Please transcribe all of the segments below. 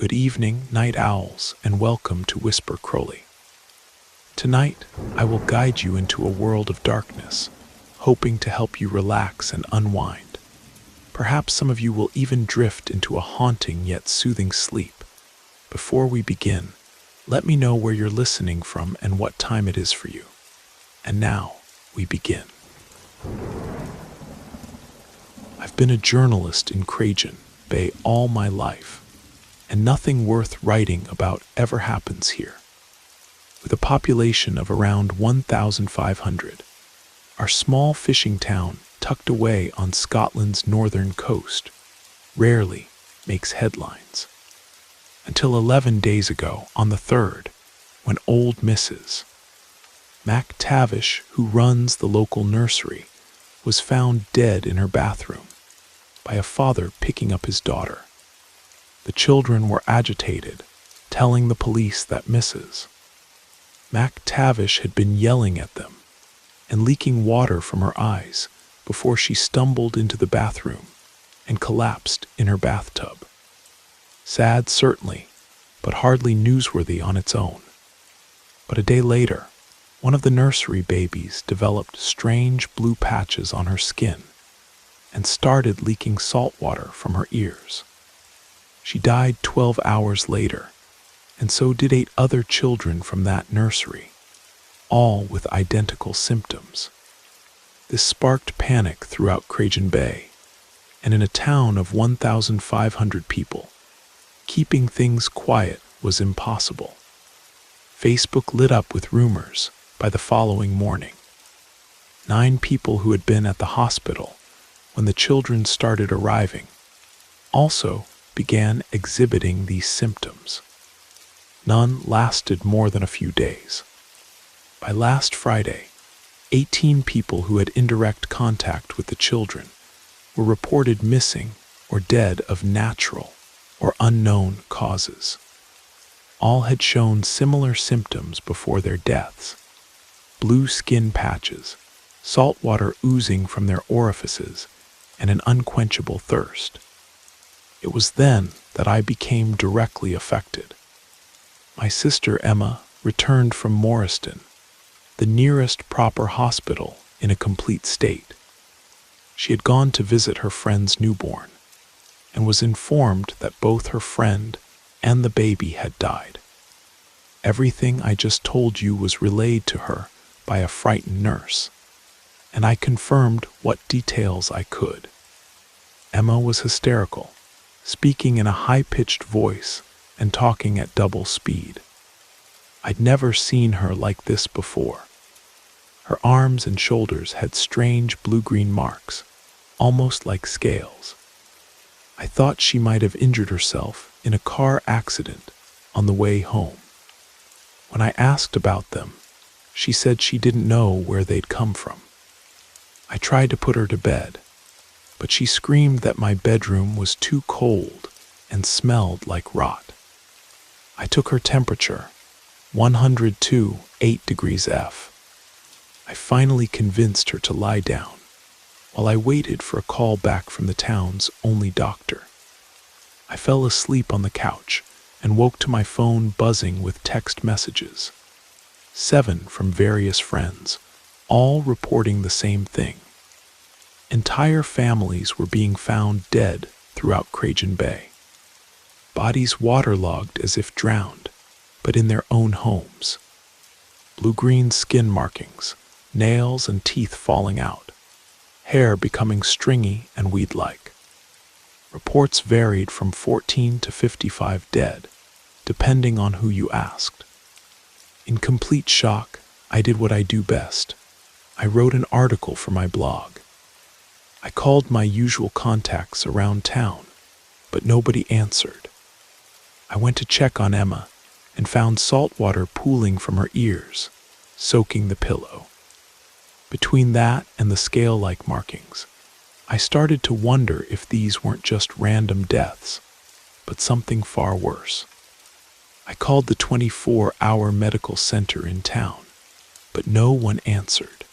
Good evening, night owls, and welcome to Whisper Crowley. Tonight, I will guide you into a world of darkness, hoping to help you relax and unwind. Perhaps some of you will even drift into a haunting yet soothing sleep. Before we begin, let me know where you're listening from and what time it is for you. And now, we begin. I've been a journalist in Cragen Bay all my life, and nothing worth writing about ever happens here. With a population of around 1,500, our small fishing town tucked away on Scotland's northern coast rarely makes headlines. Until 11 days ago, on the 3rd, when old Mrs. MacTavish, who runs the local nursery, was found dead in her bathroom by a father picking up his daughter. The children were agitated, telling the police that Mrs. MacTavish had been yelling at them and leaking water from her eyes before she stumbled into the bathroom and collapsed in her bathtub. Sad, certainly, but hardly newsworthy on its own. But a day later, one of the nursery babies developed strange blue patches on her skin and started leaking salt water from her ears. She died 12 hours later, and so did 8 other children from that nursery, all with identical symptoms. This sparked panic throughout Cragen Bay, and in a town of 1,500 people, keeping things quiet was impossible. Facebook lit up with rumors by the following morning. 9 people who had been at the hospital when the children started arriving also began exhibiting these symptoms. None lasted more than a few days. By last Friday, 18 people who had indirect contact with the children were reported missing or dead of natural or unknown causes. All had shown similar symptoms before their deaths: blue skin patches, salt water oozing from their orifices, and an unquenchable thirst. It was then that I became directly affected. My sister Emma returned from Morriston, the nearest proper hospital, in a complete state. She had gone to visit her friend's newborn and was informed that both her friend and the baby had died. Everything I just told you was relayed to her by a frightened nurse, and I confirmed what details I could. Emma was hysterical, speaking in a high-pitched voice and talking at double speed. I'd never seen her like this before. Her arms and shoulders had strange blue-green marks, almost like scales. I thought she might have injured herself in a car accident on the way home. When I asked about them, she said she didn't know where they'd come from. I tried to put her to bed, but she screamed that my bedroom was too cold and smelled like rot. I took her temperature, 102.8 degrees F. I finally convinced her to lie down while I waited for a call back from the town's only doctor. I fell asleep on the couch and woke to my phone buzzing with text messages. 7 from various friends, all reporting the same thing. Entire families were being found dead throughout Cragen Bay. Bodies waterlogged as if drowned, but in their own homes. Blue-green skin markings, nails and teeth falling out, hair becoming stringy and weed-like. Reports varied from 14 to 55 dead, depending on who you asked. In complete shock, I did what I do best. I wrote an article for my blog. I called my usual contacts around town, but nobody answered. I went to check on Emma and found salt water pooling from her ears, soaking the pillow. Between that and the scale-like markings, I started to wonder if these weren't just random deaths, but something far worse. I called the 24-hour medical center in town, but no one answered.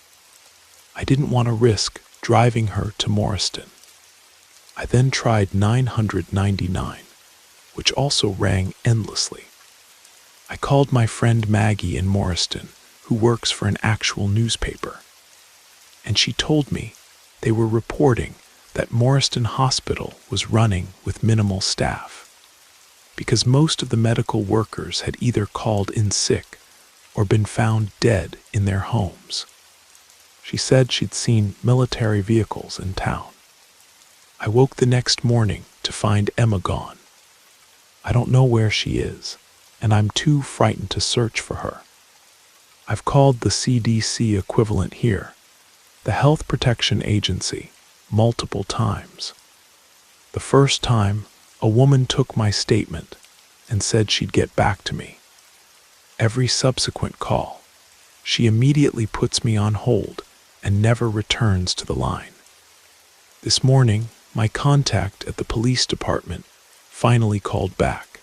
I didn't want to risk driving her to Morriston. I then tried 999, which also rang endlessly. I called my friend Maggie in Morriston, who works for an actual newspaper, and she told me they were reporting that Morriston Hospital was running with minimal staff, because most of the medical workers had either called in sick or been found dead in their homes. She said she'd seen military vehicles in town. I woke the next morning to find Emma gone. I don't know where she is, and I'm too frightened to search for her. I've called the CDC equivalent here, the Health Protection Agency, multiple times. The first time, a woman took my statement and said she'd get back to me. Every subsequent call, she immediately puts me on hold and never returns to the line. This morning, my contact at the police department finally called back.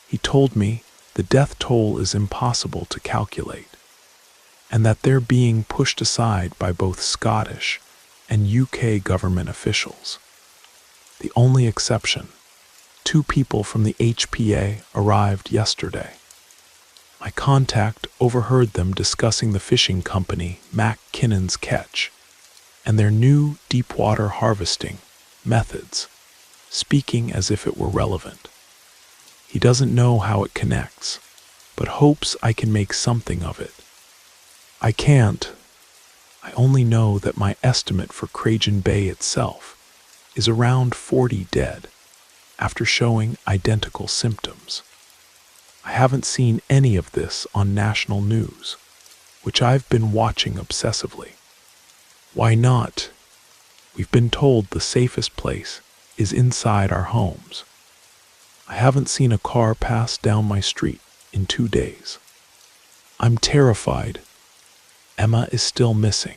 He told me the death toll is impossible to calculate, and that they're being pushed aside by both Scottish and UK government officials. The only exception, 2 people from the HPA arrived yesterday. My contact overheard them discussing the fishing company McKinnon's catch and their new deepwater harvesting methods, speaking as if it were relevant. He doesn't know how it connects, but hopes I can make something of it. I can't. I only know that my estimate for Cragen Bay itself is around 40 dead after showing identical symptoms. I haven't seen any of this on national news, which I've been watching obsessively. Why not? We've been told the safest place is inside our homes. I haven't seen a car pass down my street in 2 days. I'm terrified. Emma is still missing,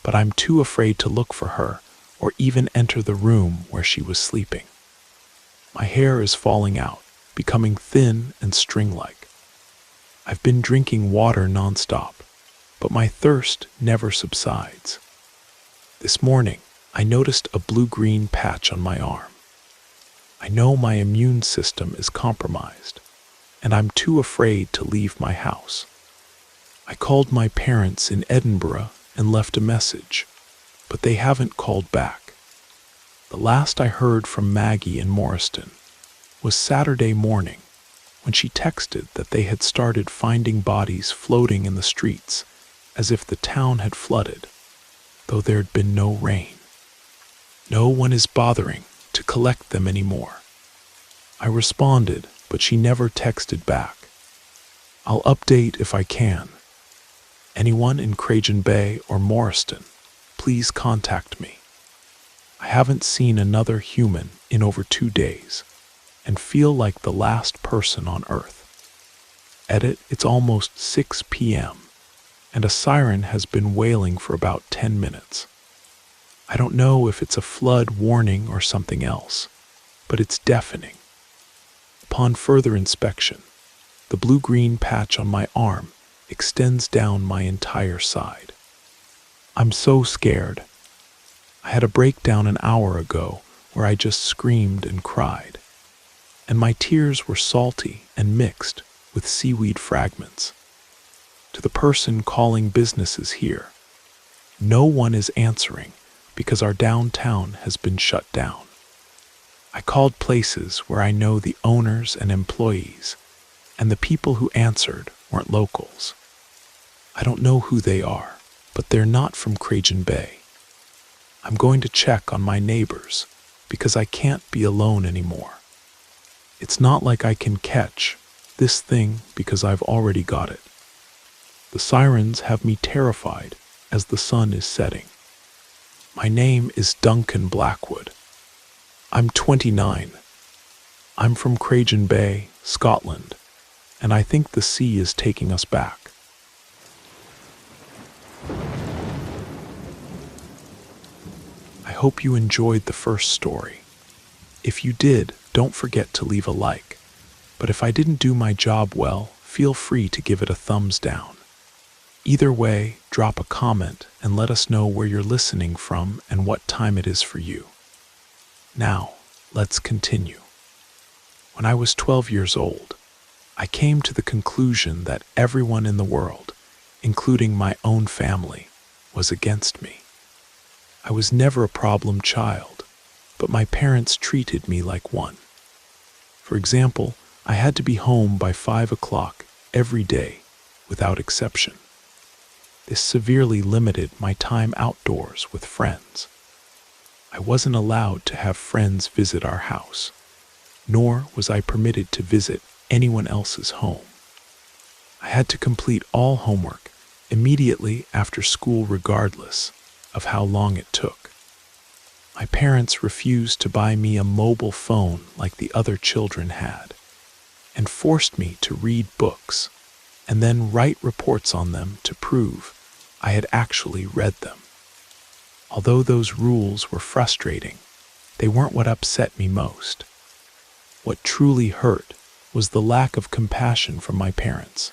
but I'm too afraid to look for her or even enter the room where she was sleeping. My hair is falling out, becoming thin and string-like. I've been drinking water nonstop, but my thirst never subsides. This morning, I noticed a blue-green patch on my arm. I know my immune system is compromised, and I'm too afraid to leave my house. I called my parents in Edinburgh and left a message, but they haven't called back. The last I heard from Maggie in Morriston was Saturday morning, when she texted that they had started finding bodies floating in the streets as if the town had flooded, though there'd been no rain. No one is bothering to collect them anymore. I responded, but she never texted back. I'll update if I can. Anyone in Cragen Bay or Morriston, please contact me. I haven't seen another human in over 2 days and feel like the last person on Earth. Edit, it's almost 6 p.m. and a siren has been wailing for about 10 minutes. I don't know if it's a flood warning or something else, but it's deafening. Upon further inspection, the blue-green patch on my arm extends down my entire side. I'm so scared. I had a breakdown an hour ago where I just screamed and cried, and my tears were salty and mixed with seaweed fragments. To the person calling businesses here, no one is answering because our downtown has been shut down. I called places where I know the owners and employees, and the people who answered weren't locals. I don't know who they are, but they're not from Cragen Bay. I'm going to check on my neighbors because I can't be alone anymore. It's not like I can catch this thing because I've already got it. The sirens have me terrified as the sun is setting. My name is Duncan Blackwood. I'm 29. I'm from Cragen Bay, Scotland, and I think the sea is taking us back. I hope you enjoyed the first story. If you did, don't forget to leave a like. But if I didn't do my job well, feel free to give it a thumbs down. Either way, drop a comment and let us know where you're listening from and what time it is for you. Now, let's continue. When I was 12 years old, I came to the conclusion that everyone in the world, including my own family, was against me. I was never a problem child, but my parents treated me like one. For example, I had to be home by 5 o'clock every day, without exception. This severely limited my time outdoors with friends. I wasn't allowed to have friends visit our house, nor was I permitted to visit anyone else's home. I had to complete all homework immediately after school regardless of how long it took. My parents refused to buy me a mobile phone like the other children had, and forced me to read books and then write reports on them to prove I had actually read them. Although those rules were frustrating, they weren't what upset me most. What truly hurt was the lack of compassion from my parents.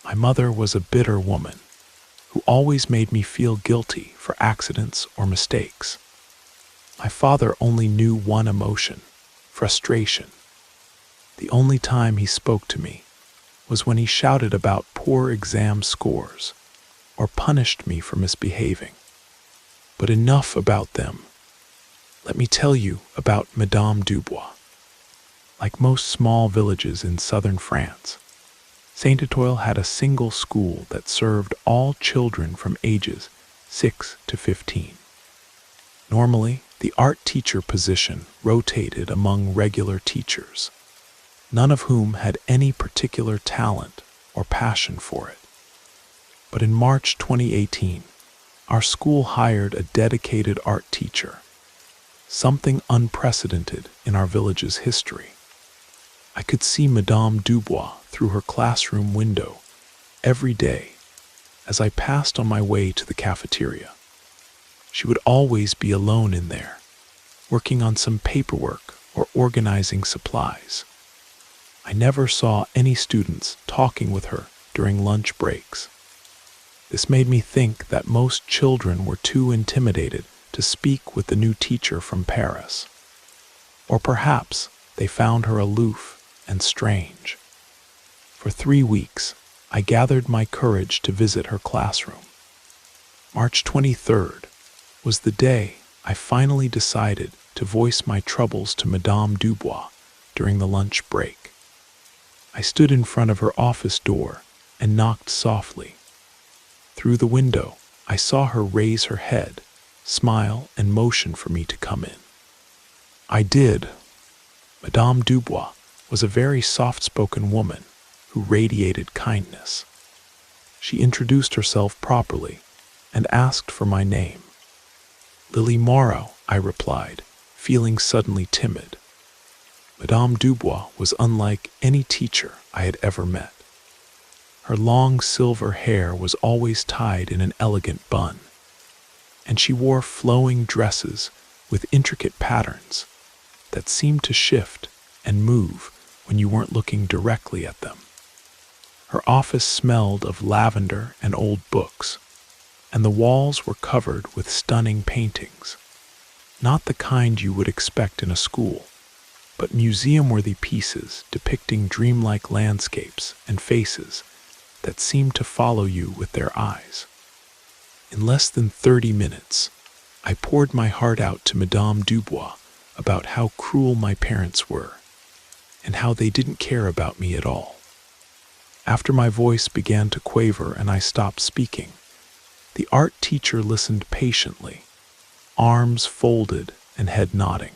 My mother was a bitter woman who always made me feel guilty for accidents or mistakes. My father only knew one emotion: frustration. The only time he spoke to me was when he shouted about poor exam scores or punished me for misbehaving. But enough about them. Let me tell you about Madame Dubois. Like most small villages in southern France, Saint-Étoile had a single school that served all children from ages 6 to 15. Normally, the art teacher position rotated among regular teachers, none of whom had any particular talent or passion for it. But in March 2018, our school hired a dedicated art teacher, something unprecedented in our village's history. I could see Madame Dubois through her classroom window every day as I passed on my way to the cafeteria. She would always be alone in there, working on some paperwork or organizing supplies. I never saw any students talking with her during lunch breaks. This made me think that most children were too intimidated to speak with the new teacher from Paris. Or perhaps they found her aloof and strange. For 3 weeks, I gathered my courage to visit her classroom. March 23rd was the day I finally decided to voice my troubles to Madame Dubois during the lunch break. I stood in front of her office door and knocked softly. Through the window, I saw her raise her head, smile, and motion for me to come in. I did. Madame Dubois was a very soft-spoken woman who radiated kindness. She introduced herself properly and asked for my name. Lily Morrow, I replied, feeling suddenly timid. Madame Dubois was unlike any teacher I had ever met. Her long silver hair was always tied in an elegant bun, and she wore flowing dresses with intricate patterns that seemed to shift and move when you weren't looking directly at them. Her office smelled of lavender and old books, and the walls were covered with stunning paintings, not the kind you would expect in a school, but museum-worthy pieces depicting dreamlike landscapes and faces that seemed to follow you with their eyes. In less than 30 minutes, I poured my heart out to Madame Dubois about how cruel my parents were, and how they didn't care about me at all. After my voice began to quaver and I stopped speaking, the art teacher listened patiently, arms folded and head nodding.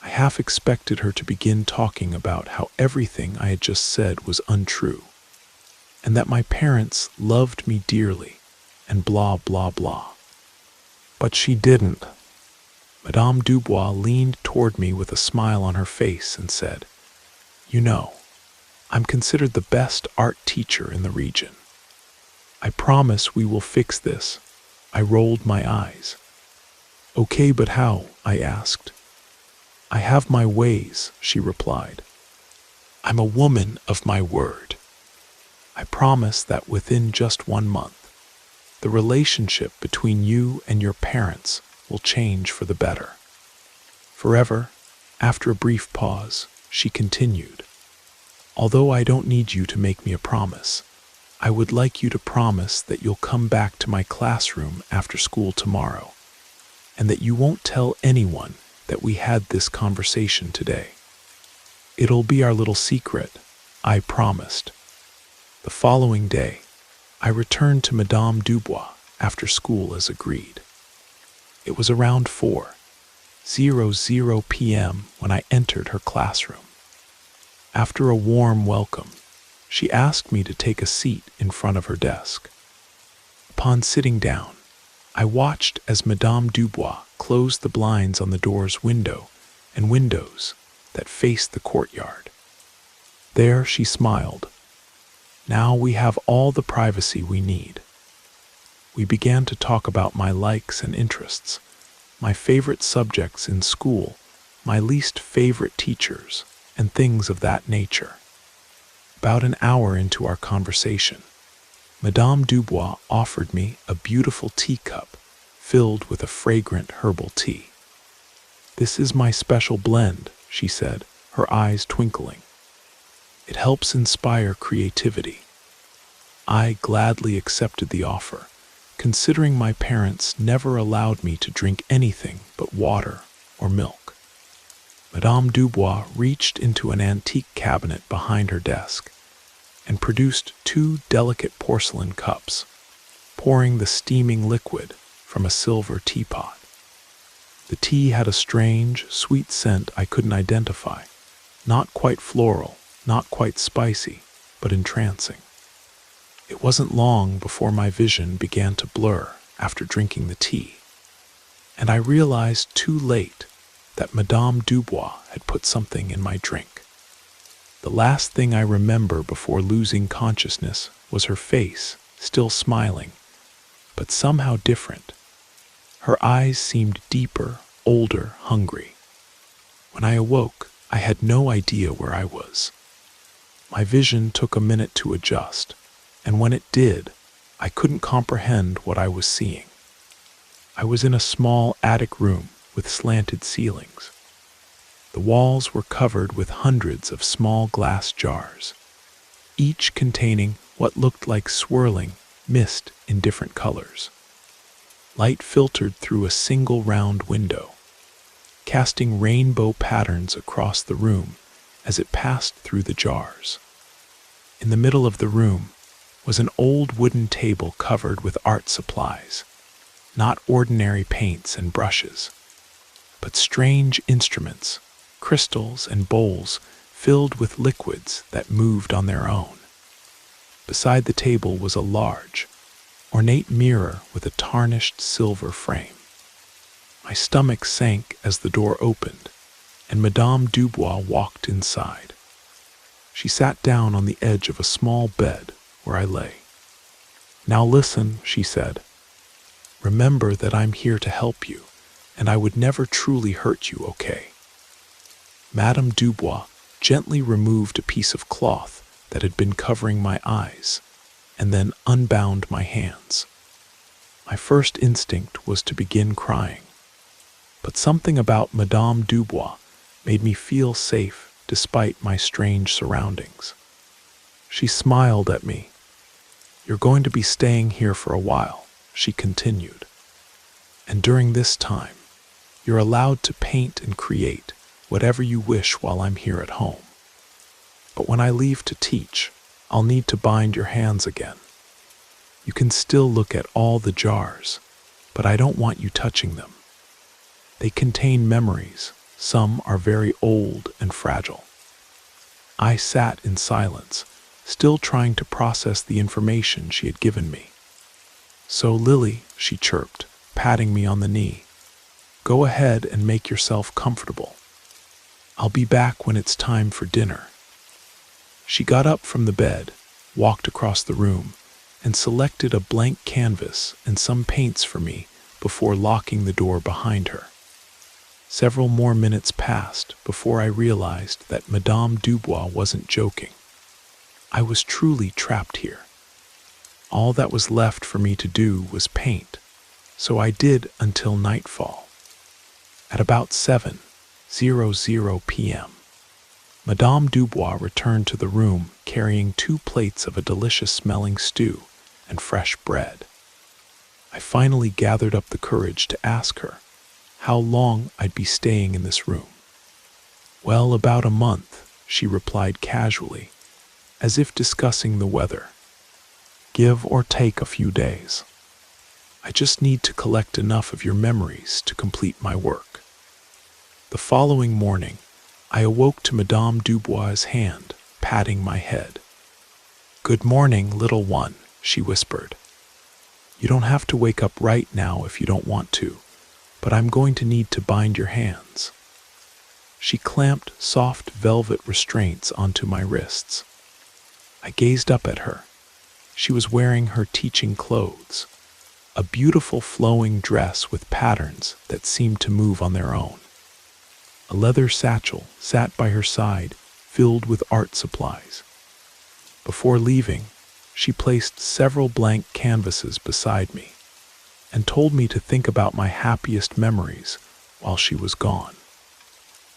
I half expected her to begin talking about how everything I had just said was untrue, and that my parents loved me dearly, and blah, blah, blah. But she didn't. Madame Dubois leaned toward me with a smile on her face and said, "You know, I'm considered the best art teacher in the region. I promise we will fix this." I rolled my eyes. "Okay, but how?" I asked. "I have my ways," she replied. "I'm a woman of my word. I promise that within just 1 month, the relationship between you and your parents will change for the better." Forever, after a brief pause, she continued, although I don't need you to make me a promise, I would like you to promise that you'll come back to my classroom after school tomorrow, and that you won't tell anyone that we had this conversation today. It'll be our little secret, I promised. The following day, I returned to Madame Dubois after school as agreed. It was around 4:00 p.m. when I entered her classroom. After a warm welcome, she asked me to take a seat in front of her desk. Upon sitting down, I watched as Madame Dubois closed the blinds on the door's window and windows that faced the courtyard. There she smiled. Now we have all the privacy we need. We began to talk about my likes and interests, my favorite subjects in school, my least favorite teachers, and things of that nature. About an hour into our conversation, Madame Dubois offered me a beautiful teacup filled with a fragrant herbal tea. "This is my special blend," she said, her eyes twinkling. "It helps inspire creativity." I gladly accepted the offer, considering my parents never allowed me to drink anything but water or milk. Madame Dubois reached into an antique cabinet behind her desk and produced 2 delicate porcelain cups, pouring the steaming liquid from a silver teapot. The tea had a strange, sweet scent I couldn't identify, not quite floral, not quite spicy, but entrancing. It wasn't long before my vision began to blur after drinking the tea, and I realized too late that Madame Dubois had put something in my drink. The last thing I remember before losing consciousness was her face, still smiling, but somehow different. Her eyes seemed deeper, older, hungry. When I awoke, I had no idea where I was. My vision took a minute to adjust, and when it did, I couldn't comprehend what I was seeing. I was in a small attic room with slanted ceilings. The walls were covered with hundreds of small glass jars, each containing what looked like swirling mist in different colors. Light filtered through a single round window, casting rainbow patterns across the room as it passed through the jars. In the middle of the room was an old wooden table covered with art supplies, not ordinary paints and brushes, but strange instruments, crystals and bowls filled with liquids that moved on their own. Beside the table was a large, ornate mirror with a tarnished silver frame. My stomach sank as the door opened, and Madame Dubois walked inside. She sat down on the edge of a small bed where I lay. "Now listen," she said. "Remember that I'm here to help you, and I would never truly hurt you, okay?" Madame Dubois gently removed a piece of cloth that had been covering my eyes, and then unbound my hands. My first instinct was to begin crying, but something about Madame Dubois made me feel safe despite my strange surroundings. She smiled at me. "You're going to be staying here for a while," she continued. "And during this time, you're allowed to paint and create whatever you wish while I'm here at home. But when I leave to teach, I'll need to bind your hands again. You can still look at all the jars, but I don't want you touching them. They contain memories. Some are very old and fragile." I sat in silence, still trying to process the information she had given me. "So, Lily," she chirped, patting me on the knee, "go ahead and make yourself comfortable. I'll be back when it's time for dinner." She got up from the bed, walked across the room, and selected a blank canvas and some paints for me before locking the door behind her. Several more minutes passed before I realized that Madame Dubois wasn't joking. I was truly trapped here. All that was left for me to do was paint, so I did until nightfall. At about 7:00 p.m., Madame Dubois returned to the room carrying 2 plates of a delicious-smelling stew and fresh bread. I finally gathered up the courage to ask her how long I'd be staying in this room. "Well, about a month," she replied casually, as if discussing the weather. "Give or take a few days. I just need to collect enough of your memories to complete my work." The following morning, I awoke to Madame Dubois' hand patting my head. "Good morning, little one," she whispered. "You don't have to wake up right now if you don't want to, but I'm going to need to bind your hands." She clamped soft velvet restraints onto my wrists. I gazed up at her. She was wearing her teaching clothes, a beautiful flowing dress with patterns that seemed to move on their own. A leather satchel sat by her side, filled with art supplies. Before leaving, she placed several blank canvases beside me and told me to think about my happiest memories while she was gone.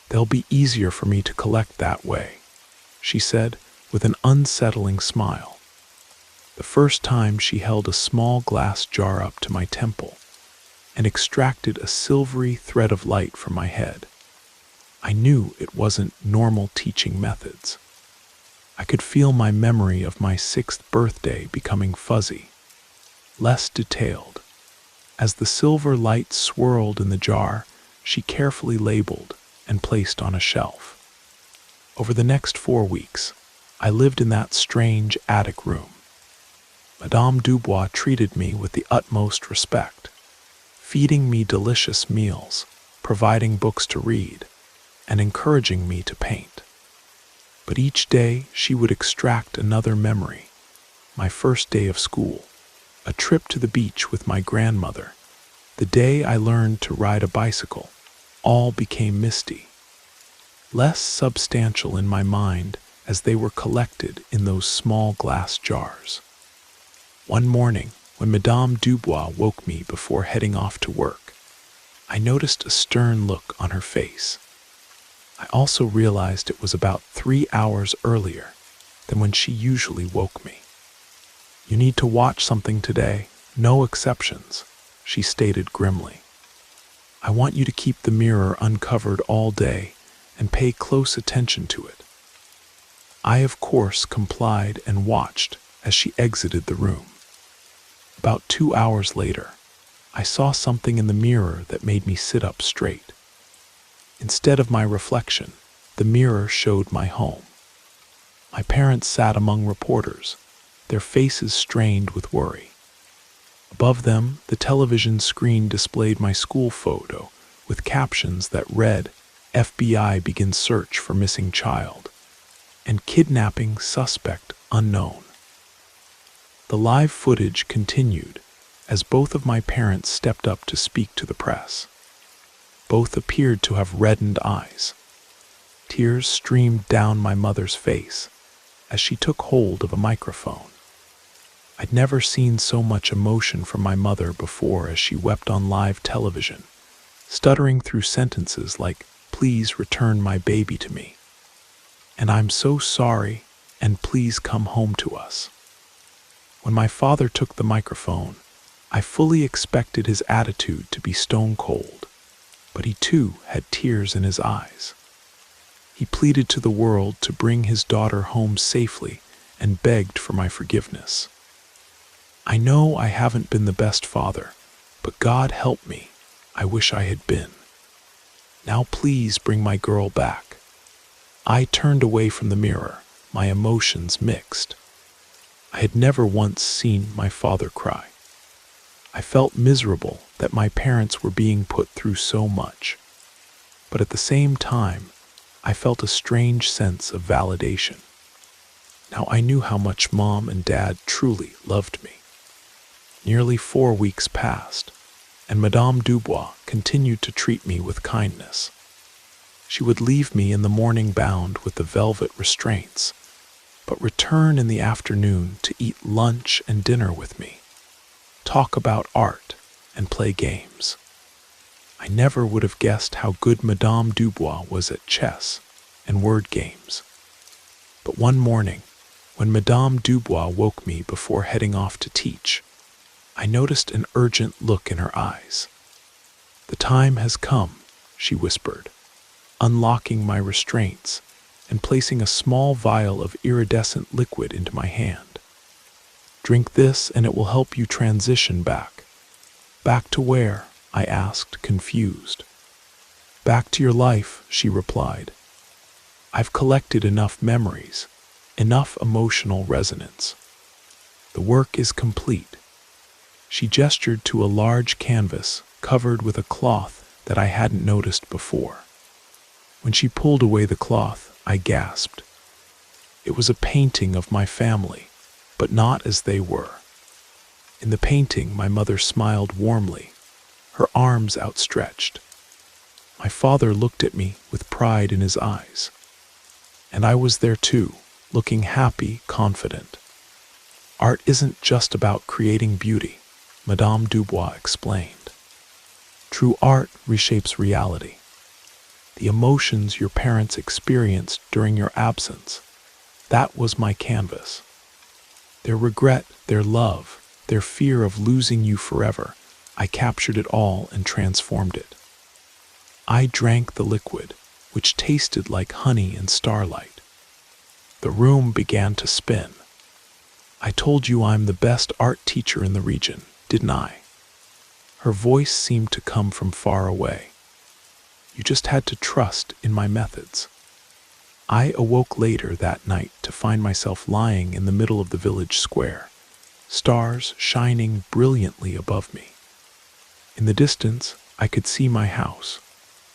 "They'll be easier for me to collect that way," she said with an unsettling smile. The first time she held a small glass jar up to my temple and extracted a silvery thread of light from my head. I knew it wasn't normal teaching methods. I could feel my memory of my 6th birthday becoming fuzzy, less detailed. As the silver light swirled in the jar, she carefully labeled and placed on a shelf. Over the next 4 weeks, I lived in that strange attic room. Madame Dubois treated me with the utmost respect, feeding me delicious meals, providing books to read, and encouraging me to paint. But each day she would extract another memory: my first day of school, a trip to the beach with my grandmother, the day I learned to ride a bicycle. All became misty, less substantial in my mind as they were collected in those small glass jars. One morning, when Madame Dubois woke me before heading off to work, I noticed a stern look on her face. I also realized it was about 3 hours earlier than when she usually woke me. "You need to watch something today, no exceptions," she stated grimly. "I want you to keep the mirror uncovered all day and pay close attention to it." I, of course, complied and watched as she exited the room. About 2 hours later, I saw something in the mirror that made me sit up straight. Instead of my reflection, the mirror showed my home. My parents sat among reporters, their faces strained with worry. Above them, the television screen displayed my school photo with captions that read, "FBI begins search for missing child," and "Kidnapping suspect unknown." The live footage continued as both of my parents stepped up to speak to the press. Both appeared to have reddened eyes. Tears streamed down my mother's face as she took hold of a microphone. I'd never seen so much emotion from my mother before as she wept on live television, stuttering through sentences like, "Please return my baby to me," and "I'm so sorry, and please come home to us." When my father took the microphone, I fully expected his attitude to be stone cold, but he too had tears in his eyes. He pleaded to the world to bring his daughter home safely and begged for my forgiveness. "I know I haven't been the best father, but God help me, I wish I had been. Now please bring my girl back." I turned away from the mirror, my emotions mixed. I had never once seen my father cry. I felt miserable that my parents were being put through so much, but at the same time, I felt a strange sense of validation. Now I knew how much Mom and Dad truly loved me. Nearly 4 weeks passed, and Madame Dubois continued to treat me with kindness. She would leave me in the morning bound with the velvet restraints, but return in the afternoon to eat lunch and dinner with me, talk about art, and play games. I never would have guessed how good Madame Dubois was at chess and word games. But one morning, when Madame Dubois woke me before heading off to teach, I noticed an urgent look in her eyes. "The time has come," she whispered, unlocking my restraints and placing a small vial of iridescent liquid into my hand. "Drink this and it will help you transition back." "Back to where?" I asked, confused. "Back to your life," she replied. "I've collected enough memories, enough emotional resonance. The work is complete." She gestured to a large canvas covered with a cloth that I hadn't noticed before. When she pulled away the cloth, I gasped. It was a painting of my family, but not as they were. In the painting, my mother smiled warmly, her arms outstretched. My father looked at me with pride in his eyes. And I was there too, looking happy, confident. "Art isn't just about creating beauty," Madame Dubois explained. "True art reshapes reality. The emotions your parents experienced during your absence, that was my canvas. Their regret, their love, their fear of losing you forever, I captured it all and transformed it. I drank the liquid, which tasted like honey and starlight. The room began to spin. I told you I'm the best art teacher in the region, didn't I?" Her voice seemed to come from far away. "You just had to trust in my methods." I awoke later that night to find myself lying in the middle of the village square, stars shining brilliantly above me. In the distance, I could see my house,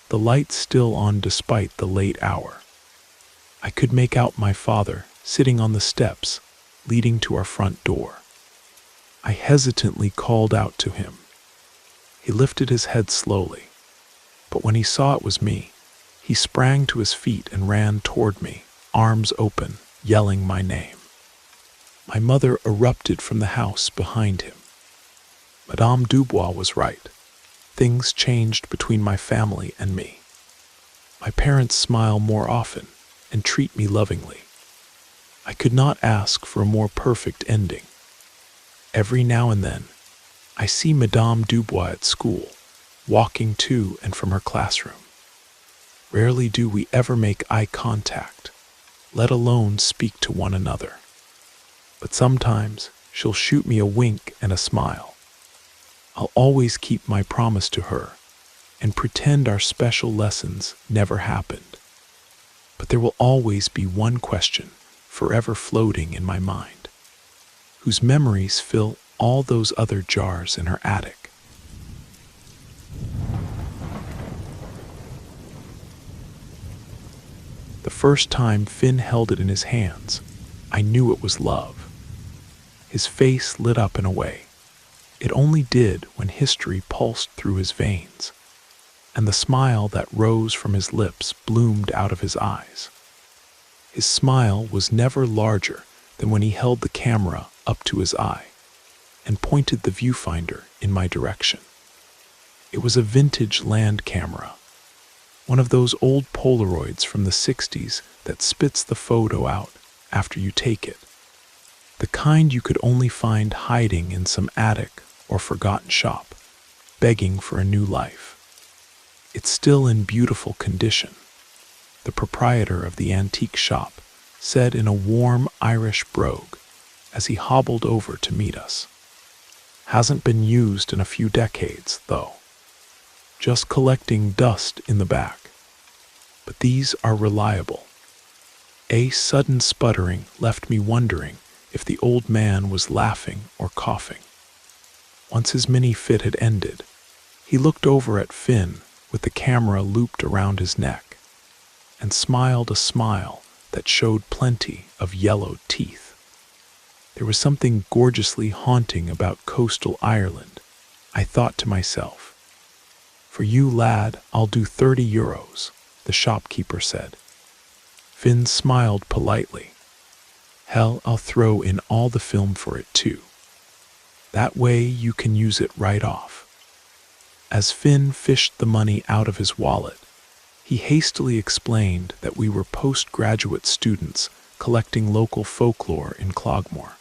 the lights still on despite the late hour. I could make out my father sitting on the steps leading to our front door. I hesitantly called out to him. He lifted his head slowly, but when he saw it was me, he sprang to his feet and ran toward me, arms open, yelling my name. My mother erupted from the house behind him. Madame Dubois was right. Things changed between my family and me. My parents smile more often and treat me lovingly. I could not ask for a more perfect ending. Every now and then, I see Madame Dubois at school, walking to and from her classroom. Rarely do we ever make eye contact, let alone speak to one another. But sometimes she'll shoot me a wink and a smile. I'll always keep my promise to her and pretend our special lessons never happened. But there will always be one question forever floating in my mind, whose memories fill all those other jars in her attic. The first time Finn held it in his hands, I knew it was love. His face lit up in a way it only did when history pulsed through his veins, and the smile that rose from his lips bloomed out of his eyes. His smile was never larger than when he held the camera up to his eye and pointed the viewfinder in my direction. It was a vintage land camera, one of those old Polaroids from the 60s that spits the photo out after you take it, the kind you could only find hiding in some attic or forgotten shop, begging for a new life. It's still in beautiful condition, the proprietor of the antique shop said in a warm Irish brogue as he hobbled over to meet us. Hasn't been used in a few decades, though. Just collecting dust in the back. But these are reliable. A sudden sputtering left me wondering if the old man was laughing or coughing. Once his mini-fit had ended, he looked over at Finn with the camera looped around his neck and smiled a smile that showed plenty of yellowed teeth. There was something gorgeously haunting about coastal Ireland, I thought to myself. For you, lad, I'll do €30, the shopkeeper said. Finn smiled politely. Hell, I'll throw in all the film for it too. That way you can use it right off. As Finn fished the money out of his wallet, he He hastily explained that we were postgraduate students collecting local folklore in Clogmore,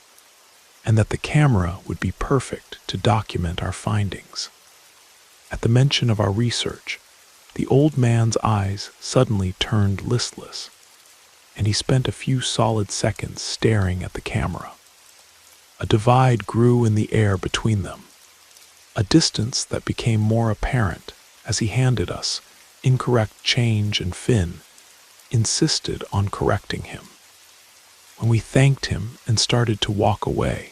and that the camera would be perfect to document our findings. At the mention of our research, the old man's eyes suddenly turned listless, and he spent a few solid seconds staring at the camera. A divide grew in the air between them, a distance that became more apparent as he handed us incorrect change, and Finn insisted on correcting him. When we thanked him and started to walk away,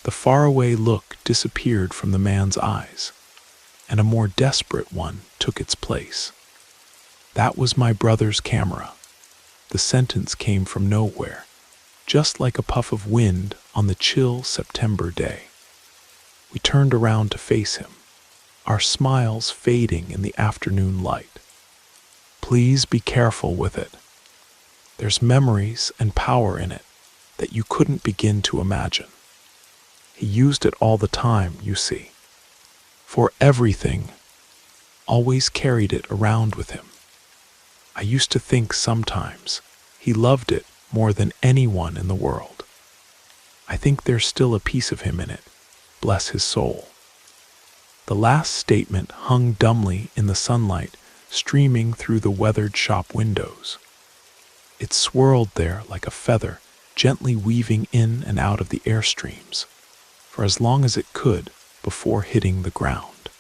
the faraway look disappeared from the man's eyes, and a more desperate one took its place. "That was my brother's camera." The sentence came from nowhere, just like a puff of wind on the chill September day. We turned around to face him, our smiles fading in the afternoon light. "Please be careful with it. There's memories and power in it that you couldn't begin to imagine. He used it all the time, you see. For everything, always carried it around with him. I used to think sometimes he loved it more than anyone in the world. I think there's still a piece of him in it, bless his soul." The last statement hung dumbly in the sunlight streaming through the weathered shop windows. It swirled there like a feather, gently weaving in and out of the airstreams, for as long as it could before hitting the ground.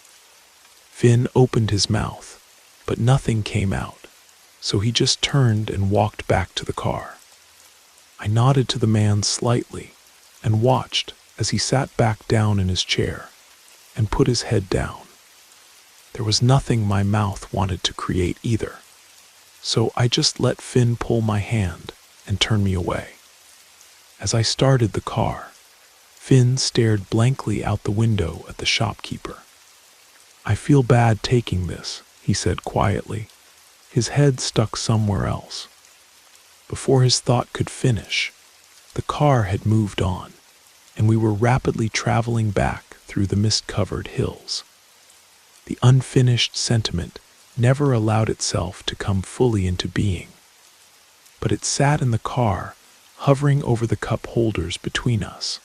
Finn opened his mouth, but nothing came out, so he just turned and walked back to the car. I nodded to the man slightly and watched as he sat back down in his chair and put his head down. There was nothing my mouth wanted to create either, so I just let Finn pull my hand and turn me away. As I started the car, Finn stared blankly out the window at the shopkeeper. "I feel bad taking this," he said quietly, his head stuck somewhere else. Before his thought could finish, the car had moved on, and we were rapidly traveling back through the mist-covered hills. The unfinished sentiment never allowed itself to come fully into being, but it sat in the car, hovering over the cup holders between us,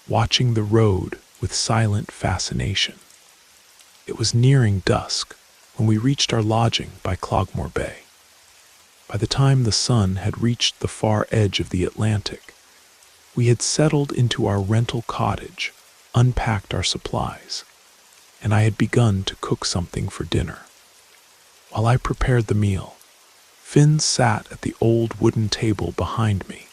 watching the road with silent fascination. It was nearing dusk when we reached our lodging by Clogmore Bay. By the time the sun had reached the far edge of the Atlantic, we had settled into our rental cottage, unpacked our supplies, and I had begun to cook something for dinner. While I prepared the meal, Finn sat at the old wooden table behind me,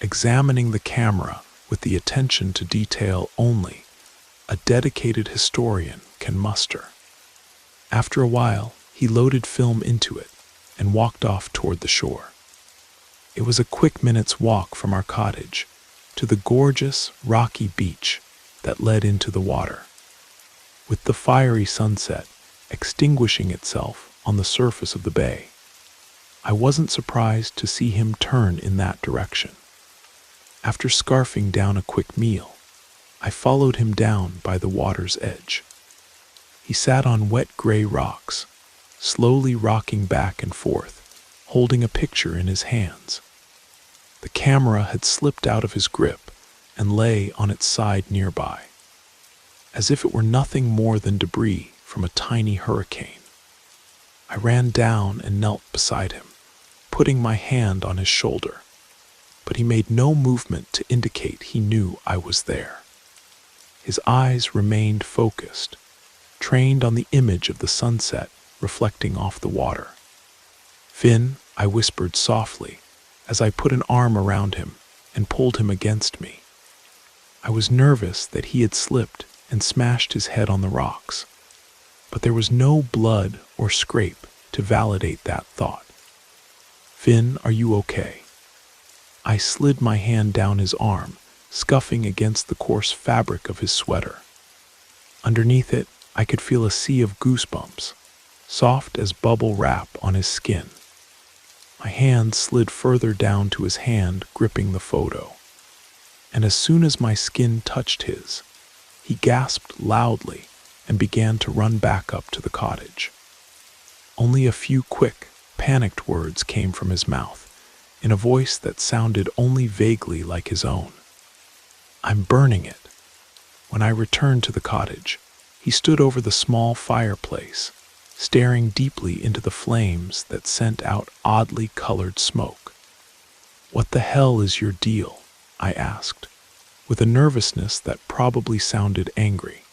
examining the camera with the attention to detail only a dedicated historian can muster. After a while, he loaded film into it and walked off toward the shore. It was a quick minute's walk from our cottage to the gorgeous, rocky beach that led into the water, with the fiery sunset extinguishing itself on the surface of the bay. I wasn't surprised to see him turn in that direction. After scarfing down a quick meal, I followed him down by the water's edge. He sat on wet gray rocks, slowly rocking back and forth, holding a picture in his hands. The camera had slipped out of his grip and lay on its side nearby, as if it were nothing more than debris from a tiny hurricane. I ran down and knelt beside him, putting my hand on his shoulder, but he made no movement to indicate he knew I was there. His eyes remained focused, trained on the image of the sunset reflecting off the water. "Finn," I whispered softly as I put an arm around him and pulled him against me. I was nervous that he had slipped and smashed his head on the rocks, but there was no blood or scrape to validate that thought. "Finn, are you okay?" I slid my hand down his arm, scuffing against the coarse fabric of his sweater. Underneath it, I could feel a sea of goosebumps, soft as bubble wrap on his skin. My hand slid further down to his hand gripping the photo, and as soon as my skin touched his, he gasped loudly and began to run back up to the cottage. Only a few quick, panicked words came from his mouth, in a voice that sounded only vaguely like his own. "I'm burning it." When I returned to the cottage, he stood over the small fireplace, staring deeply into the flames that sent out oddly colored smoke. "What the hell is your deal?" I asked, with a nervousness that probably sounded angry.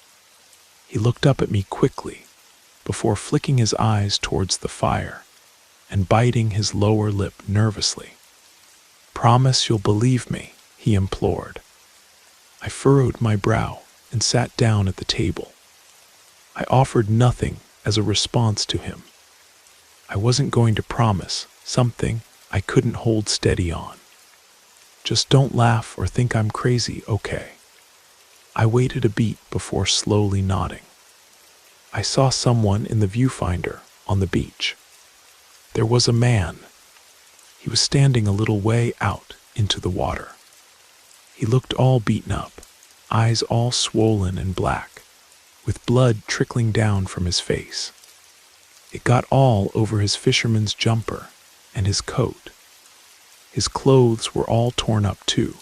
He looked up at me quickly, before flicking his eyes towards the fire and biting his lower lip nervously. "Promise you'll believe me," he implored. I furrowed my brow and sat down at the table. I offered nothing as a response to him. I wasn't going to promise something I couldn't hold steady on. "Just don't laugh or think I'm crazy, okay?" I waited a beat before slowly nodding. I saw someone in the viewfinder on the beach. There was a man. He was standing a little way out into the water. He looked all beaten up, eyes all swollen and black, with blood trickling down from his face. It got all over his fisherman's jumper and his coat. His clothes were all torn up too,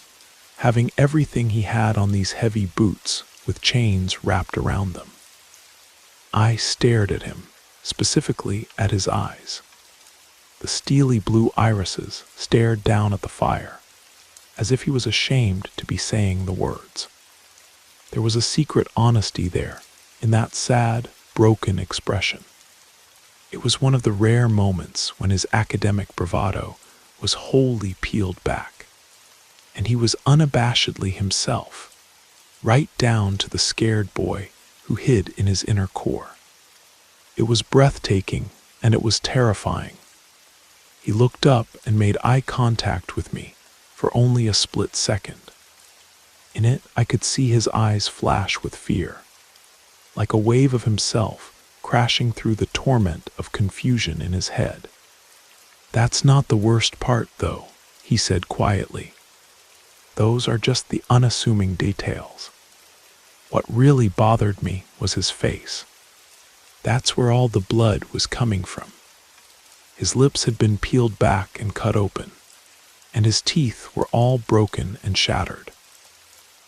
having everything he had on these heavy boots with chains wrapped around them. I stared at him, specifically at his eyes. The steely blue irises stared down at the fire, as if he was ashamed to be saying the words. There was a secret honesty there, in that sad, broken expression. It was one of the rare moments when his academic bravado was wholly peeled back, and he was unabashedly himself, right down to the scared boy who hid in his inner core. It was breathtaking, and it was terrifying. He looked up and made eye contact with me for only a split second. In it, I could see his eyes flash with fear, like a wave of himself crashing through the torment of confusion in his head. "That's not the worst part, though," he said quietly. "Those are just the unassuming details. What really bothered me was his face. That's where all the blood was coming from. His lips had been peeled back and cut open, and his teeth were all broken and shattered.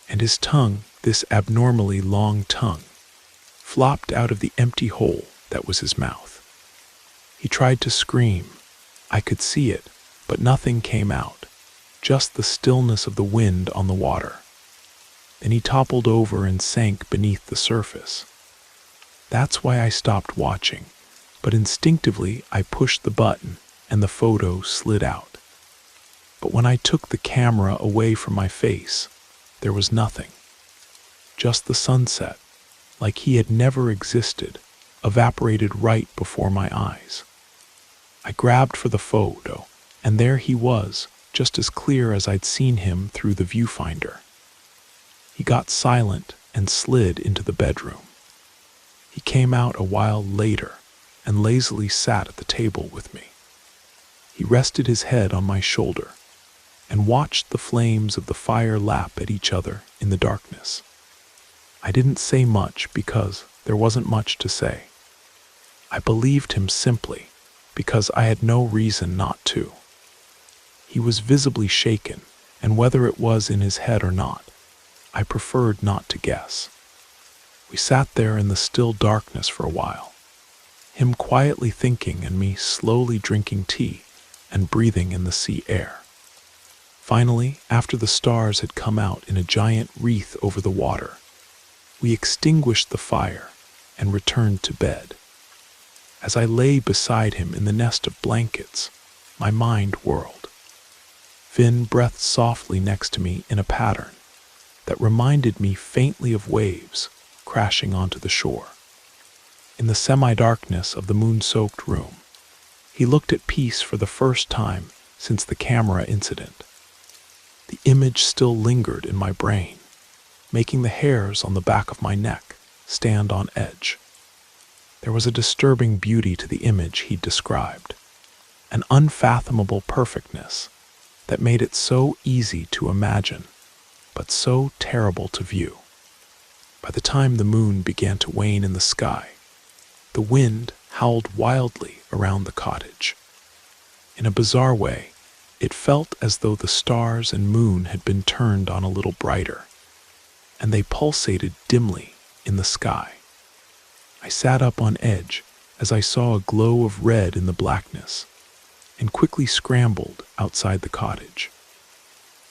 And his tongue, this abnormally long tongue, flopped out of the empty hole that was his mouth. He tried to scream. I could see it, but nothing came out, just the stillness of the wind on the water. Then he toppled over and sank beneath the surface. That's why I stopped watching, but instinctively I pushed the button and the photo slid out. But when I took the camera away from my face, there was nothing. Just the sunset, like he had never existed, evaporated right before my eyes. I grabbed for the photo, and there he was, just as clear as I'd seen him through the viewfinder. He got silent and slid into the bedroom. He came out a while later and lazily sat at the table with me. He rested his head on my shoulder and watched the flames of the fire lap at each other in the darkness. I didn't say much because there wasn't much to say. I believed him simply because I had no reason not to. He was visibly shaken, and whether it was in his head or not, I preferred not to guess. We sat there in the still darkness for a while, him quietly thinking and me slowly drinking tea and breathing in the sea air. Finally, after the stars had come out in a giant wreath over the water, we extinguished the fire and returned to bed. As I lay beside him in the nest of blankets, my mind whirled. Finn breathed softly next to me in a pattern that reminded me faintly of waves crashing onto the shore. In the semi-darkness of the moon-soaked room, he looked at peace for the first time since the camera incident. The image still lingered in my brain, making the hairs on the back of my neck stand on edge. There was a disturbing beauty to the image he'd described, an unfathomable perfectness that made it so easy to imagine, but so terrible to view. By the time the moon began to wane in the sky, the wind howled wildly around the cottage. In a bizarre way, it felt as though the stars and moon had been turned on a little brighter, and they pulsated dimly in the sky. I sat up on edge as I saw a glow of red in the blackness, and quickly scrambled outside the cottage.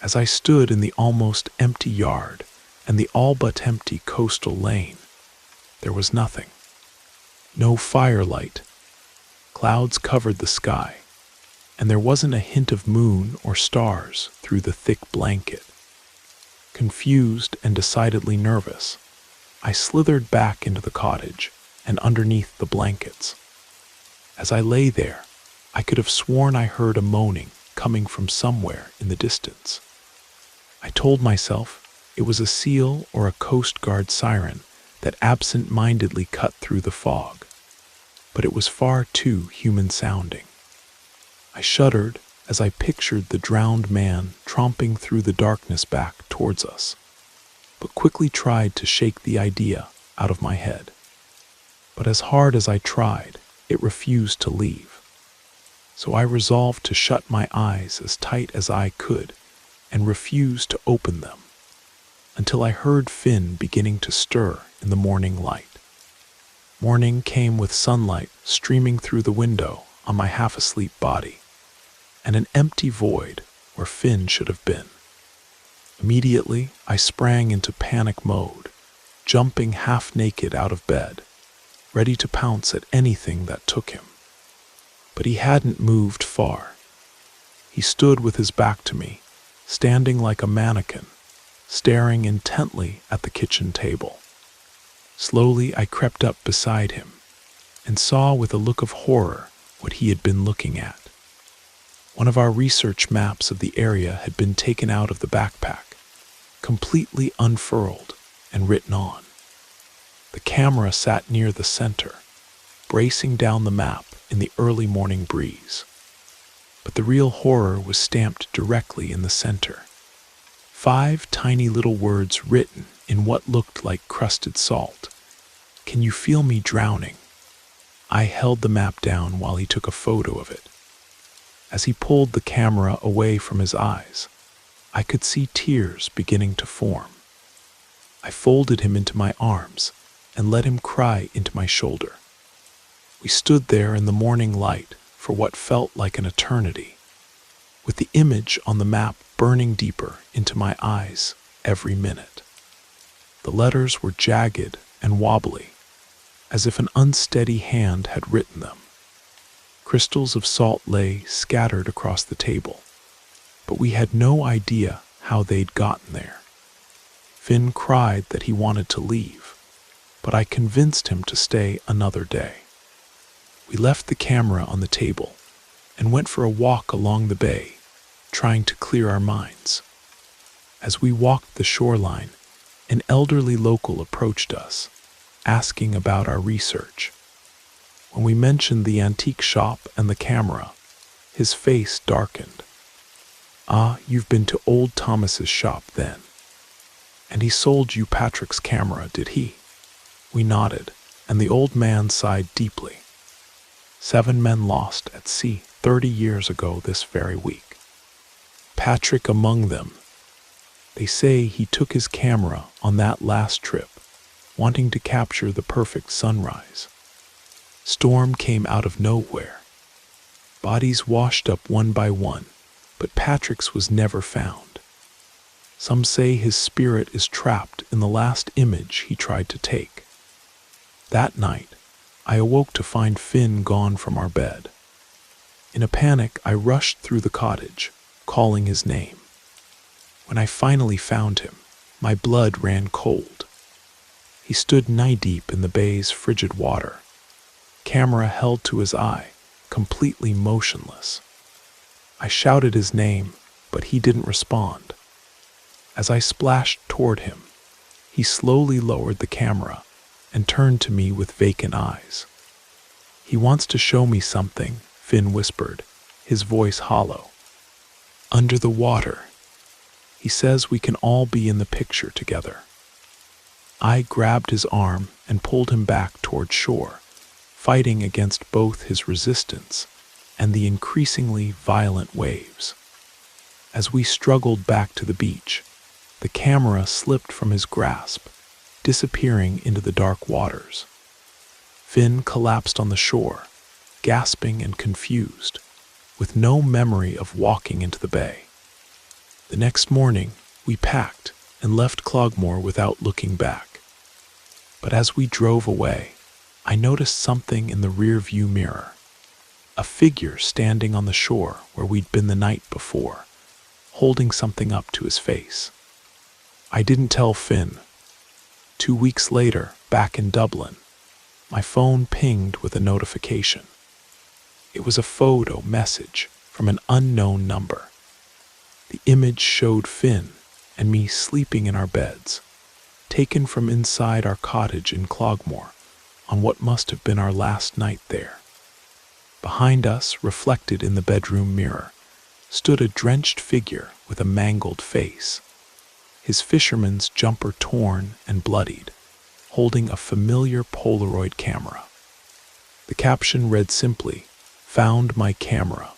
As I stood in the almost empty yard and the all but empty coastal lane, there was nothing. No firelight. Clouds covered the sky, and there wasn't a hint of moon or stars through the thick blanket. Confused and decidedly nervous, I slithered back into the cottage and underneath the blankets. As I lay there, I could have sworn I heard a moaning coming from somewhere in the distance. I told myself it was a seal or a Coast Guard siren that absent-mindedly cut through the fog, but it was far too human-sounding. I shuddered as I pictured the drowned man tromping through the darkness back towards us, but quickly tried to shake the idea out of my head. But as hard as I tried, it refused to leave. So I resolved to shut my eyes as tight as I could and refuse to open them until I heard Finn beginning to stir in the morning light. Morning came with sunlight streaming through the window on my half-asleep body, and an empty void where Finn should have been. Immediately, I sprang into panic mode, jumping half-naked out of bed, ready to pounce at anything that took him. But he hadn't moved far. He stood with his back to me, standing like a mannequin, staring intently at the kitchen table. Slowly, I crept up beside him and saw with a look of horror what he had been looking at. One of our research maps of the area had been taken out of the backpack, completely unfurled and written on. The camera sat near the center, bracing down the map in the early morning breeze. But the real horror was stamped directly in the center. 5 tiny little words written in what looked like crusted salt. "Can you feel me drowning?" I held the map down while he took a photo of it. As he pulled the camera away from his eyes, I could see tears beginning to form. I folded him into my arms and let him cry into my shoulder. We stood there in the morning light for what felt like an eternity, with the image on the map burning deeper into my eyes every minute. The letters were jagged and wobbly, as if an unsteady hand had written them. Crystals of salt lay scattered across the table, but we had no idea how they'd gotten there. Finn cried that he wanted to leave, but I convinced him to stay another day. We left the camera on the table and went for a walk along the bay, trying to clear our minds. As we walked the shoreline, an elderly local approached us, asking about our research. When we mentioned the antique shop and the camera, his face darkened. "Ah, you've been to old Thomas's shop then. And he sold you Patrick's camera, did he?" We nodded, and the old man sighed deeply. 7 men lost at sea 30 years ago this very week. Patrick among them. They say he took his camera on that last trip, wanting to capture the perfect sunrise. Storm came out of nowhere. Bodies washed up one by one, but Patrick's was never found. Some say his spirit is trapped in the last image he tried to take. That night, I awoke to find Finn gone from our bed. In a panic, I rushed through the cottage, calling his name. When I finally found him, my blood ran cold. He stood knee-deep in the bay's frigid water, camera held to his eye, completely motionless. I shouted his name, but he didn't respond. As I splashed toward him, he slowly lowered the camera and turned to me with vacant eyes. "He wants to show me something," Finn whispered, his voice hollow. "Under the water. He says we can all be in the picture together." I grabbed his arm and pulled him back toward shore, fighting against both his resistance and the increasingly violent waves. As we struggled back to the beach, the camera slipped from his grasp, disappearing into the dark waters. Finn collapsed on the shore, gasping and confused, with no memory of walking into the bay. The next morning, we packed and left Clogmore without looking back. But as we drove away, I noticed something in the rear-view mirror. A figure standing on the shore where we'd been the night before, holding something up to his face. I didn't tell Finn. 2 weeks later, back in Dublin, my phone pinged with a notification. It was a photo message from an unknown number. The image showed Finn and me sleeping in our beds, taken from inside our cottage in Clogmore on what must have been our last night there. Behind us, reflected in the bedroom mirror, stood a drenched figure with a mangled face, his fisherman's jumper torn and bloodied, holding a familiar Polaroid camera. The caption read simply, "Found my camera.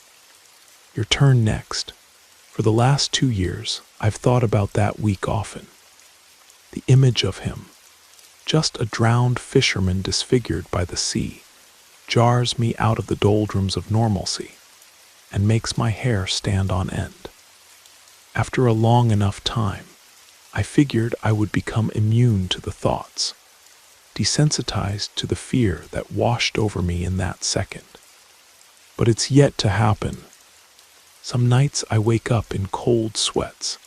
Your turn next." For the last 2 years, I've thought about that week often. The image of him, just a drowned fisherman disfigured by the sea, jars me out of the doldrums of normalcy and makes my hair stand on end. After a long enough time, I figured I would become immune to the thoughts, desensitized to the fear that washed over me in that second. But it's yet to happen. Some nights I wake up in cold sweats,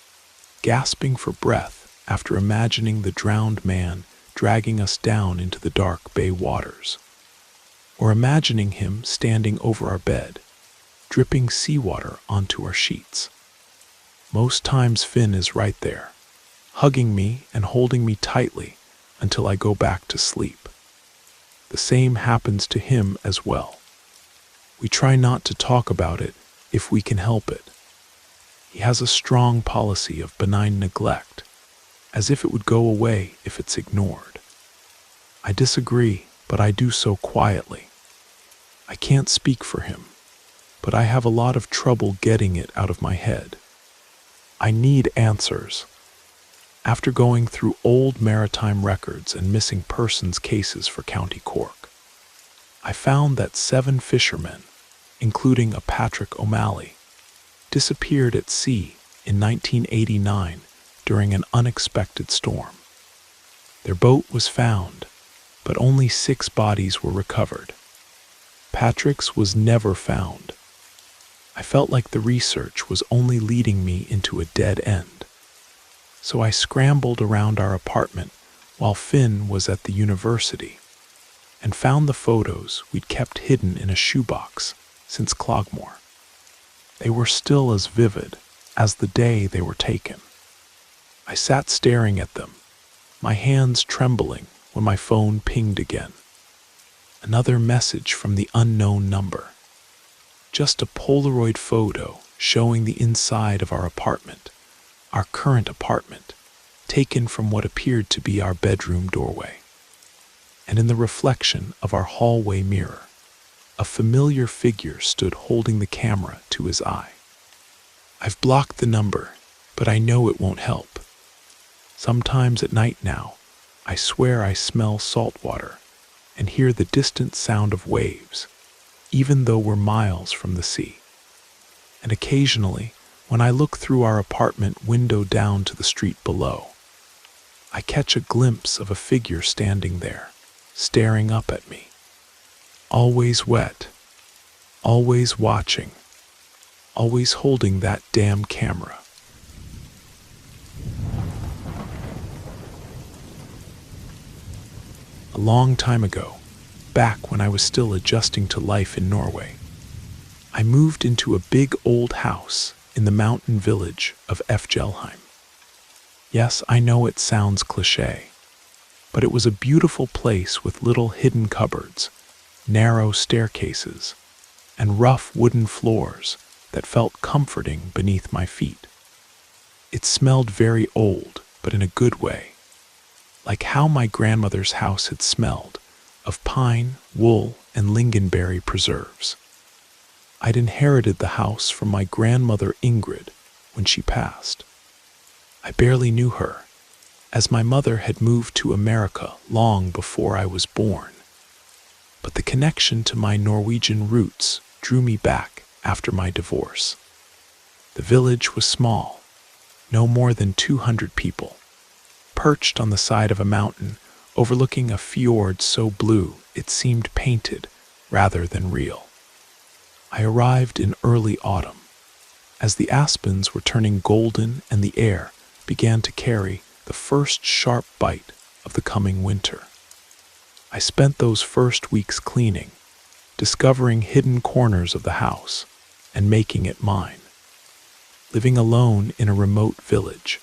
gasping for breath after imagining the drowned man dragging us down into the dark bay waters, or imagining him standing over our bed, dripping seawater onto our sheets. Most times Finn is right there, hugging me and holding me tightly until I go back to sleep. The same happens to him as well. We try not to talk about it if we can help it. He has a strong policy of benign neglect, as if it would go away if it's ignored. I disagree, but I do so quietly. I can't speak for him, but I have a lot of trouble getting it out of my head. I need answers. After going through old maritime records and missing persons cases for County Cork, I found that 7 fishermen, including a Patrick O'Malley, disappeared at sea in 1989 during an unexpected storm. Their boat was found, but only 6 bodies were recovered. Patrick's was never found. I felt like the research was only leading me into a dead end. So I scrambled around our apartment while Finn was at the university and found the photos we'd kept hidden in a shoebox since Clogmore. They were still as vivid as the day they were taken. I sat staring at them, my hands trembling when my phone pinged again. Another message from the unknown number. Just a Polaroid photo showing the inside of our apartment, our current apartment, taken from what appeared to be our bedroom doorway. And in the reflection of our hallway mirror, a familiar figure stood holding the camera to his eye. I've blocked the number, but I know it won't help. Sometimes at night now, I swear I smell salt water and hear the distant sound of waves, even though we're miles from the sea. And occasionally, when I look through our apartment window down to the street below, I catch a glimpse of a figure standing there, staring up at me. Always wet, always watching, always holding that damn camera. A long time ago, back when I was still adjusting to life in Norway, I moved into a big old house in the mountain village of Fjelheim. Yes, I know it sounds cliché, but it was a beautiful place with little hidden cupboards, narrow staircases, and rough wooden floors that felt comforting beneath my feet. It smelled very old, but in a good way, like how my grandmother's house had smelled, of pine, wool, and lingonberry preserves. I'd inherited the house from my grandmother Ingrid when she passed. I barely knew her, as my mother had moved to America long before I was born. But the connection to my Norwegian roots drew me back after my divorce. The village was small, no more than 200 people, perched on the side of a mountain overlooking a fjord so blue it seemed painted rather than real. I arrived in early autumn, as the aspens were turning golden and the air began to carry the first sharp bite of the coming winter. I spent those first weeks cleaning, discovering hidden corners of the house and making it mine. Living alone in a remote village,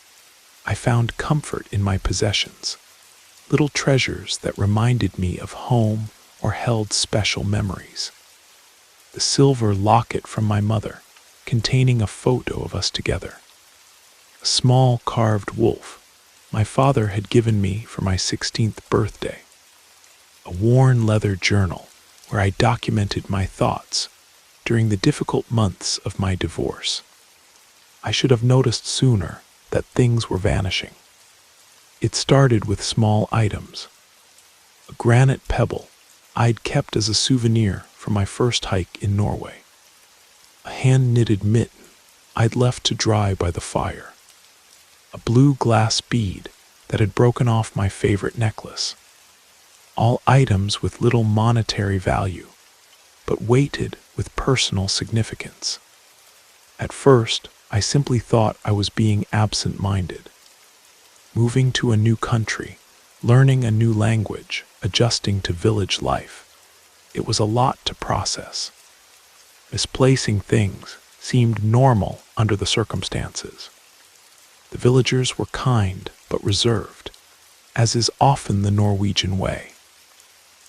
I found comfort in my possessions, little treasures that reminded me of home or held special memories. The silver locket from my mother, containing a photo of us together. A small carved wolf my father had given me for my 16th birthday. A worn leather journal where I documented my thoughts during the difficult months of my divorce. I should have noticed sooner that things were vanishing. It started with small items. A granite pebble I'd kept as a souvenir from my first hike in Norway. A hand-knitted mitten I'd left to dry by the fire. A blue glass bead that had broken off my favorite necklace. All items with little monetary value, but weighted with personal significance. At first, I simply thought I was being absent-minded. Moving to a new country, learning a new language, adjusting to village life. It was a lot to process. Misplacing things seemed normal under the circumstances. The villagers were kind but reserved, as is often the Norwegian way.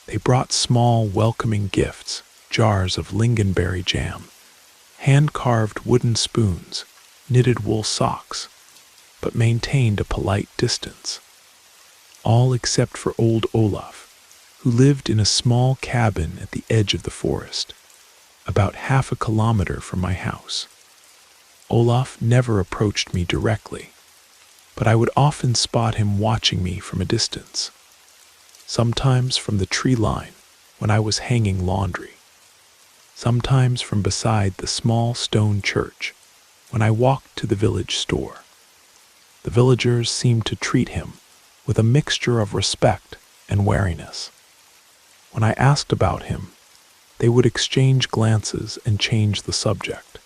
They brought small, welcoming gifts, jars of lingonberry jam, hand-carved wooden spoons, knitted wool socks, but maintained a polite distance. All except for old Olaf, who lived in a small cabin at the edge of the forest, about half a kilometer from my house. Olaf never approached me directly, but I would often spot him watching me from a distance, sometimes from the tree line when I was hanging laundry, sometimes from beside the small stone church when I walked to the village store. The villagers seemed to treat him with a mixture of respect and wariness. When I asked about him, they would exchange glances and change the subject.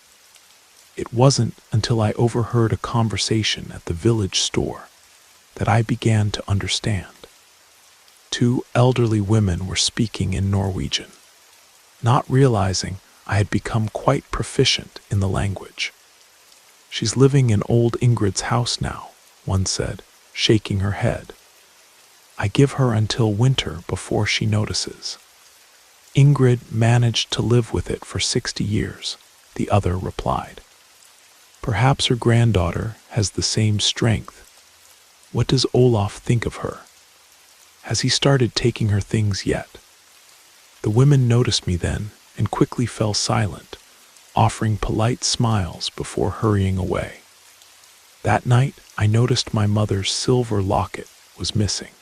It wasn't until I overheard a conversation at the village store that I began to understand. Two elderly women were speaking in Norwegian, not realizing I had become quite proficient in the language. "She's living in old Ingrid's house now," one said, shaking her head. "I give her until winter before she notices." "Ingrid managed to live with it for 60 years, the other replied. "Perhaps her granddaughter has the same strength. What does Olaf think of her? Has he started taking her things yet?" The women noticed me then and quickly fell silent, offering polite smiles before hurrying away. That night, I noticed my mother's silver locket was missing.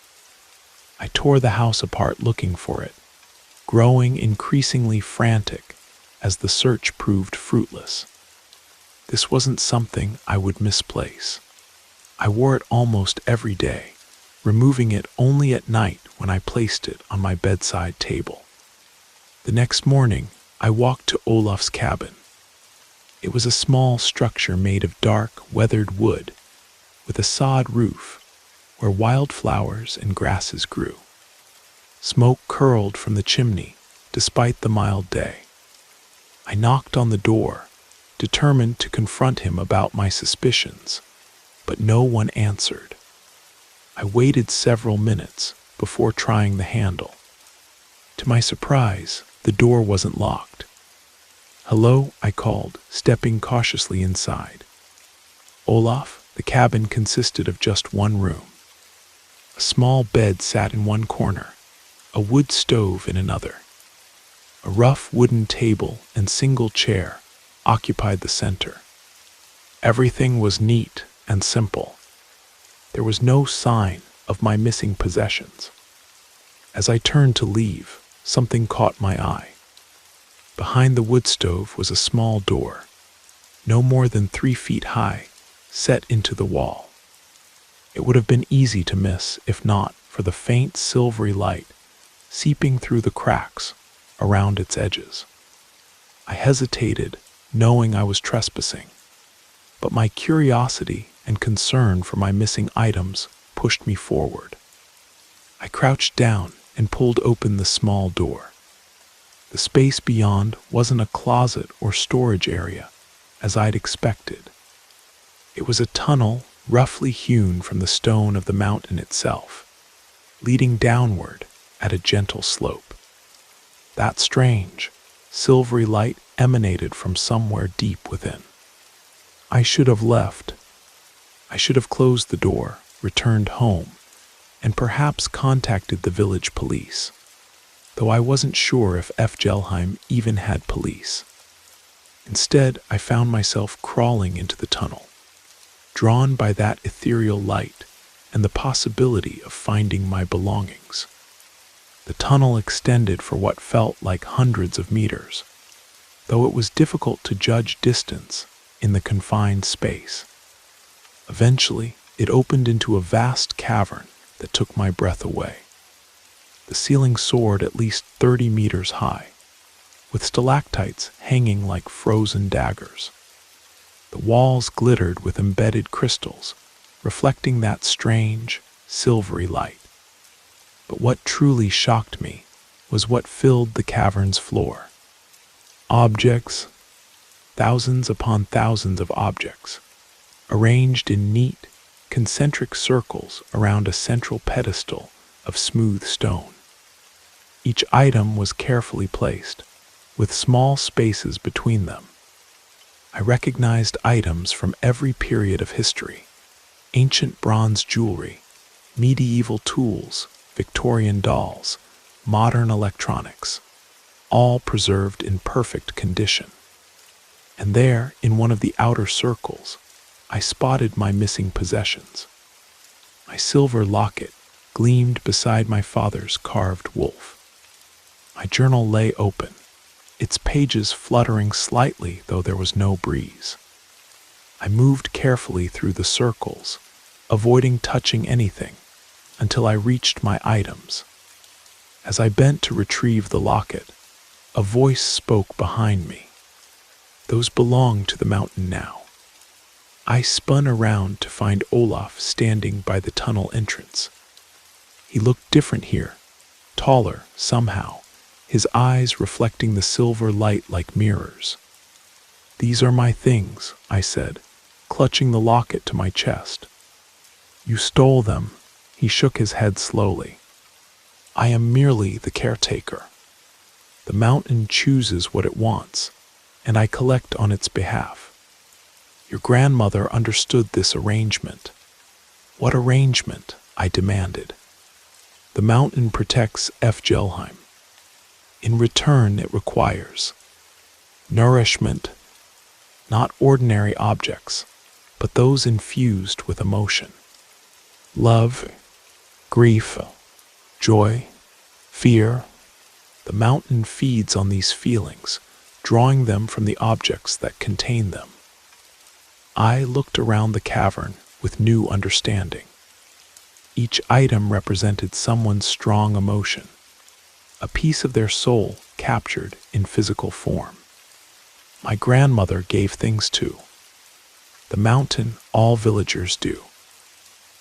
I tore the house apart looking for it, growing increasingly frantic as the search proved fruitless. This wasn't something I would misplace. I wore it almost every day, removing it only at night when I placed it on my bedside table. The next morning, I walked to Olaf's cabin. It was a small structure made of dark, weathered wood, with a sod roof, where wildflowers and grasses grew. Smoke curled from the chimney, despite the mild day. I knocked on the door, determined to confront him about my suspicions, but no one answered. I waited several minutes before trying the handle. To my surprise, the door wasn't locked. "Hello," I called, stepping cautiously inside. Olaf, the cabin consisted of just one room. A small bed sat in one corner, a wood stove in another. A rough wooden table and single chair occupied the center. Everything was neat and simple. There was no sign of my missing possessions. As I turned to leave, something caught my eye. Behind the wood stove was a small door, no more than 3 feet high, set into the wall. It would have been easy to miss if not for the faint silvery light seeping through the cracks around its edges. I hesitated, knowing I was trespassing, but my curiosity and concern for my missing items pushed me forward. I crouched down and pulled open the small door. The space beyond wasn't a closet or storage area, as I'd expected. It was a tunnel roughly hewn from the stone of the mountain itself, leading downward at a gentle slope. That strange, silvery light emanated from somewhere deep within. I should have left. I should have closed the door, returned home, and perhaps contacted the village police, though I wasn't sure if Fjellheim even had police. Instead, I found myself crawling into the tunnel, drawn by that ethereal light and the possibility of finding my belongings. The tunnel extended for what felt like hundreds of meters, though it was difficult to judge distance in the confined space. Eventually, it opened into a vast cavern that took my breath away. The ceiling soared at least 30 meters high, with stalactites hanging like frozen daggers. The walls glittered with embedded crystals, reflecting that strange, silvery light. But what truly shocked me was what filled the cavern's floor. Objects, thousands upon thousands of objects, arranged in neat, concentric circles around a central pedestal of smooth stone. Each item was carefully placed, with small spaces between them. I recognized items from every period of history: ancient bronze jewelry, medieval tools, Victorian dolls, modern electronics, all preserved in perfect condition. And there, in one of the outer circles, I spotted my missing possessions. My silver locket gleamed beside my father's carved wolf. My journal lay open, its pages fluttering slightly though there was no breeze. I moved carefully through the circles, avoiding touching anything, until I reached my items. As I bent to retrieve the locket, a voice spoke behind me. Those belonged to the mountain now. I spun around to find Olaf standing by the tunnel entrance. He looked different here, taller somehow, his eyes reflecting the silver light like mirrors. "These are my things," I said, clutching the locket to my chest. "You stole them." He shook his head slowly. "I am merely the caretaker. The mountain chooses what it wants, and I collect on its behalf. Your grandmother understood this arrangement." "What arrangement?" I demanded. "The mountain protects Fjellheim. In return, it requires nourishment, not ordinary objects, but those infused with emotion. Love, grief, joy, fear. The mountain feeds on these feelings, drawing them from the objects that contain them." I looked around the cavern with new understanding. Each item represented someone's strong emotion, a piece of their soul captured in physical form. My grandmother gave things too. The mountain all villagers do.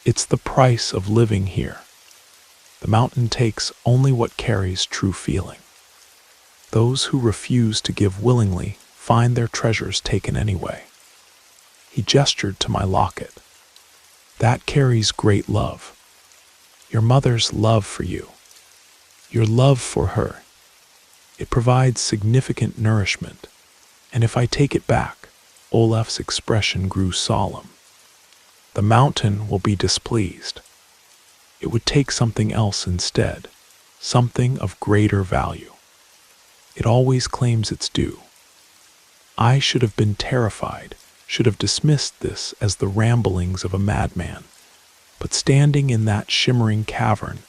It's the price of living here. The mountain takes only what carries true feeling. Those who refuse to give willingly find their treasures taken anyway. He gestured to my locket. "That carries great love. Your mother's love for you. Your love for her. It provides significant nourishment. And if I take it back," Olaf's expression grew solemn, "the mountain will be displeased. It would take something else instead, something of greater value." It always claims its due. I should have been terrified, should have dismissed this as the ramblings of a madman. But standing in that shimmering cavern,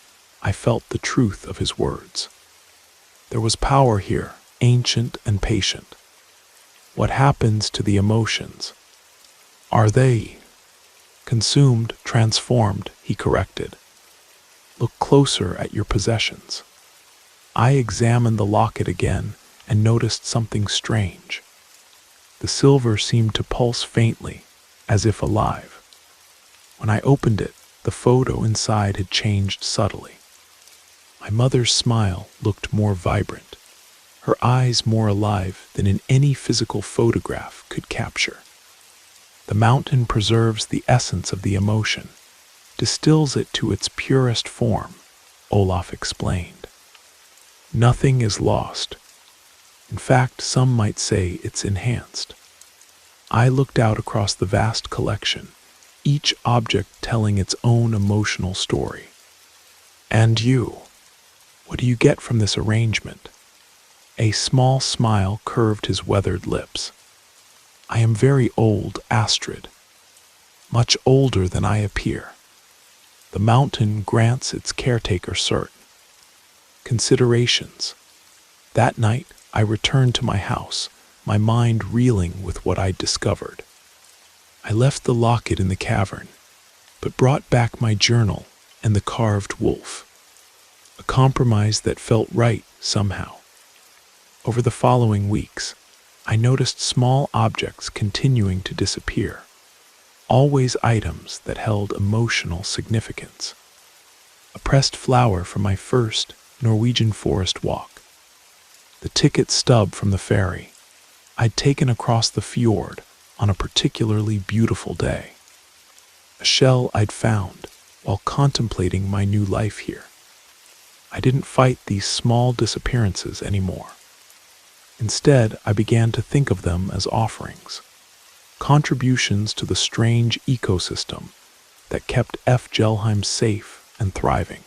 I felt the truth of his words. There was power here, ancient and patient. What happens to the emotions? Are they consumed, transformed? He corrected. Look closer at your possessions. I examined the locket again and noticed something strange. The silver seemed to pulse faintly, as if alive. When I opened it, the photo inside had changed subtly. My mother's smile looked more vibrant, her eyes more alive than in any physical photograph could capture. The mountain preserves the essence of the emotion, distills it to its purest form, Olaf explained. Nothing is lost. In fact, some might say it's enhanced. I looked out across the vast collection, each object telling its own emotional story. And you? What do you get from this arrangement? A small smile curved his weathered lips. I am very old, Astrid. Much older than I appear. The mountain grants its caretaker cert. Considerations. That night, I returned to my house, my mind reeling with what I'd discovered. I left the locket in the cavern, but brought back my journal and the carved wolf. A compromise that felt right somehow. Over the following weeks, I noticed small objects continuing to disappear, always items that held emotional significance. A pressed flower from my first Norwegian forest walk. The ticket stub from the ferry I'd taken across the fjord on a particularly beautiful day. A shell I'd found while contemplating my new life here. I didn't fight these small disappearances anymore. Instead, I began to think of them as offerings, contributions to the strange ecosystem that kept F. Gelheim safe and thriving.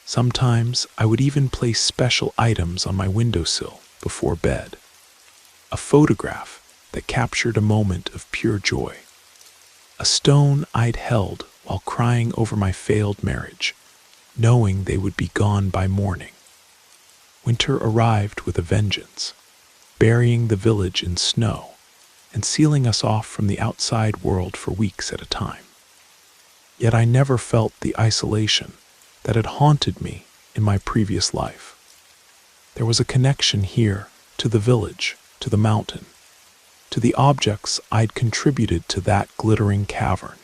Sometimes I would even place special items on my windowsill before bed. A photograph that captured a moment of pure joy. A stone I'd held while crying over my failed marriage, knowing they would be gone by morning. Winter arrived with a vengeance, burying the village in snow and sealing us off from the outside world for weeks at a time. Yet I never felt the isolation that had haunted me in my previous life. There was a connection here to the village, to the mountain, to the objects I'd contributed to that glittering cavern.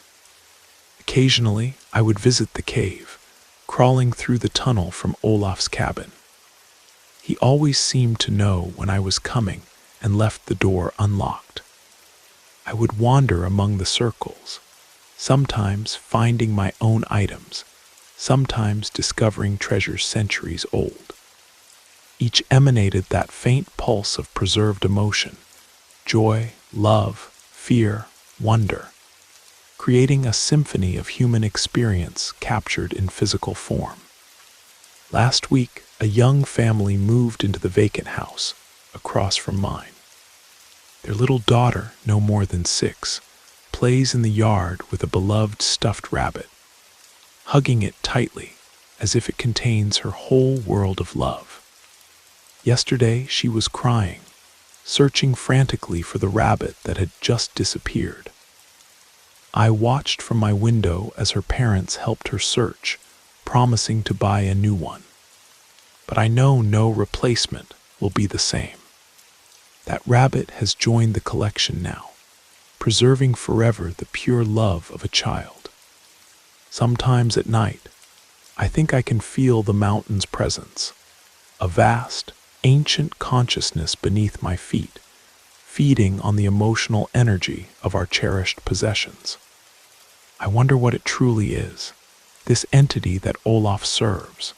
Occasionally, I would visit the cave, crawling through the tunnel from Olaf's cabin. He always seemed to know when I was coming and left the door unlocked. I would wander among the circles, sometimes finding my own items, sometimes discovering treasures centuries old. Each emanated that faint pulse of preserved emotion, joy, love, fear, wonder, creating a symphony of human experience captured in physical form. Last week, a young family moved into the vacant house across from mine. Their little daughter, no more than 6, plays in the yard with a beloved stuffed rabbit, hugging it tightly as if it contains her whole world of love. Yesterday, she was crying, searching frantically for the rabbit that had just disappeared. I watched from my window as her parents helped her search, promising to buy a new one. But I know no replacement will be the same. That rabbit has joined the collection now, preserving forever the pure love of a child. Sometimes at night, I think I can feel the mountain's presence, a vast, ancient consciousness beneath my feet, feeding on the emotional energy of our cherished possessions. I wonder what it truly is, this entity that Olaf serves.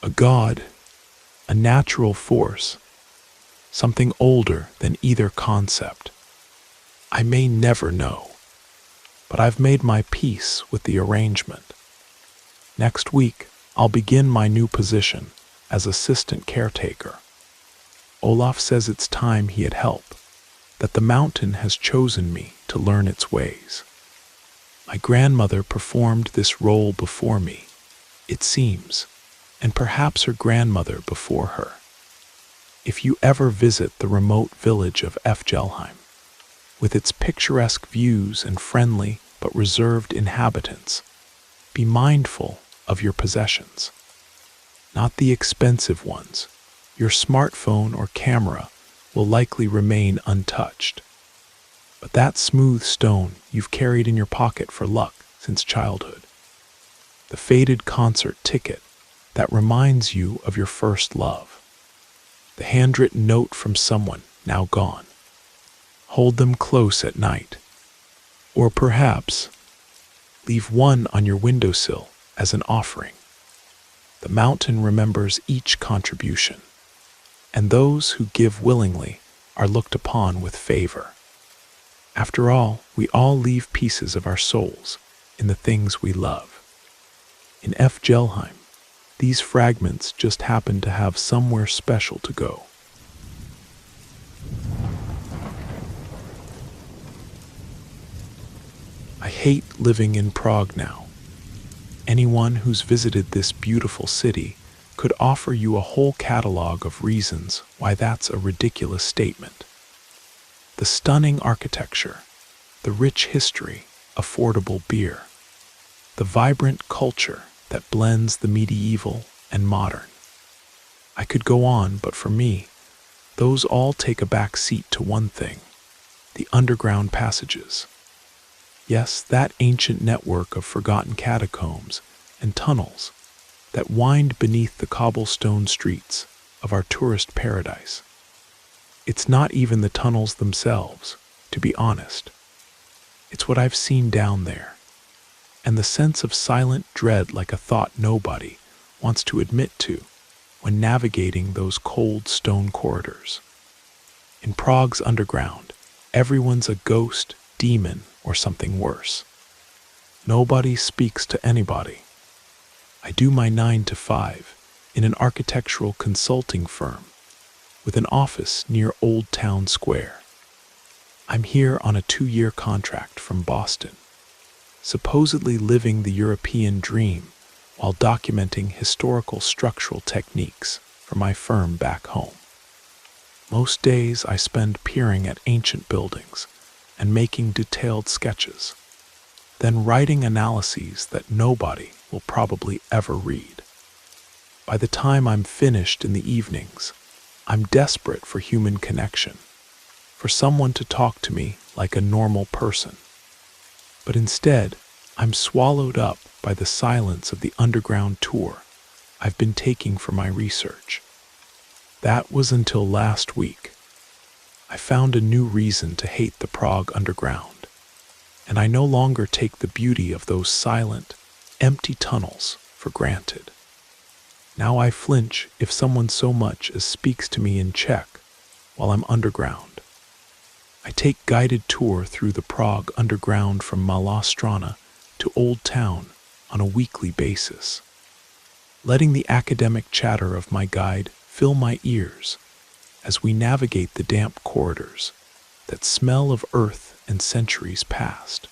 A god, a natural force, something older than either concept. I may never know, but I've made my peace with the arrangement. Next week, I'll begin my new position as assistant caretaker, Olaf says it's time he had help, that the mountain has chosen me to learn its ways. My grandmother performed this role before me, it seems, and perhaps her grandmother before her. If you ever visit the remote village of Fjelheim, with its picturesque views and friendly but reserved inhabitants, be mindful of your possessions. Not the expensive ones. Your smartphone or camera will likely remain untouched. But that smooth stone you've carried in your pocket for luck since childhood. The faded concert ticket that reminds you of your first love. The handwritten note from someone now gone. Hold them close at night. Or perhaps, leave one on your windowsill as an offering. The mountain remembers each contribution, and those who give willingly are looked upon with favor. After all, we all leave pieces of our souls in the things we love. In Fjelheim, these fragments just happen to have somewhere special to go. I hate living in Prague now. Anyone who's visited this beautiful city could offer you a whole catalog of reasons why that's a ridiculous statement. The stunning architecture, the rich history, affordable beer, the vibrant culture that blends the medieval and modern. I could go on, but for me, those all take a back seat to one thing: the underground passages. Yes, that ancient network of forgotten catacombs and tunnels that wind beneath the cobblestone streets of our tourist paradise. It's not even the tunnels themselves, to be honest. It's what I've seen down there, and the sense of silent dread like a thought nobody wants to admit to when navigating those cold stone corridors. In Prague's underground, everyone's a ghost, demon, or something worse. Nobody speaks to anybody. I do my 9 to 5 in an architectural consulting firm with an office near Old Town Square. I'm here on a 2-year contract from Boston, supposedly living the European dream while documenting historical structural techniques for my firm back home. Most days I spend peering at ancient buildings and making detailed sketches, then writing analyses that nobody will probably ever read. By the time I'm finished in the evenings, I'm desperate for human connection, for someone to talk to me like a normal person. But instead, I'm swallowed up by the silence of the underground tour I've been taking for my research. That was until last week. I found a new reason to hate the Prague underground, and I no longer take the beauty of those silent, empty tunnels for granted. Now I flinch if someone so much as speaks to me in Czech while I'm underground. I take guided tour through the Prague underground from Malá Strana to Old Town on a weekly basis, letting the academic chatter of my guide fill my ears as we navigate the damp corridors that smell of earth and centuries past.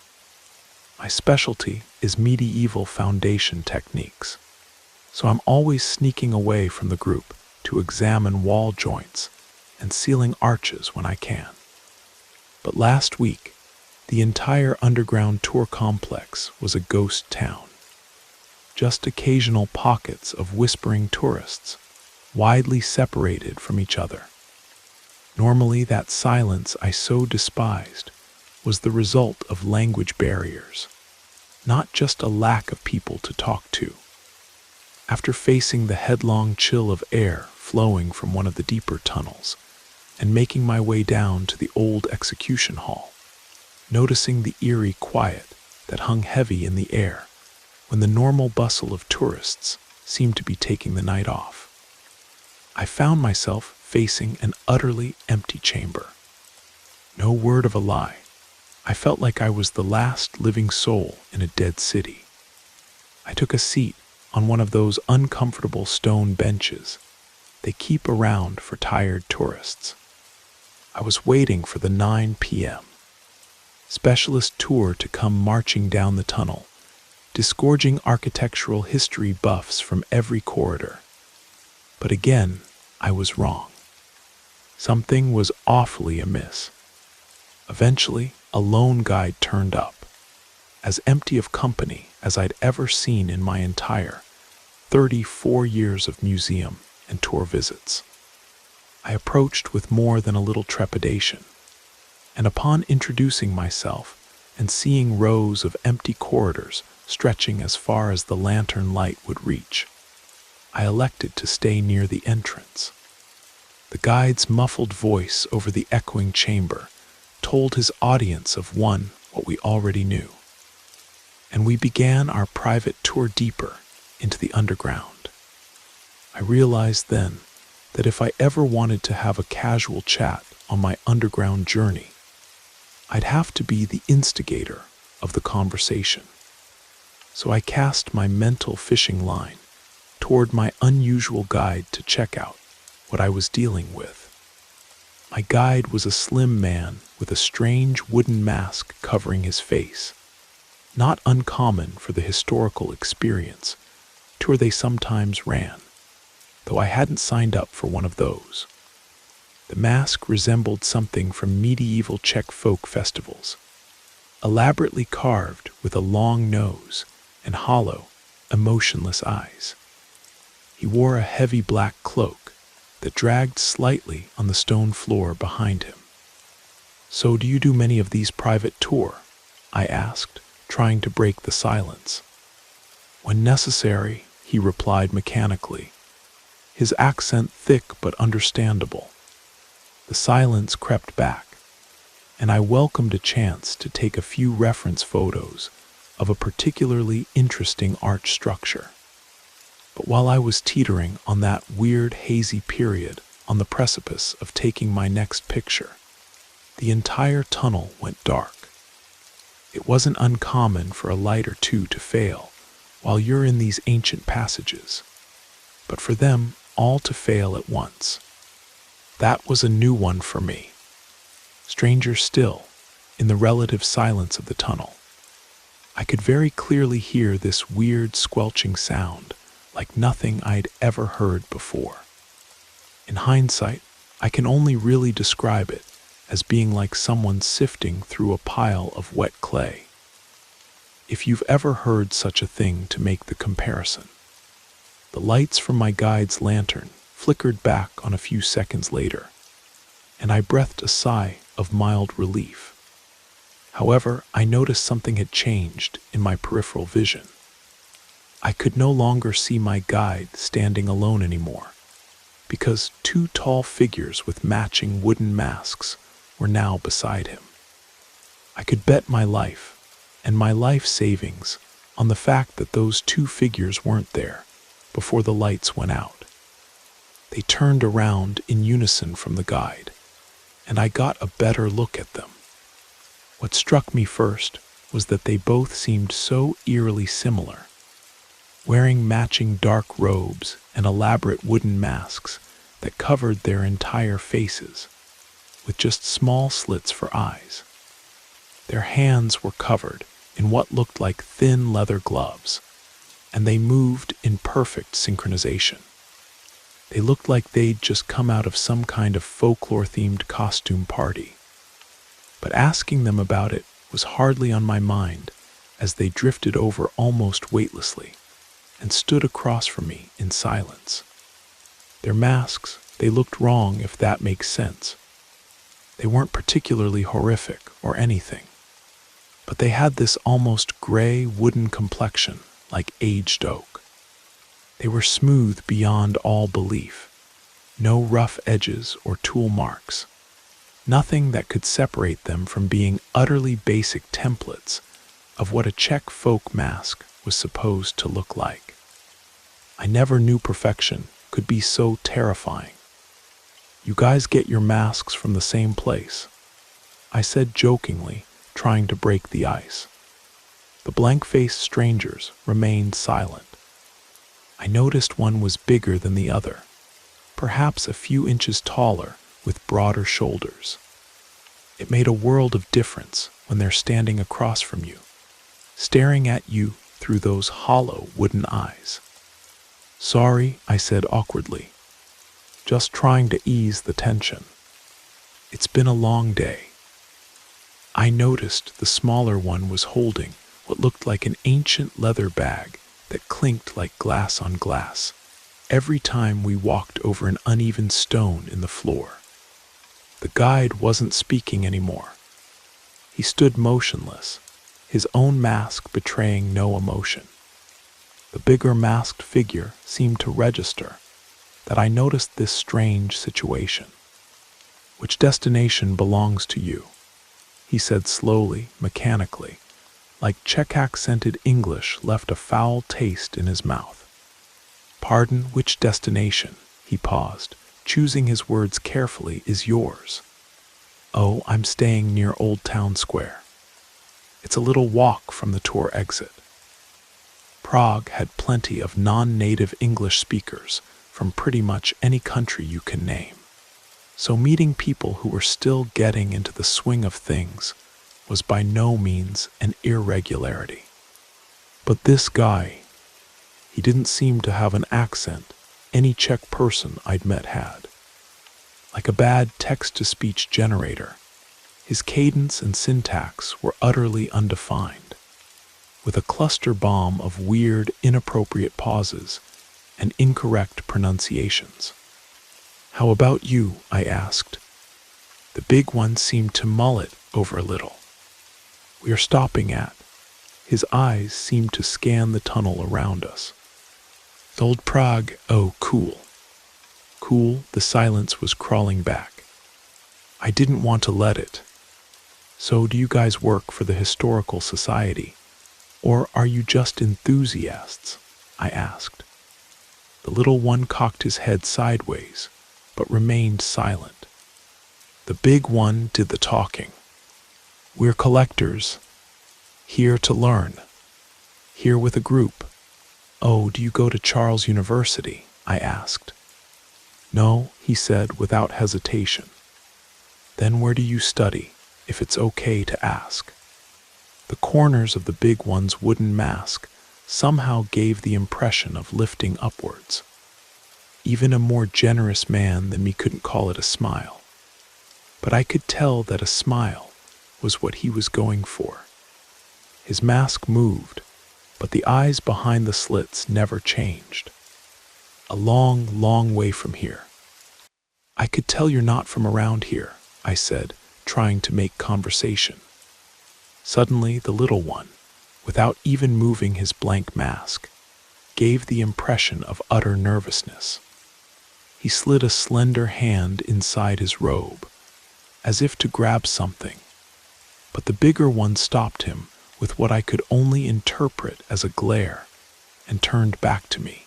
My specialty is medieval foundation techniques, so I'm always sneaking away from the group to examine wall joints and ceiling arches when I can. But last week, the entire underground tour complex was a ghost town. Just occasional pockets of whispering tourists, widely separated from each other. Normally, that silence I so despised was the result of language barriers, not just a lack of people to talk to. After facing the headlong chill of air flowing from one of the deeper tunnels and making my way down to the old execution hall, noticing the eerie quiet that hung heavy in the air when the normal bustle of tourists seemed to be taking the night off, I found myself facing an utterly empty chamber. No word of a lie, I felt like I was the last living soul in a dead city. I took a seat on one of those uncomfortable stone benches they keep around for tired tourists. I was waiting for the 9 p.m. specialist tour to come marching down the tunnel, disgorging architectural history buffs from every corridor. But again, I was wrong. Something was awfully amiss. Eventually, a lone guide turned up, as empty of company as I'd ever seen in my entire 34 years of museum and tour visits. I approached with more than a little trepidation, and upon introducing myself and seeing rows of empty corridors stretching as far as the lantern light would reach, I elected to stay near the entrance. The guide's muffled voice over the echoing chamber told his audience of what we already knew, and we began our private tour deeper into the underground. I realized then that if I ever wanted to have a casual chat on my underground journey, I'd have to be the instigator of the conversation. So I cast my mental fishing line toward my unusual guide to check out what I was dealing with. My guide was a slim man with a strange wooden mask covering his face, not uncommon for the historical experience tour they sometimes ran, though I hadn't signed up for one of those. The mask resembled something from medieval Czech folk festivals, elaborately carved with a long nose and hollow, emotionless eyes. He wore a heavy black cloak that dragged slightly on the stone floor behind him. "So do you do many of these private tours?" I asked, trying to break the silence. "When necessary," he replied mechanically, his accent thick but understandable. The silence crept back, and I welcomed a chance to take a few reference photos of a particularly interesting arch structure. But while I was teetering on that weird, hazy period on the precipice of taking my next picture, the entire tunnel went dark. It wasn't uncommon for a light or two to fail while you're in these ancient passages, but for them all to fail at once. That was a new one for me. Stranger still, in the relative silence of the tunnel, I could very clearly hear this weird squelching sound like nothing I'd ever heard before. In hindsight, I can only really describe it as being like someone sifting through a pile of wet clay. If you've ever heard such a thing to make the comparison. The lights from my guide's lantern flickered back on a few seconds later, and I breathed a sigh of mild relief. However, I noticed something had changed in my peripheral vision. I could no longer see my guide standing alone anymore, because two tall figures with matching wooden masks were now beside him. I could bet my life, and my life savings, on the fact that those two figures weren't there before the lights went out. They turned around in unison from the guide, and I got a better look at them. What struck me first was that they both seemed so eerily similar, wearing matching dark robes and elaborate wooden masks that covered their entire faces, with just small slits for eyes. Their hands were covered in what looked like thin leather gloves, and they moved in perfect synchronization. They looked like they'd just come out of some kind of folklore-themed costume party. But asking them about it was hardly on my mind as they drifted over almost weightlessly and stood across from me in silence. Their masks, they looked wrong if that makes sense. They weren't particularly horrific or anything, but they had this almost gray wooden complexion like aged oak. They were smooth beyond all belief, no rough edges or tool marks, nothing that could separate them from being utterly basic templates of what a Czech folk mask was supposed to look like. I never knew perfection could be so terrifying. "You guys get your masks from the same place?" I said jokingly, trying to break the ice. The blank-faced strangers remained silent. I noticed one was bigger than the other, perhaps a few inches taller, with broader shoulders. It made a world of difference when they're standing across from you, staring at you through those hollow wooden eyes. "Sorry," I said awkwardly, just trying to ease the tension. "It's been a long day." I noticed the smaller one was holding what looked like an ancient leather bag that clinked like glass on glass every time we walked over an uneven stone in the floor. The guide wasn't speaking anymore. He stood motionless, his own mask betraying no emotion. The bigger masked figure seemed to register that I noticed this strange situation. "Which destination belongs to you?" he said slowly, mechanically, like Czech-accented English left a foul taste in his mouth. "Pardon, which destination?" He paused, choosing his words carefully. "Is yours?" "Oh, I'm staying near Old Town Square. It's a little walk from the tour exit." Prague had plenty of non-native English speakers from pretty much any country you can name. So meeting people who were still getting into the swing of things was by no means an irregularity. But this guy, he didn't seem to have an accent any Czech person I'd met had. Like a bad text-to-speech generator, his cadence and syntax were utterly undefined, with a cluster bomb of weird, inappropriate pauses and incorrect pronunciations. "How about you?" I asked. The big one seemed to mull it over a little. "We are stopping at..." His eyes seemed to scan the tunnel around us. "Old Prague." "Oh, cool." Cool, the silence was crawling back. I didn't want to let it. "So do you guys work for the Historical Society? Or are you just enthusiasts?" I asked. The little one cocked his head sideways, but remained silent. The big one did the talking. "We're collectors, here to learn, here with a group." "Oh, do you go to Charles University?" I asked. "No," he said without hesitation. "Then where do you study, if it's okay to ask?" The corners of the big one's wooden mask somehow gave the impression of lifting upwards. Even a more generous man than me couldn't call it a smile. But I could tell that a smile was what he was going for. His mask moved, but the eyes behind the slits never changed. "A long, long way from here." "I could tell you're not from around here," I said, trying to make conversation. Suddenly, the little one, without even moving his blank mask, gave the impression of utter nervousness. He slid a slender hand inside his robe, as if to grab something, but the bigger one stopped him with what I could only interpret as a glare and turned back to me.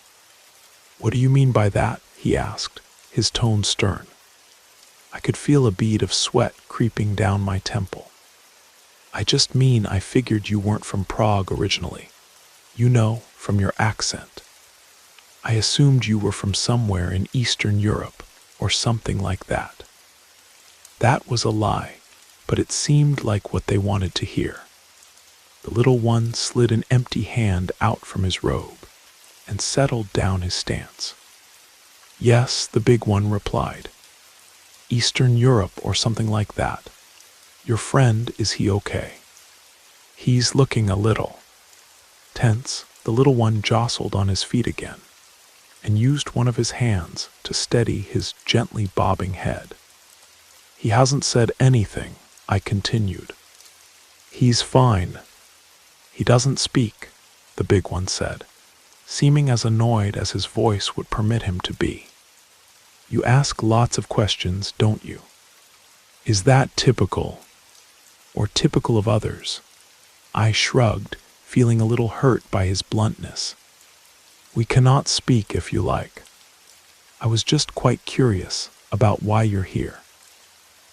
"What do you mean by that?" he asked, his tone stern. I could feel a bead of sweat creeping down my temple. "I just mean I figured you weren't from Prague originally. You know, from your accent. I assumed you were from somewhere in Eastern Europe or something like that." That was a lie, but it seemed like what they wanted to hear. The little one slid an empty hand out from his robe and settled down his stance. "Yes," the big one replied. "Eastern Europe or something like that. Your friend, is he okay?" "He's looking a little tense." The little one jostled on his feet again and used one of his hands to steady his gently bobbing head. "He hasn't said anything," I continued. "He's fine. He doesn't speak," the big one said, seeming as annoyed as his voice would permit him to be. "You ask lots of questions, don't you? Is that typical? Or typical of others?" I shrugged, feeling a little hurt by his bluntness. "We cannot speak if you like. I was just quite curious about why you're here.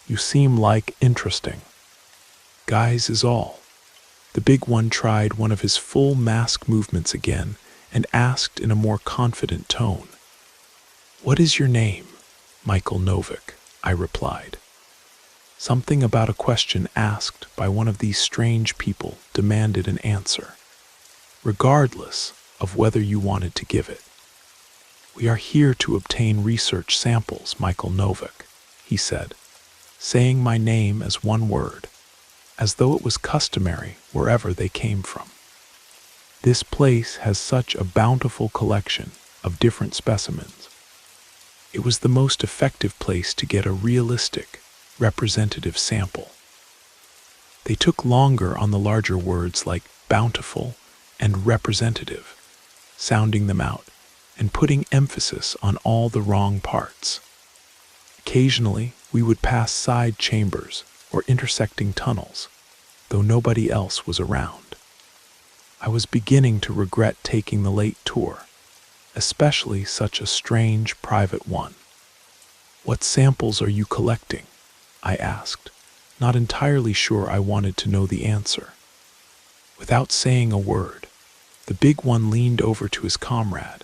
You seem like interesting guys is all." The big one tried one of his full mask movements again and asked in a more confident tone, "What is your name?" "Michael Novick," I replied. Something about a question asked by one of these strange people demanded an answer, regardless of whether you wanted to give it. "We are here to obtain research samples, Michael Novick," he said, saying my name as one word, as though it was customary wherever they came from. "This place has such a bountiful collection of different specimens. It was the most effective place to get a realistic, representative sample." They took longer on the larger words like bountiful and representative, sounding them out and putting emphasis on all the wrong parts. Occasionally, we would pass side chambers or intersecting tunnels, though nobody else was around. I was beginning to regret taking the late tour, especially such a strange private one. "What samples are you collecting?" I asked, not entirely sure I wanted to know the answer. Without saying a word, the big one leaned over to his comrade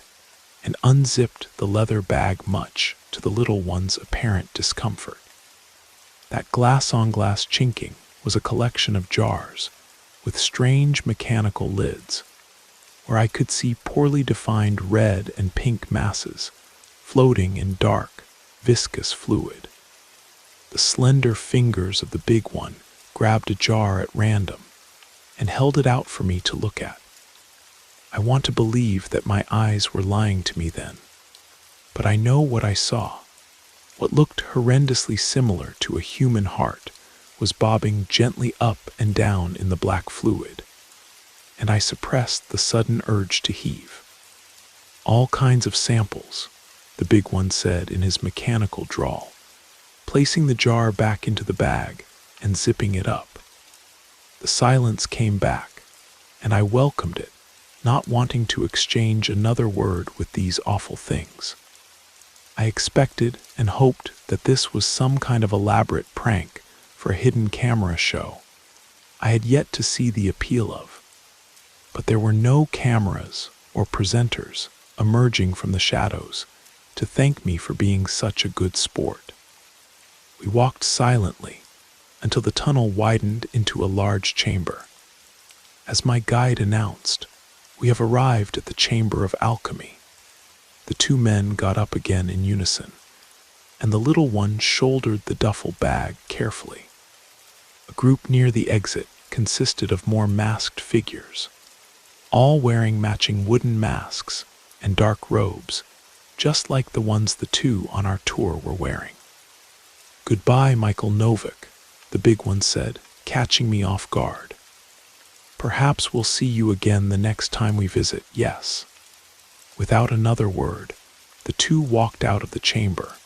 and unzipped the leather bag, much to the little one's apparent discomfort. That glass-on-glass chinking was a collection of jars with strange mechanical lids, where I could see poorly defined red and pink masses floating in dark, viscous fluid. The slender fingers of the big one grabbed a jar at random and held it out for me to look at. I want to believe that my eyes were lying to me then, but I know what I saw. What looked horrendously similar to a human heart was bobbing gently up and down in the black fluid, and I suppressed the sudden urge to heave. "All kinds of samples," the big one said in his mechanical drawl, placing the jar back into the bag and zipping it up. The silence came back, and I welcomed it, not wanting to exchange another word with these awful things. I expected and hoped that this was some kind of elaborate prank for a hidden camera show I had yet to see the appeal of. But there were no cameras or presenters emerging from the shadows to thank me for being such a good sport. We walked silently until the tunnel widened into a large chamber. As my guide announced, "We have arrived at the Chamber of Alchemy." The two men got up again in unison, and the little one shouldered the duffel bag carefully. A group near the exit consisted of more masked figures, all wearing matching wooden masks and dark robes, just like the ones the two on our tour were wearing. "Goodbye, Michael Novick," the big one said, catching me off guard. "Perhaps we'll see you again the next time we visit, yes." Without another word, the two walked out of the chamber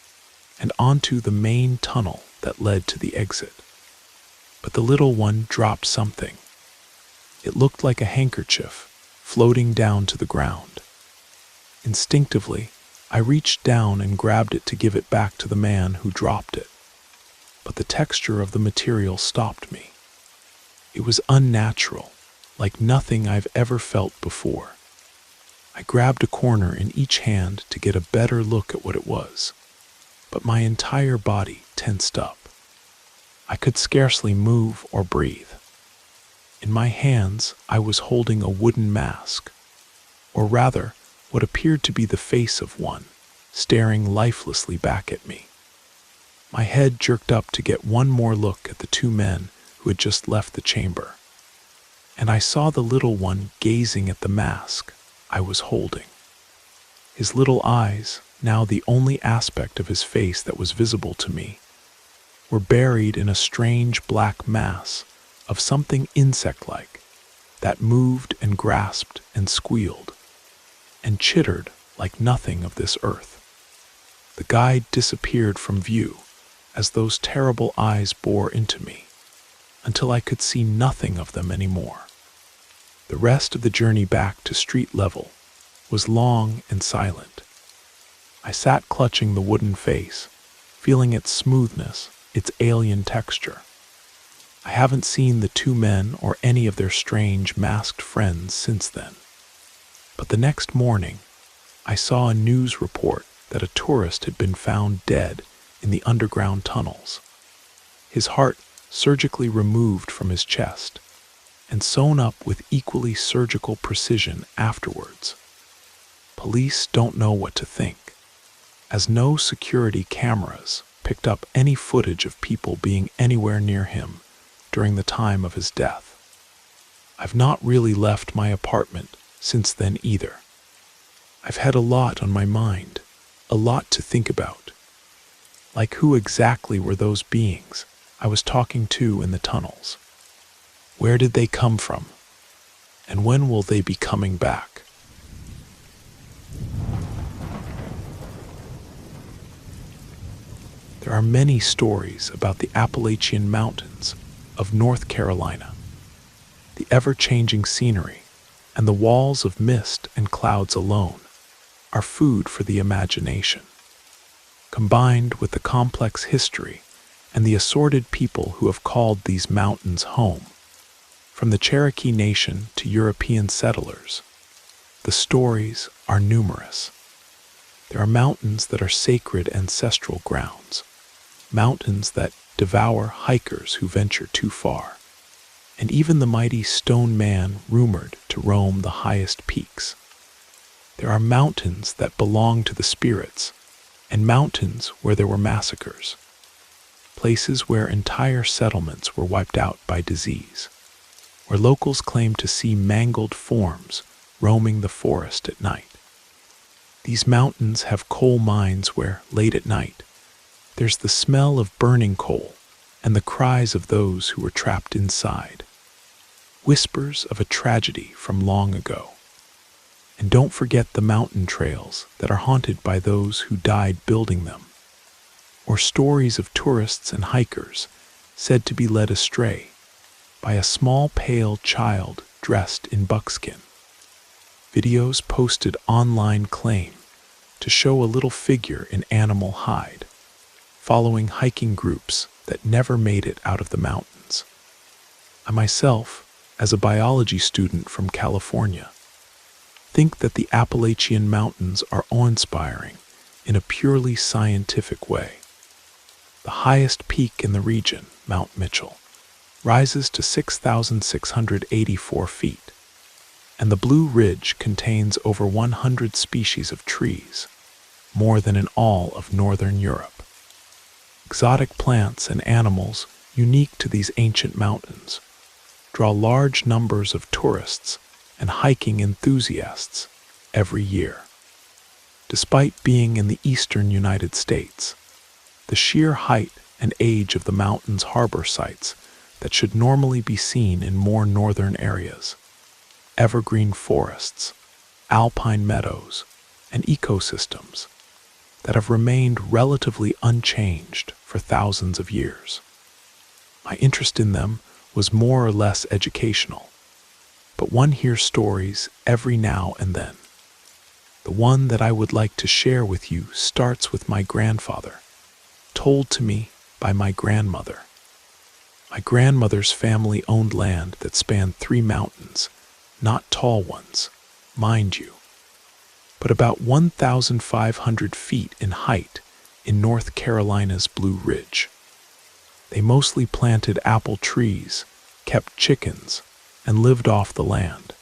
and onto the main tunnel that led to the exit. But the little one dropped something. It looked like a handkerchief floating down to the ground. Instinctively, I reached down and grabbed it to give it back to the man who dropped it. But the texture of the material stopped me. It was unnatural, like nothing I've ever felt before. I grabbed a corner in each hand to get a better look at what it was, but my entire body tensed up. I could scarcely move or breathe. In my hands, I was holding a wooden mask, or rather, what appeared to be the face of one, staring lifelessly back at me. My head jerked up to get one more look at the two men who had just left the chamber, and I saw the little one gazing at the mask I was holding. His little eyes, now the only aspect of his face that was visible to me, were buried in a strange black mass of something insect-like that moved and grasped and squealed and chittered like nothing of this earth. The guide disappeared from view as those terrible eyes bore into me, until I could see nothing of them anymore. The rest of the journey back to street level was long and silent. I sat clutching the wooden face, feeling its smoothness, its alien texture. I haven't seen the two men or any of their strange masked friends since then. But the next morning, I saw a news report that a tourist had been found dead in the underground tunnels, his heart surgically removed from his chest and sewn up with equally surgical precision afterwards. Police don't know what to think, as no security cameras picked up any footage of people being anywhere near him during the time of his death. I've not really left my apartment since then either. I've had a lot on my mind, a lot to think about. Like who exactly were those beings I was talking to in the tunnels? Where did they come from? And when will they be coming back? There are many stories about the Appalachian Mountains of North Carolina. The ever-changing scenery and the walls of mist and clouds alone are food for the imagination. Combined with the complex history and the assorted people who have called these mountains home, from the Cherokee Nation to European settlers, the stories are numerous. There are mountains that are sacred ancestral grounds, mountains that devour hikers who venture too far, and even the mighty stone man rumored to roam the highest peaks. There are mountains that belong to the spirits, and mountains where there were massacres, places where entire settlements were wiped out by disease, where locals claim to see mangled forms roaming the forest at night. These mountains have coal mines where, late at night, there's the smell of burning coal and the cries of those who were trapped inside. Whispers of a tragedy from long ago. And don't forget the mountain trails that are haunted by those who died building them, or stories of tourists and hikers said to be led astray by a small pale child dressed in buckskin. Videos posted online claim to show a little figure in animal hide, following hiking groups that never made it out of the mountains. I myself, as a biology student from California, think that the Appalachian Mountains are awe-inspiring in a purely scientific way. The highest peak in the region, Mount Mitchell, rises to 6,684 feet, and the Blue Ridge contains over 100 species of trees, more than in all of northern Europe. Exotic plants and animals unique to these ancient mountains draw large numbers of tourists and hiking enthusiasts every year. Despite being in the eastern United States, the sheer height and age of the mountain's harbor sites that should normally be seen in more northern areas, evergreen forests, alpine meadows, and ecosystems that have remained relatively unchanged for thousands of years. My interest in them was more or less educational, but one hears stories every now and then. The one that I would like to share with you starts with my grandfather, told to me by my grandmother. My grandmother's family owned land that spanned 3 mountains, not tall ones, mind you, but about 1,500 feet in height in North Carolina's Blue Ridge. They mostly planted apple trees, kept chickens, and lived off the land.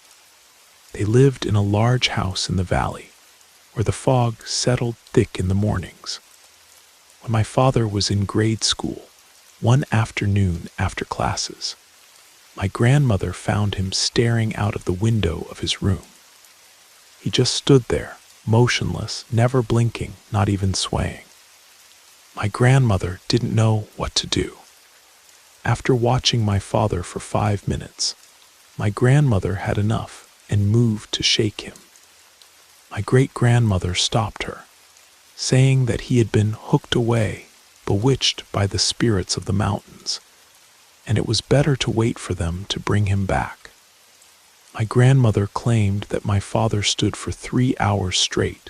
They lived in a large house in the valley, where the fog settled thick in the mornings. When my father was in grade school, one afternoon after classes, my grandmother found him staring out of the window of his room. He just stood there, motionless, never blinking, not even swaying. My grandmother didn't know what to do. After watching my father for 5 minutes, my grandmother had enough and moved to shake him. My great-grandmother stopped her, saying that he had been hooked away, bewitched by the spirits of the mountains, and it was better to wait for them to bring him back. My grandmother claimed that my father stood for 3 hours straight,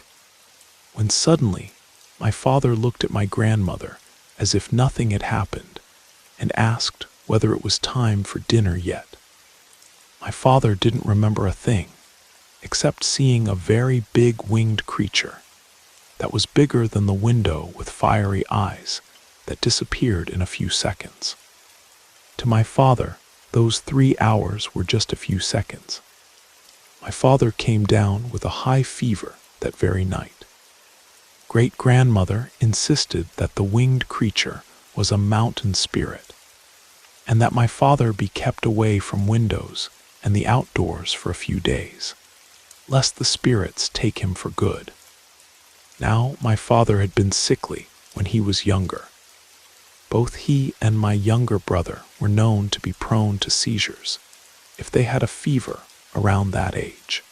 when suddenly my father looked at my grandmother as if nothing had happened and asked whether it was time for dinner yet. My father didn't remember a thing, except seeing a very big winged creature, that was bigger than the window with fiery eyes that disappeared in a few seconds. To my father, those 3 hours were just a few seconds. My father came down with a high fever that very night. Great-grandmother insisted that the winged creature was a mountain spirit, and that my father be kept away from windows and the outdoors for a few days, lest the spirits take him for good. Now my father had been sickly when he was younger. Both he and my younger brother were known to be prone to seizures if they had a fever around that age.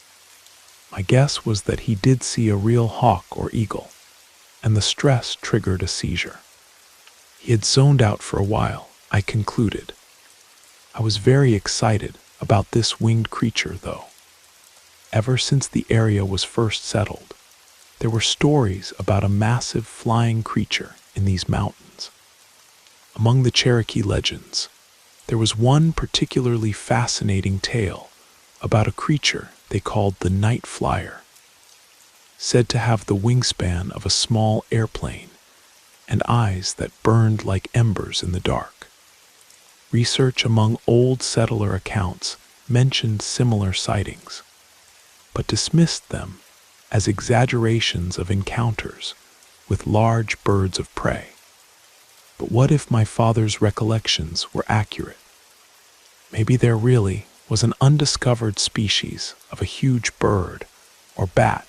My guess was that he did see a real hawk or eagle, and the stress triggered a seizure. He had zoned out for a while, I concluded. I was very excited about this winged creature, though. Ever since the area was first settled, there were stories about a massive flying creature in these mountains. Among the Cherokee legends, there was one particularly fascinating tale about a creature they called the night flyer, said to have the wingspan of a small airplane and eyes that burned like embers in the dark. Research among old settler accounts mentioned similar sightings, but dismissed them as exaggerations of encounters with large birds of prey. But what if my father's recollections were accurate? Maybe there really was an undiscovered species of a huge bird or bat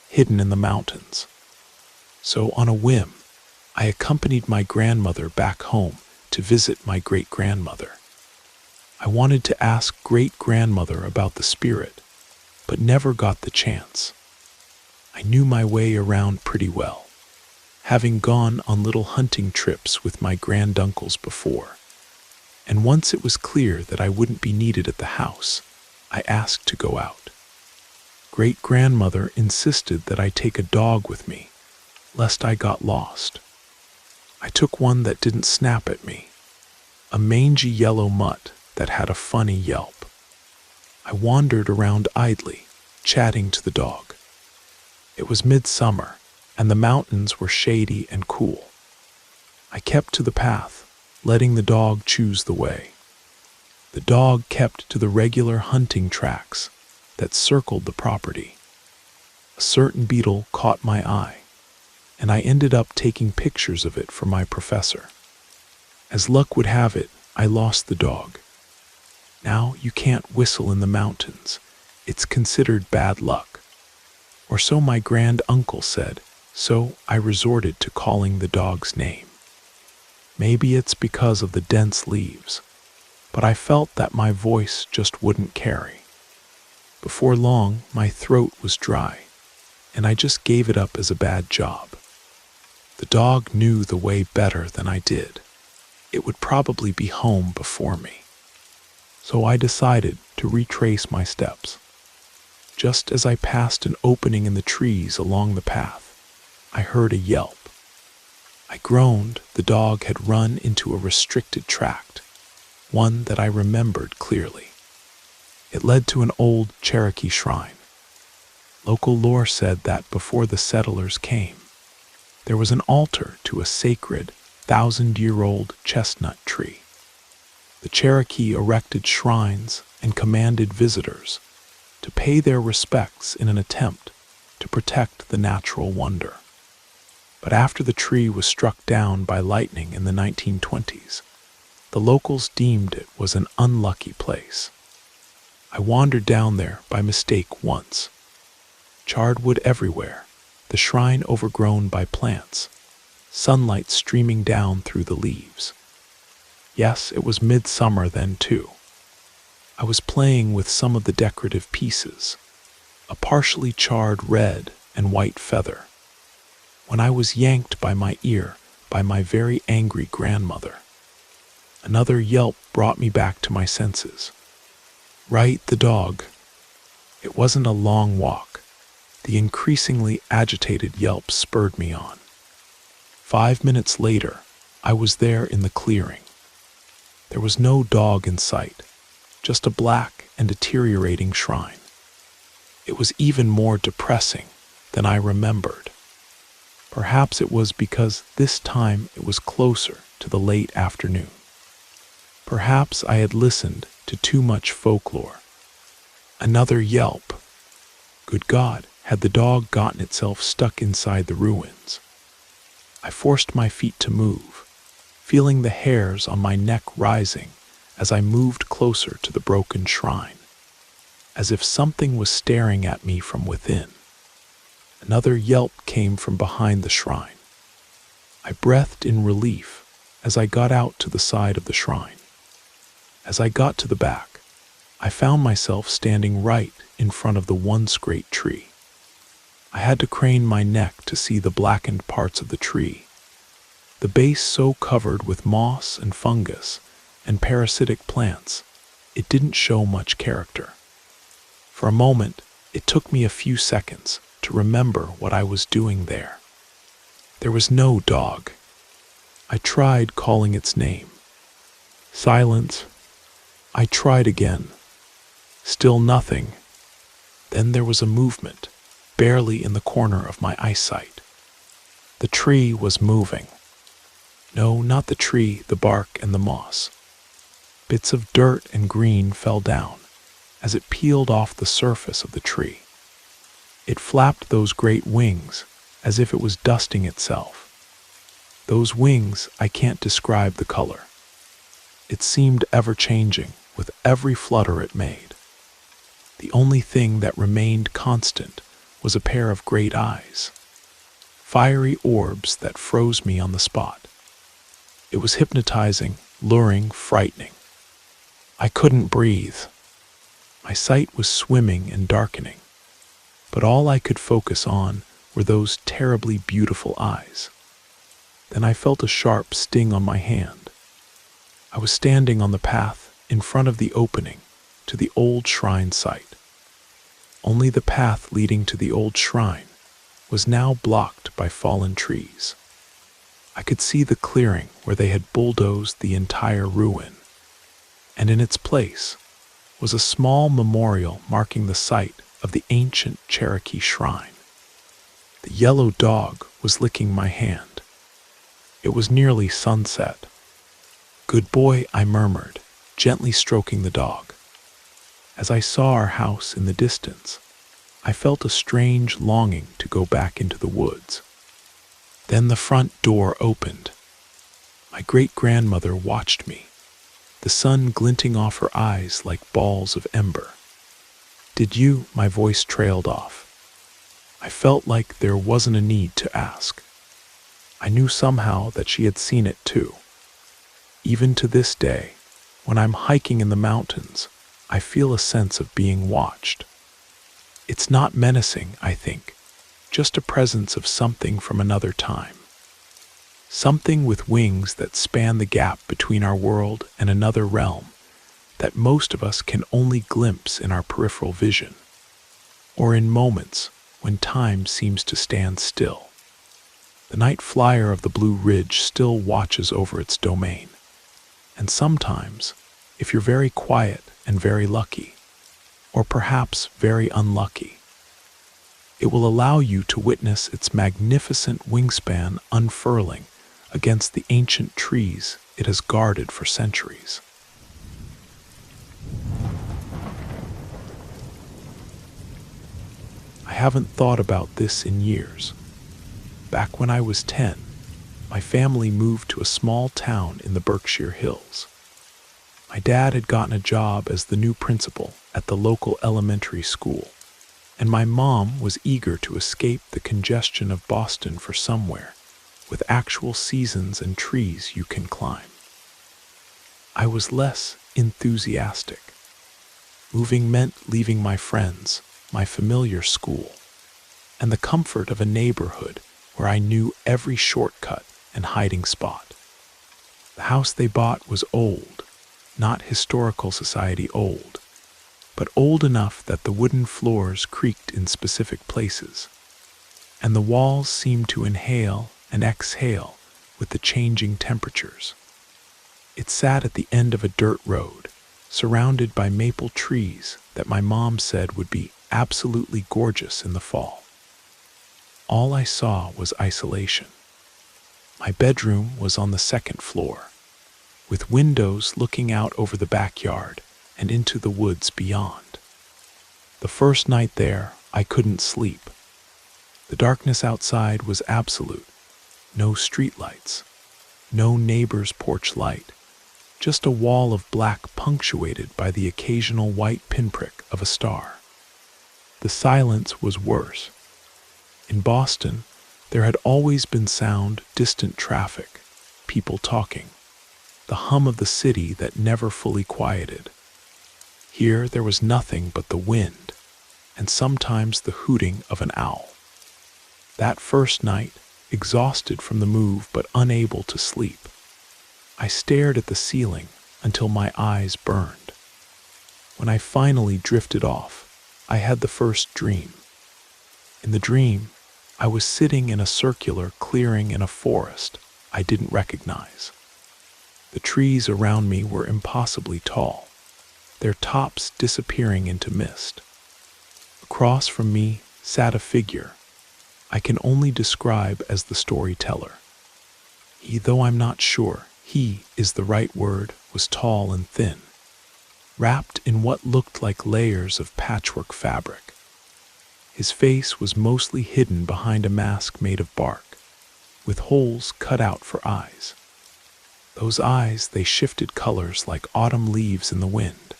hidden in the mountains. So on a whim, I accompanied my grandmother back home to visit my great-grandmother. I wanted to ask great-grandmother about the spirit, but never got the chance. I knew my way around pretty well, having gone on little hunting trips with my granduncles before. And once it was clear that I wouldn't be needed at the house, I asked to go out. Great-grandmother insisted that I take a dog with me, lest I got lost. I took one that didn't snap at me, a mangy yellow mutt that had a funny yelp. I wandered around idly, chatting to the dog. It was midsummer, and the mountains were shady and cool. I kept to the path, letting the dog choose the way. The dog kept to the regular hunting tracks that circled the property. A certain beetle caught my eye, and I ended up taking pictures of it for my professor. As luck would have it, I lost the dog. Now you can't whistle in the mountains. It's considered bad luck. Or so my grand-uncle said, so I resorted to calling the dog's name. Maybe it's because of the dense leaves, but I felt that my voice just wouldn't carry. Before long, my throat was dry, and I just gave it up as a bad job. The dog knew the way better than I did. It would probably be home before me. So I decided to retrace my steps. Just as I passed an opening in the trees along the path, I heard a yelp. I groaned. The dog had run into a restricted tract, one that I remembered clearly. It led to an old Cherokee shrine. Local lore said that before the settlers came, there was an altar to a sacred 1,000-year-old chestnut tree. The Cherokee erected shrines and commanded visitors to pay their respects in an attempt to protect the natural wonder. But after the tree was struck down by lightning in the 1920s, the locals deemed it was an unlucky place. I wandered down there by mistake once. Charred wood everywhere, the shrine overgrown by plants, sunlight streaming down through the leaves. Yes, it was midsummer then too. I was playing with some of the decorative pieces, a partially charred red and white feather, when I was yanked by my ear by my very angry grandmother. Another yelp brought me back to my senses. Right, the dog. It wasn't a long walk. The increasingly agitated yelp spurred me on. 5 minutes later, I was there in the clearing. There was no dog in sight, just a black and deteriorating shrine. It was even more depressing than I remembered. Perhaps it was because this time it was closer to the late afternoon. Perhaps I had listened to too much folklore. Another yelp. Good God, had the dog gotten itself stuck inside the ruins? I forced my feet to move, feeling the hairs on my neck rising as I moved closer to the broken shrine, as if something was staring at me from within. Another yelp came from behind the shrine. I breathed in relief as I got out to the side of the shrine. As I got to the back, I found myself standing right in front of the once great tree. I had to crane my neck to see the blackened parts of the tree, the base so covered with moss and fungus and parasitic plants, it didn't show much character. For a moment, it took me a few seconds to remember what I was doing there. There was no dog. I tried calling its name. Silence. I tried again. Still nothing. Then there was a movement, barely in the corner of my eyesight. The tree was moving. No, not the tree, the bark and the moss. Bits of dirt and green fell down as it peeled off the surface of the tree. It flapped those great wings as if it was dusting itself. Those wings, I can't describe the color. It seemed ever-changing with every flutter it made. The only thing that remained constant was a pair of great eyes, fiery orbs that froze me on the spot. It was hypnotizing, luring, frightening. I couldn't breathe. My sight was swimming and darkening, but all I could focus on were those terribly beautiful eyes. Then I felt a sharp sting on my hand. I was standing on the path in front of the opening to the old shrine site. Only the path leading to the old shrine was now blocked by fallen trees. I could see the clearing where they had bulldozed the entire ruin, and in its place was a small memorial marking the site of the ancient Cherokee shrine. The yellow dog was licking my hand. It was nearly sunset. "Good boy," I murmured, gently stroking the dog. As I saw our house in the distance, I felt a strange longing to go back into the woods. Then the front door opened. My great-grandmother watched me, the sun glinting off her eyes like balls of ember. "Did you?" My voice trailed off. I felt like there wasn't a need to ask. I knew somehow that she had seen it too. Even to this day, when I'm hiking in the mountains, I feel a sense of being watched. It's not menacing, I think, just a presence of something from another time. Something with wings that span the gap between our world and another realm that most of us can only glimpse in our peripheral vision, or in moments when time seems to stand still. The night flyer of the Blue Ridge still watches over its domain, and sometimes, if you're very quiet and very lucky, or perhaps very unlucky, it will allow you to witness its magnificent wingspan unfurling against the ancient trees it has guarded for centuries. I haven't thought about this in years. Back when I was 10, my family moved to a small town in the Berkshire Hills. My dad had gotten a job as the new principal at the local elementary school, and my mom was eager to escape the congestion of Boston for somewhere with actual seasons and trees you can climb. I was less enthusiastic. Moving meant leaving my friends, my familiar school, and the comfort of a neighborhood where I knew every shortcut and hiding spot. The house they bought was old, not historical society old, but old enough that the wooden floors creaked in specific places, and the walls seemed to inhale and exhale with the changing temperatures. It sat at the end of a dirt road, surrounded by maple trees that my mom said would be absolutely gorgeous in the fall. all I saw was isolation. My bedroom was on the second floor, with windows looking out over the backyard and into the woods beyond. The first night there, I couldn't sleep. The darkness outside was absolute. No streetlights, no neighbor's porch light, just a wall of black punctuated by the occasional white pinprick of a star. The silence was worse. In Boston, there had always been sound, distant traffic, people talking, the hum of the city that never fully quieted. Here there was nothing but the wind, and sometimes the hooting of an owl. That first night, exhausted from the move but unable to sleep, I stared at the ceiling until my eyes burned. When I finally drifted off, I had the first dream. In the dream, I was sitting in a circular clearing in a forest I didn't recognize. The trees around me were impossibly tall, their tops disappearing into mist. Across from me sat a figure I can only describe as the storyteller. He, though I'm not sure he is the right word, was tall and thin, wrapped in what looked like layers of patchwork fabric. His face was mostly hidden behind a mask made of bark, with holes cut out for eyes. Those eyes, they shifted colors like autumn leaves in the wind,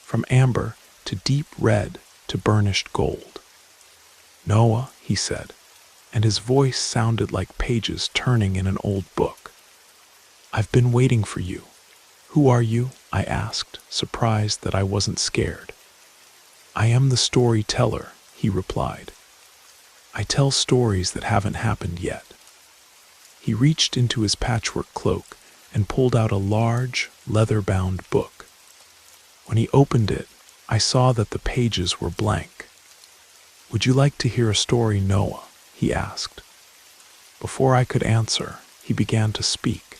from amber to deep red to burnished gold. "Noah," he said, and his voice sounded like pages turning in an old book. "I've been waiting for you." "Who are you?" I asked, surprised that I wasn't scared. "I am the storyteller," he replied. "I tell stories that haven't happened yet." He reached into his patchwork cloak and pulled out a large, leather-bound book. When he opened it, I saw that the pages were blank. "Would you like to hear a story, Noah?" he asked. Before I could answer, he began to speak,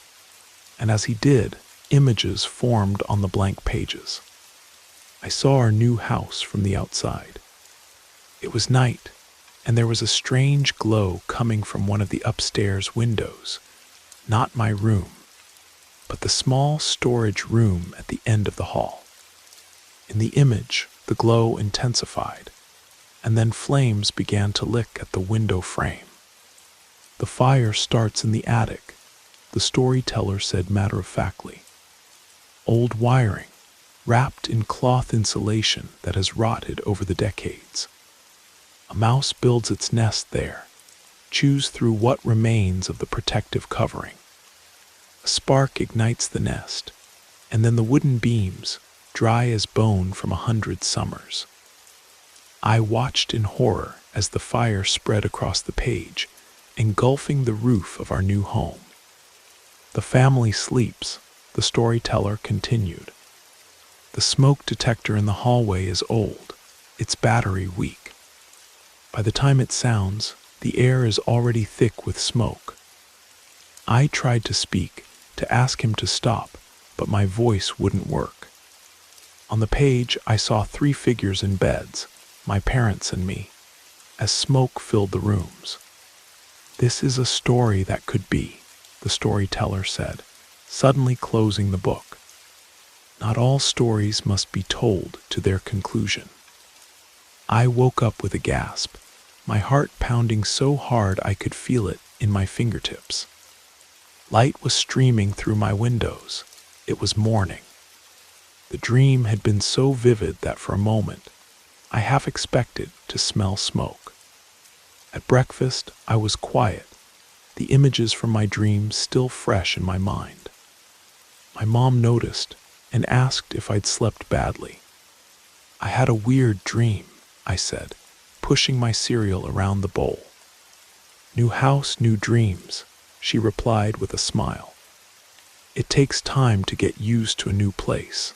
and as he did, images formed on the blank pages. I saw our new house from the outside. It was night, and there was a strange glow coming from one of the upstairs windows, not my room, but the small storage room at the end of the hall. In the image, the glow intensified, and then flames began to lick at the window frame. "The fire starts in the attic," the storyteller said matter-of-factly. "Old wiring, wrapped in cloth insulation that has rotted over the decades. A mouse builds its nest there, chews through what remains of the protective covering. A spark ignites the nest, and then the wooden beams, dry as bone from 100 summers. I watched in horror as the fire spread across the page, engulfing the roof of our new home. The family sleeps," the storyteller continued. "The smoke detector in the hallway is old, its battery weak. By the time it sounds, the air is already thick with smoke." I tried to speak, to ask him to stop, but my voice wouldn't work. On the page, I saw 3 figures in beds, my parents and me, as smoke filled the rooms. "This is a story that could be," the storyteller said, suddenly closing the book. "Not all stories must be told to their conclusion." I woke up with a gasp, my heart pounding so hard I could feel it in my fingertips. Light was streaming through my windows. It was morning. The dream had been so vivid that for a moment, I half expected to smell smoke. At breakfast, I was quiet, the images from my dream still fresh in my mind. My mom noticed and asked if I'd slept badly. "I had a weird dream," I said, pushing my cereal around the bowl. "New house, new dreams," she replied with a smile. "It takes time to get used to a new place."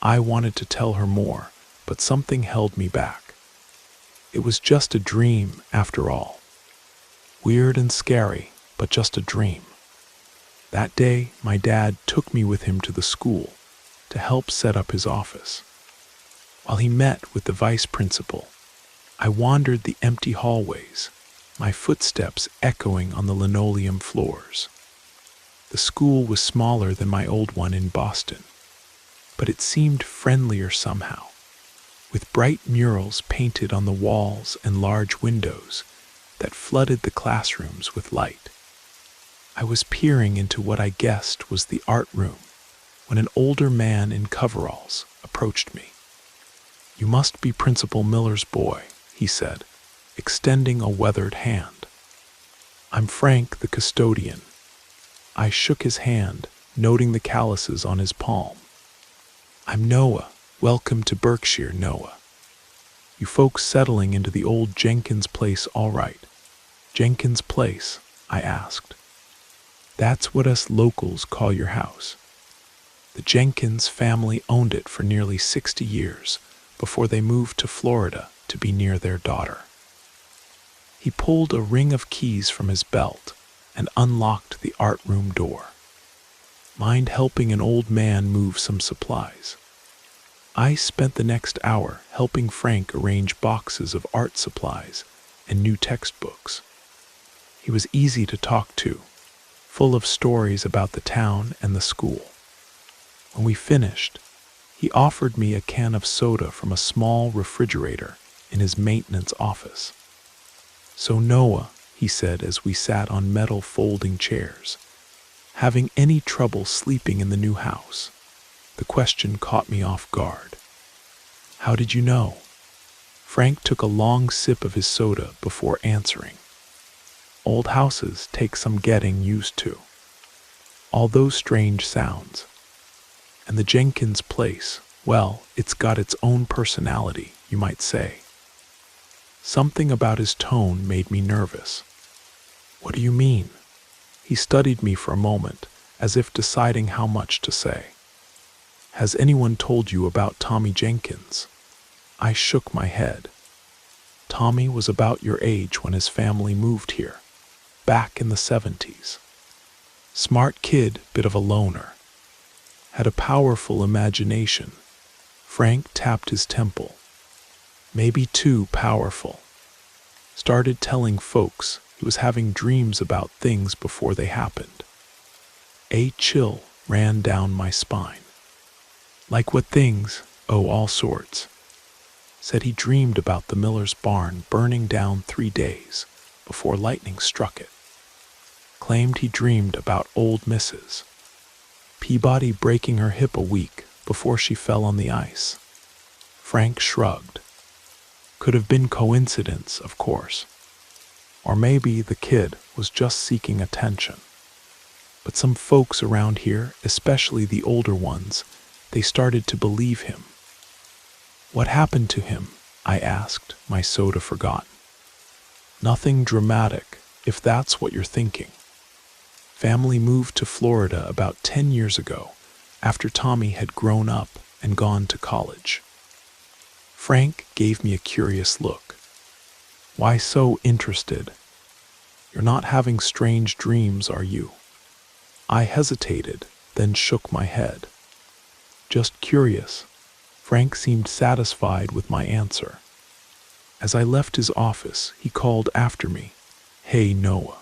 I wanted to tell her more, but something held me back. It was just a dream, after all. Weird and scary, but just a dream. That day, my dad took me with him to the school to help set up his office. While he met with the vice principal, I wandered the empty hallways, my footsteps echoing on the linoleum floors. The school was smaller than my old one in Boston, but it seemed friendlier somehow, with bright murals painted on the walls and large windows that flooded the classrooms with light. I was peering into what I guessed was the art room when an older man in coveralls approached me. "You must be Principal Miller's boy," he said, extending a weathered hand. "I'm Frank, the custodian." I shook his hand, noting the calluses on his palm. "I'm Noah. Welcome to Berkshire, Noah. You folks settling into the old Jenkins place all right?" "Jenkins Place?" I asked. "That's what us locals call your house. The Jenkins family owned it for nearly 60 years before they moved to Florida to be near their daughter." He pulled a ring of keys from his belt and unlocked the art room door. "Mind helping an old man move some supplies?" I spent the next hour helping Frank arrange boxes of art supplies and new textbooks. He was easy to talk to, full of stories about the town and the school. When we finished, he offered me a can of soda from a small refrigerator in his maintenance office. "So Noah," he said as we sat on metal folding chairs, "having any trouble sleeping in the new house?" The question caught me off guard. "How did you know?" Frank took a long sip of his soda before answering. "Old houses take some getting used to. All those strange sounds. And the Jenkins place, well, it's got its own personality, you might say." Something about his tone made me nervous. "What do you mean?" He studied me for a moment, as if deciding how much to say. "Has anyone told you about Tommy Jenkins?" I shook my head. "Tommy was about your age when his family moved here, back in the 70s. Smart kid, bit of a loner. Had a powerful imagination." Frank tapped his temple. "Maybe too powerful. Started telling folks he was having dreams about things before they happened." A chill ran down my spine. "Like what things?" "Oh, all sorts. Said he dreamed about the miller's barn burning down 3 days before lightning struck it. Claimed he dreamed about old Mrs. Peabody breaking her hip a week before she fell on the ice." Frank shrugged. "Could have been coincidence, of course. Or maybe the kid was just seeking attention. But some folks around here, especially the older ones, they started to believe him." "What happened to him?" I asked, my soda forgotten. "Nothing dramatic, if that's what you're thinking. Family moved to Florida about 10 years ago, after Tommy had grown up and gone to college." Frank gave me a curious look. "Why so interested? You're not having strange dreams, are you?" I hesitated, then shook my head. "Just curious." Frank seemed satisfied with my answer. As I left his office, he called after me, "Hey, Noah.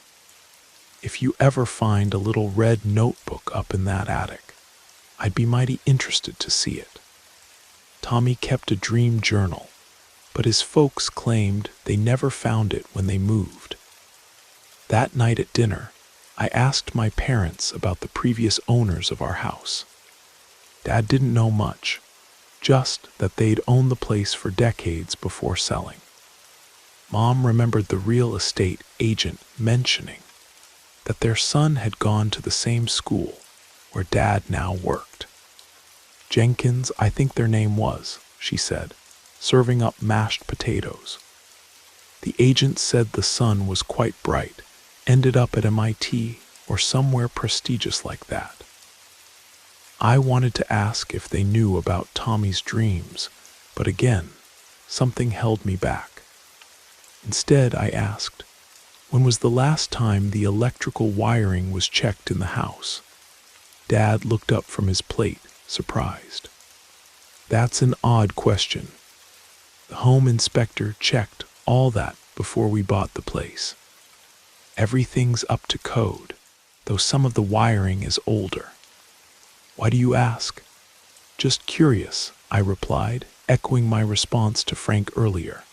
If you ever find a little red notebook up in that attic, I'd be mighty interested to see it." Tommy kept a dream journal, but his folks claimed they never found it when they moved. That night at dinner, I asked my parents about the previous owners of our house. Dad didn't know much, just that they'd owned the place for decades before selling. Mom remembered the real estate agent mentioning that their son had gone to the same school where Dad now worked. "Jenkins, I think their name was," she said, serving up mashed potatoes. "The agent said the son was quite bright, ended up at MIT or somewhere prestigious like that." I wanted to ask if they knew about Tommy's dreams, but again, something held me back. Instead, I asked, when was the last time the electrical wiring was checked in the house? Dad looked up from his plate, surprised. "That's an odd question. The home inspector checked all that before we bought the place. Everything's up to code, though some of the wiring is older. Why do you ask? Just curious, I replied, echoing my response to Frank earlier.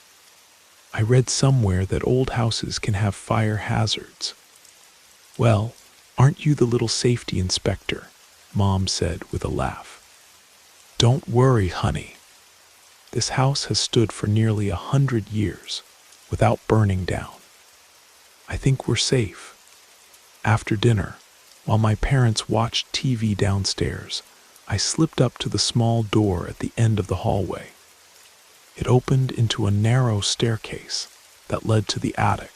I read somewhere that old houses can have fire hazards. Well, aren't you the little safety inspector? Mom said with a laugh. Don't worry, honey. This house has stood for nearly 100 years without burning down. I think we're safe. After dinner, while my parents watched TV downstairs, I slipped up to the small door at the end of the hallway. It opened into a narrow staircase that led to the attic.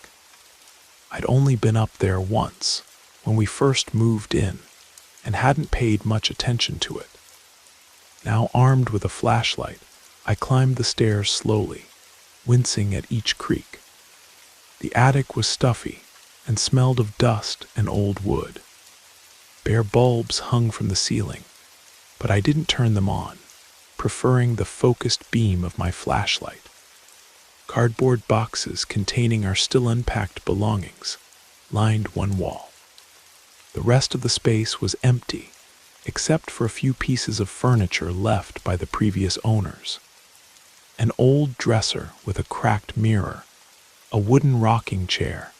I'd only been up there once, when we first moved in, and hadn't paid much attention to it. Now armed with a flashlight, I climbed the stairs slowly, wincing at each creak. The attic was stuffy and smelled of dust and old wood. Bare bulbs hung from the ceiling, but I didn't turn them on, preferring the focused beam of my flashlight. Cardboard boxes containing our still unpacked belongings lined one wall. The rest of the space was empty, except for a few pieces of furniture left by the previous owners. An old dresser with a cracked mirror, a wooden rocking chair,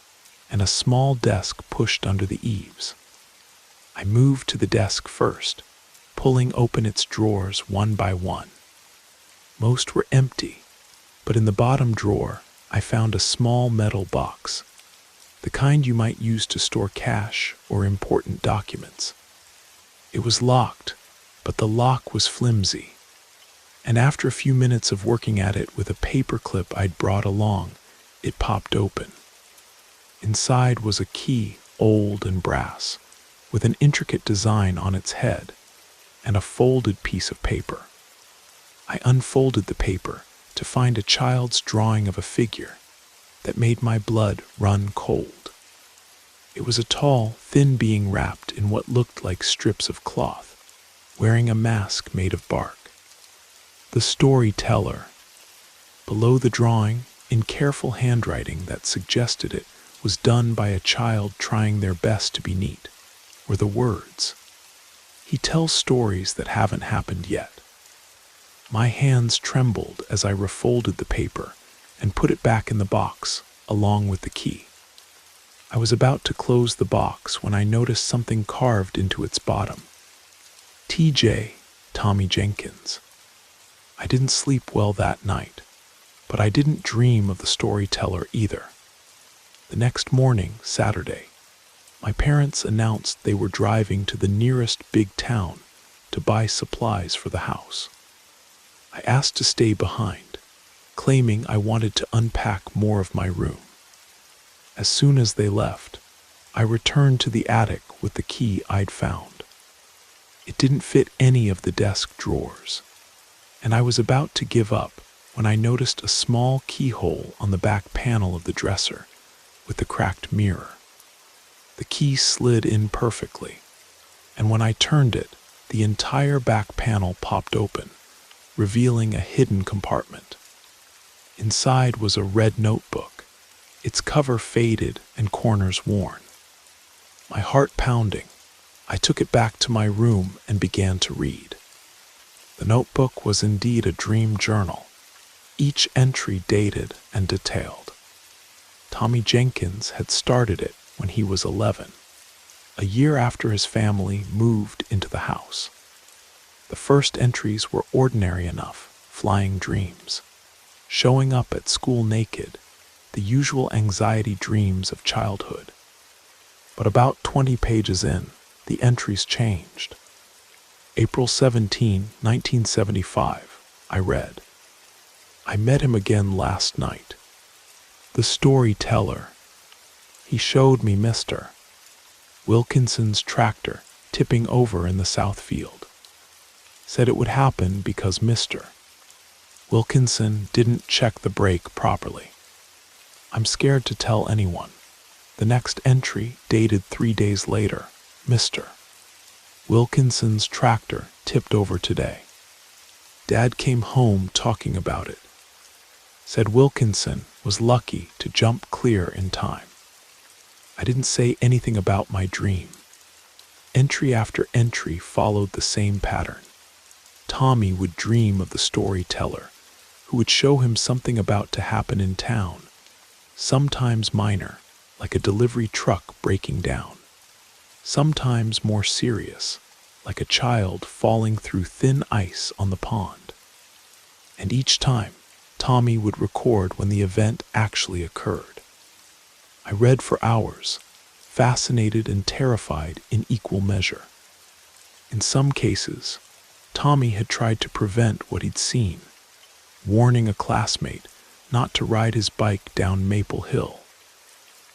and a small desk pushed under the eaves. I moved to the desk first, pulling open its drawers one by one. Most were empty, but in the bottom drawer I found a small metal box, the kind you might use to store cash or important documents. It was locked, but the lock was flimsy, and after a few minutes of working at it with a paper clip I'd brought along, it popped open. Inside was a key, old and brass, with an intricate design on its head, and a folded piece of paper. I unfolded the paper to find a child's drawing of a figure that made my blood run cold. It was a tall, thin being wrapped in what looked like strips of cloth, wearing a mask made of bark. The storyteller. Below the drawing, in careful handwriting that suggested it was done by a child trying their best to be neat, were the words, "He tells stories that haven't happened yet." My hands trembled as I refolded the paper and put it back in the box, along with the key. I was about to close the box when I noticed something carved into its bottom. T.J. Tommy Jenkins. I didn't sleep well that night, but I didn't dream of the storyteller either. The next morning, Saturday, my parents announced they were driving to the nearest big town to buy supplies for the house. I asked to stay behind, claiming I wanted to unpack more of my room. As soon as they left, I returned to the attic with the key I'd found. It didn't fit any of the desk drawers, and I was about to give up when I noticed a small keyhole on the back panel of the dresser with the cracked mirror. The key slid in perfectly, and when I turned it, the entire back panel popped open, revealing a hidden compartment. Inside was a red notebook, its cover faded and corners worn. My heart pounding, I took it back to my room and began to read. The notebook was indeed a dream journal, each entry dated and detailed. Tommy Jenkins had started it when he was 11, a year after his family moved into the house. The first entries were ordinary enough, flying dreams, showing up at school naked, the usual anxiety dreams of childhood. But about 20 pages in, the entries changed. April 17, 1975, I read. I met him again last night. The storyteller. He showed me Mr. Wilkinson's tractor tipping over in the south field. Said it would happen because Mr. Wilkinson didn't check the brake properly. I'm scared to tell anyone. The next entry, dated 3 days later, Mr. Wilkinson's tractor tipped over today. Dad came home talking about it. Said Wilkinson was lucky to jump clear in time. I didn't say anything about my dream. Entry after entry followed the same pattern. Tommy would dream of the storyteller, who would show him something about to happen in town, sometimes minor, like a delivery truck breaking down, sometimes more serious, like a child falling through thin ice on the pond. And each time, Tommy would record when the event actually occurred. I read for hours, fascinated and terrified in equal measure. In some cases, Tommy had tried to prevent what he'd seen, warning a classmate not to ride his bike down Maple Hill,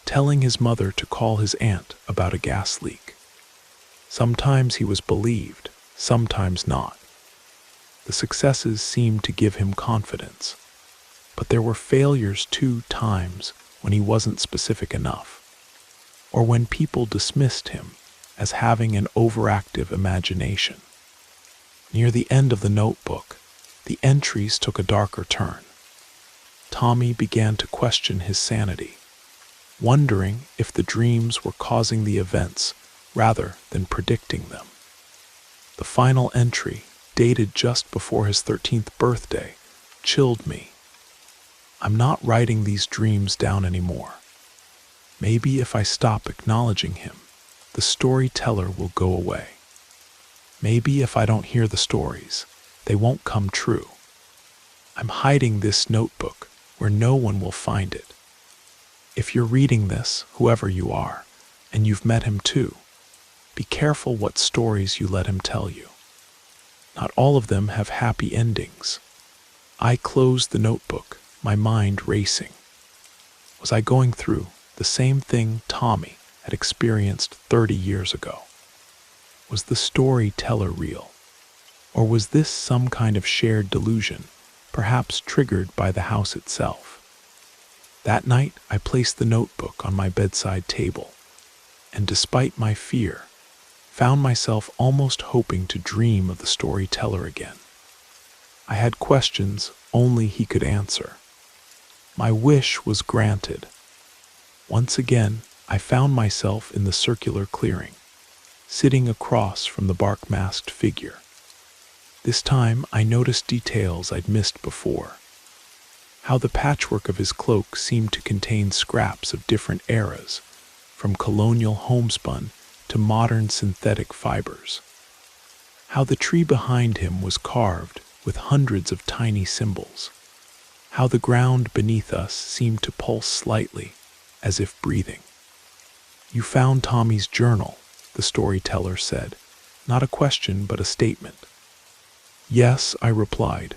telling his mother to call his aunt about a gas leak. Sometimes he was believed, sometimes not. The successes seemed to give him confidence, but there were failures too, times when he wasn't specific enough, or when people dismissed him as having an overactive imagination. Near the end of the notebook, the entries took a darker turn. Tommy began to question his sanity, wondering if the dreams were causing the events rather than predicting them. The final entry, dated just before his 13th birthday, chilled me. I'm not writing these dreams down anymore. Maybe if I stop acknowledging him, the storyteller will go away. Maybe if I don't hear the stories, they won't come true. I'm hiding this notebook where no one will find it. If you're reading this, whoever you are, and you've met him too, be careful what stories you let him tell you. Not all of them have happy endings. I closed the notebook, my mind racing. Was I going through the same thing Tommy had experienced 30 years ago? Was the storyteller real? Or was this some kind of shared delusion, perhaps triggered by the house itself? That night, I placed the notebook on my bedside table, and despite my fear, found myself almost hoping to dream of the storyteller again. I had questions only he could answer. My wish was granted. Once again, I found myself in the circular clearing, sitting across from the bark-masked figure. This time, I noticed details I'd missed before. How the patchwork of his cloak seemed to contain scraps of different eras, from colonial homespun to modern synthetic fibers. How the tree behind him was carved with hundreds of tiny symbols. How the ground beneath us seemed to pulse slightly, as if breathing. "You found Tommy's journal," the storyteller said, not a question but a statement. "Yes," I replied.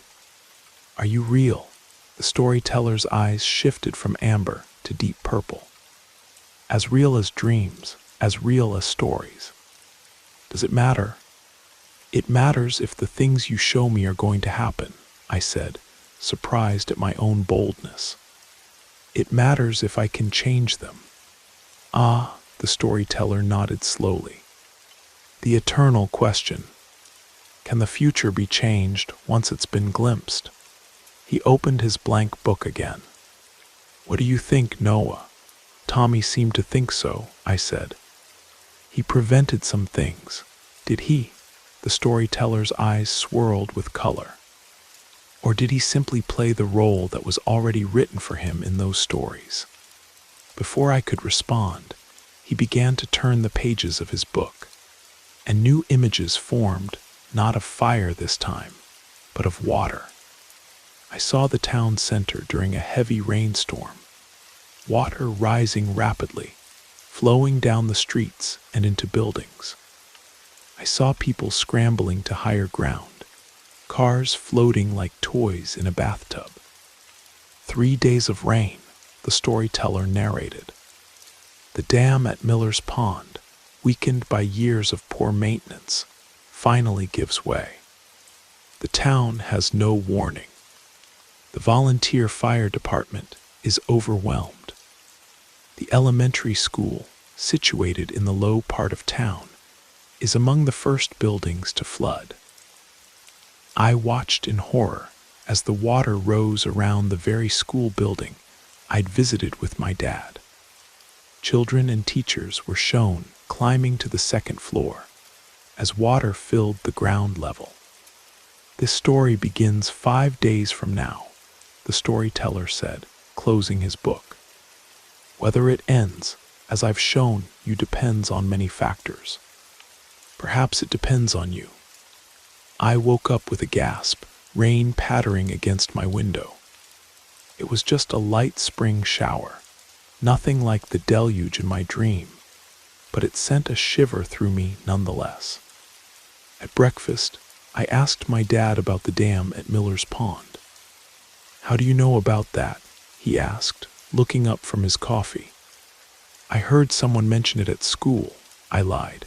"Are you real?" The storyteller's eyes shifted from amber to deep purple. "As real as dreams, as real as stories." "Does it matter?" "It matters if the things you show me are going to happen," I said, surprised at my own boldness. "It matters if I can change them." "Ah," the storyteller nodded slowly. "The eternal question. Can the future be changed once it's been glimpsed?" He opened his blank book again. "What do you think, Noah?" "Tommy seemed to think so," I said. "He prevented some things, did he?" The storyteller's eyes swirled with color. "Or did he simply play the role that was already written for him in those stories?" Before I could respond, he began to turn the pages of his book, and new images formed, not of fire this time, but of water. I saw the town center during a heavy rainstorm, water rising rapidly, flowing down the streets and into buildings. I saw people scrambling to higher ground, cars floating like toys in a bathtub. 3 days of rain, the storyteller narrated. The dam at Miller's Pond, weakened by years of poor maintenance, finally gives way. The town has no warning. The volunteer fire department is overwhelmed. The elementary school, situated in the low part of town, is among the first buildings to flood. I watched in horror as the water rose around the very school building I'd visited with my dad. Children and teachers were shown climbing to the second floor as water filled the ground level. This story begins 5 days from now, the storyteller said, closing his book. Whether it ends, as I've shown you, depends on many factors. Perhaps it depends on you. I woke up with a gasp, rain pattering against my window. It was just a light spring shower, nothing like the deluge in my dream, but it sent a shiver through me nonetheless. At breakfast, I asked my dad about the dam at Miller's Pond. "How do you know about that?" he asked, looking up from his coffee. "I heard someone mention it at school," I lied.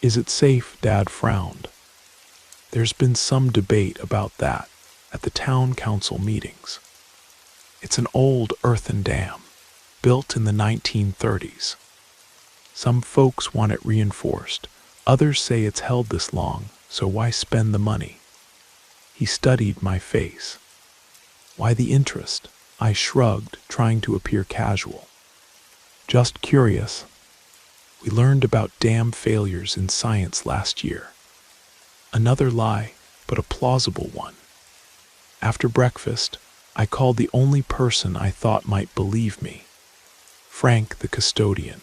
"Is it safe?" Dad frowned. "There's been some debate about that at the town council meetings. It's an old earthen dam, built in the 1930s. Some folks want it reinforced. Others say it's held this long, so why spend the money?" He studied my face. "Why the interest?" I shrugged, trying to appear casual. "Just curious. We learned about dam failures in science last year." Another lie, but a plausible one. After breakfast, I called the only person I thought might believe me, Frank, the custodian.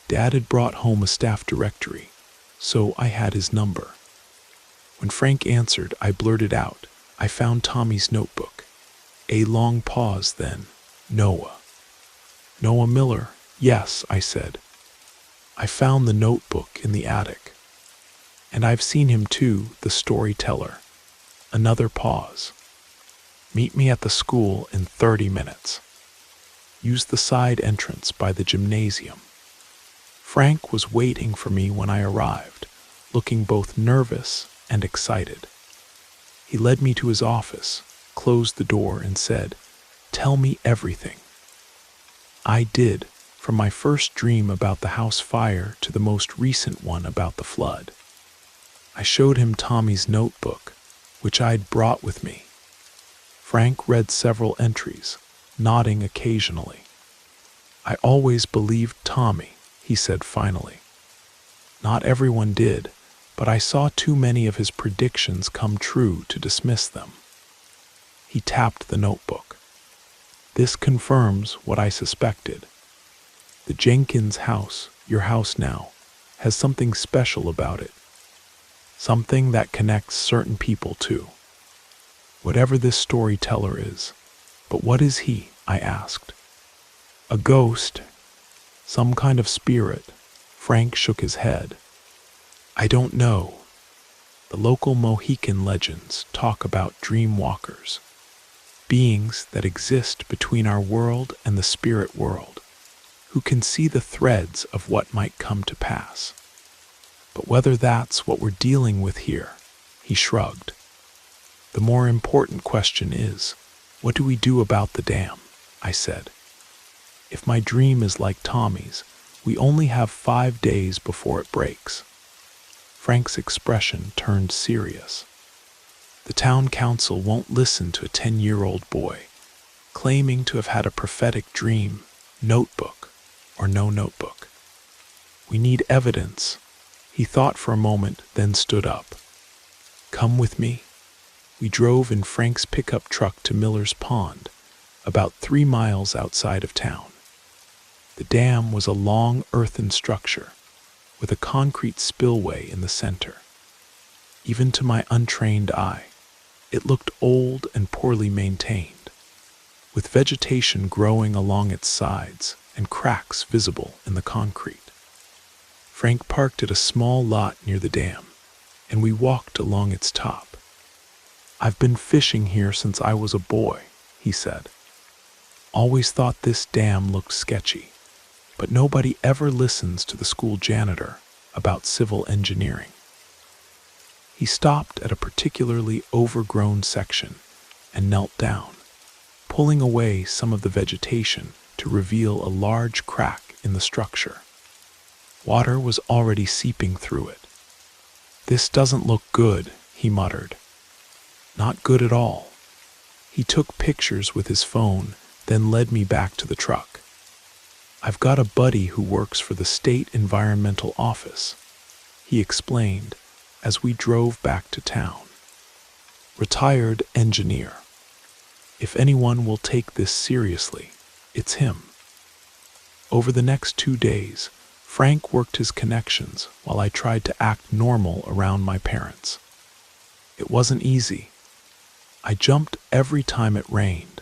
Dad had brought home a staff directory, so I had his number. When Frank answered, I blurted out, "I found Tommy's notebook." A long pause, then, "Noah." "Noah Miller?" "Yes," I said. "I found the notebook in the attic." "And I've seen him too," the storyteller. Another pause. "Meet me at the school in 30 minutes. Use the side entrance by the gymnasium." Frank was waiting for me when I arrived, looking both nervous and excited. He led me to his office, closed the door, and said, "Tell me everything." I did, from my first dream about the house fire to the most recent one about the flood. I showed him Tommy's notebook, which I'd brought with me. Frank read several entries, nodding occasionally. "I always believed Tommy," he said finally. "Not everyone did, but I saw too many of his predictions come true to dismiss them." He tapped the notebook. "This confirms what I suspected. The Jenkins house, your house now, has something special about it. Something that connects certain people too. Whatever this storyteller is. But what is he?" I asked. "A ghost. Some kind of spirit." Frank shook his head. "I don't know. The local Mohican legends talk about dream walkers, beings that exist between our world and the spirit world, who can see the threads of what might come to pass. But whether that's what we're dealing with here," he shrugged. "The more important question is, what do we do about the dam?" I said. "If my dream is like Tommy's, we only have 5 days before it breaks." Frank's expression turned serious. "The town council won't listen to a 10-year-old boy claiming to have had a prophetic dream, notebook or no notebook. We need evidence." He thought for a moment, then stood up. "Come with me." We drove in Frank's pickup truck to Miller's Pond, about 3 miles outside of town. The dam was a long earthen structure with a concrete spillway in the center. Even to my untrained eye, it looked old and poorly maintained, with vegetation growing along its sides and cracks visible in the concrete. Frank parked at a small lot near the dam, and we walked along its top. "I've been fishing here since I was a boy," he said. "Always thought this dam looked sketchy, but nobody ever listens to the school janitor about civil engineering." He stopped at a particularly overgrown section and knelt down, pulling away some of the vegetation to reveal a large crack in the structure. Water was already seeping through it. "This doesn't look good," he muttered. "Not good at all." He took pictures with his phone, then led me back to the truck. "I've got a buddy who works for the state environmental office," he explained as we drove back to town. "Retired engineer. If anyone will take this seriously, it's him." Over the next 2 days, Frank worked his connections while I tried to act normal around my parents. It wasn't easy. I jumped every time it rained,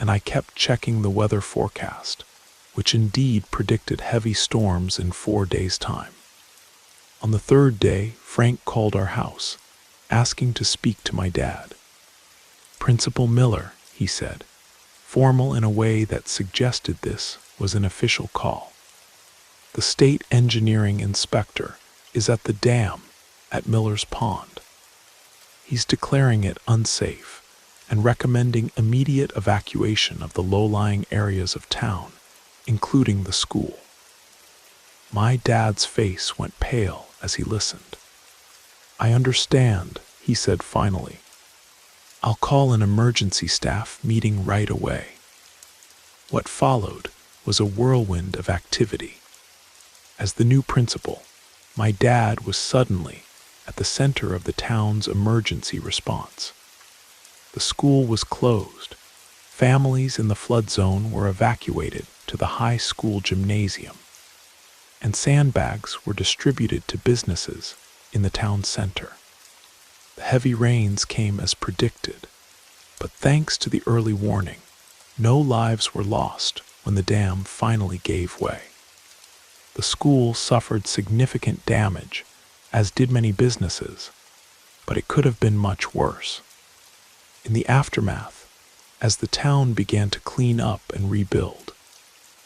and I kept checking the weather forecast, which indeed predicted heavy storms in 4 days' time. On the 3rd day, Frank called our house, asking to speak to my dad. "Principal Miller," he said, formal in a way that suggested this was an official call. "The state engineering inspector is at the dam at Miller's Pond. He's declaring it unsafe and recommending immediate evacuation of the low-lying areas of town, including the school." My dad's face went pale as he listened. "I understand," he said finally. "I'll call an emergency staff meeting right away." What followed was a whirlwind of activity. As the new principal, my dad was suddenly at the center of the town's emergency response. The school was closed. Families in the flood zone were evacuated to the high school gymnasium, and sandbags were distributed to businesses in the town center. The heavy rains came as predicted, but thanks to the early warning, no lives were lost when the dam finally gave way. The school suffered significant damage, as did many businesses, but it could have been much worse. In the aftermath, as the town began to clean up and rebuild,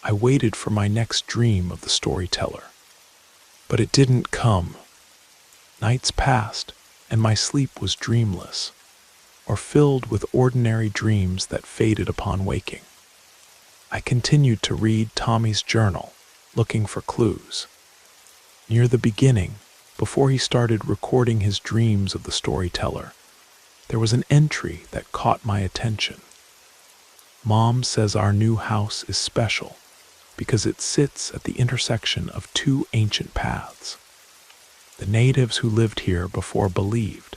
I waited for my next dream of the storyteller. But it didn't come. Nights passed, and my sleep was dreamless, or filled with ordinary dreams that faded upon waking. I continued to read Tommy's journal, looking for clues. Near the beginning, before he started recording his dreams of the storyteller, there was an entry that caught my attention. "Mom says our new house is special because it sits at the intersection of 2 ancient paths. The natives who lived here before believed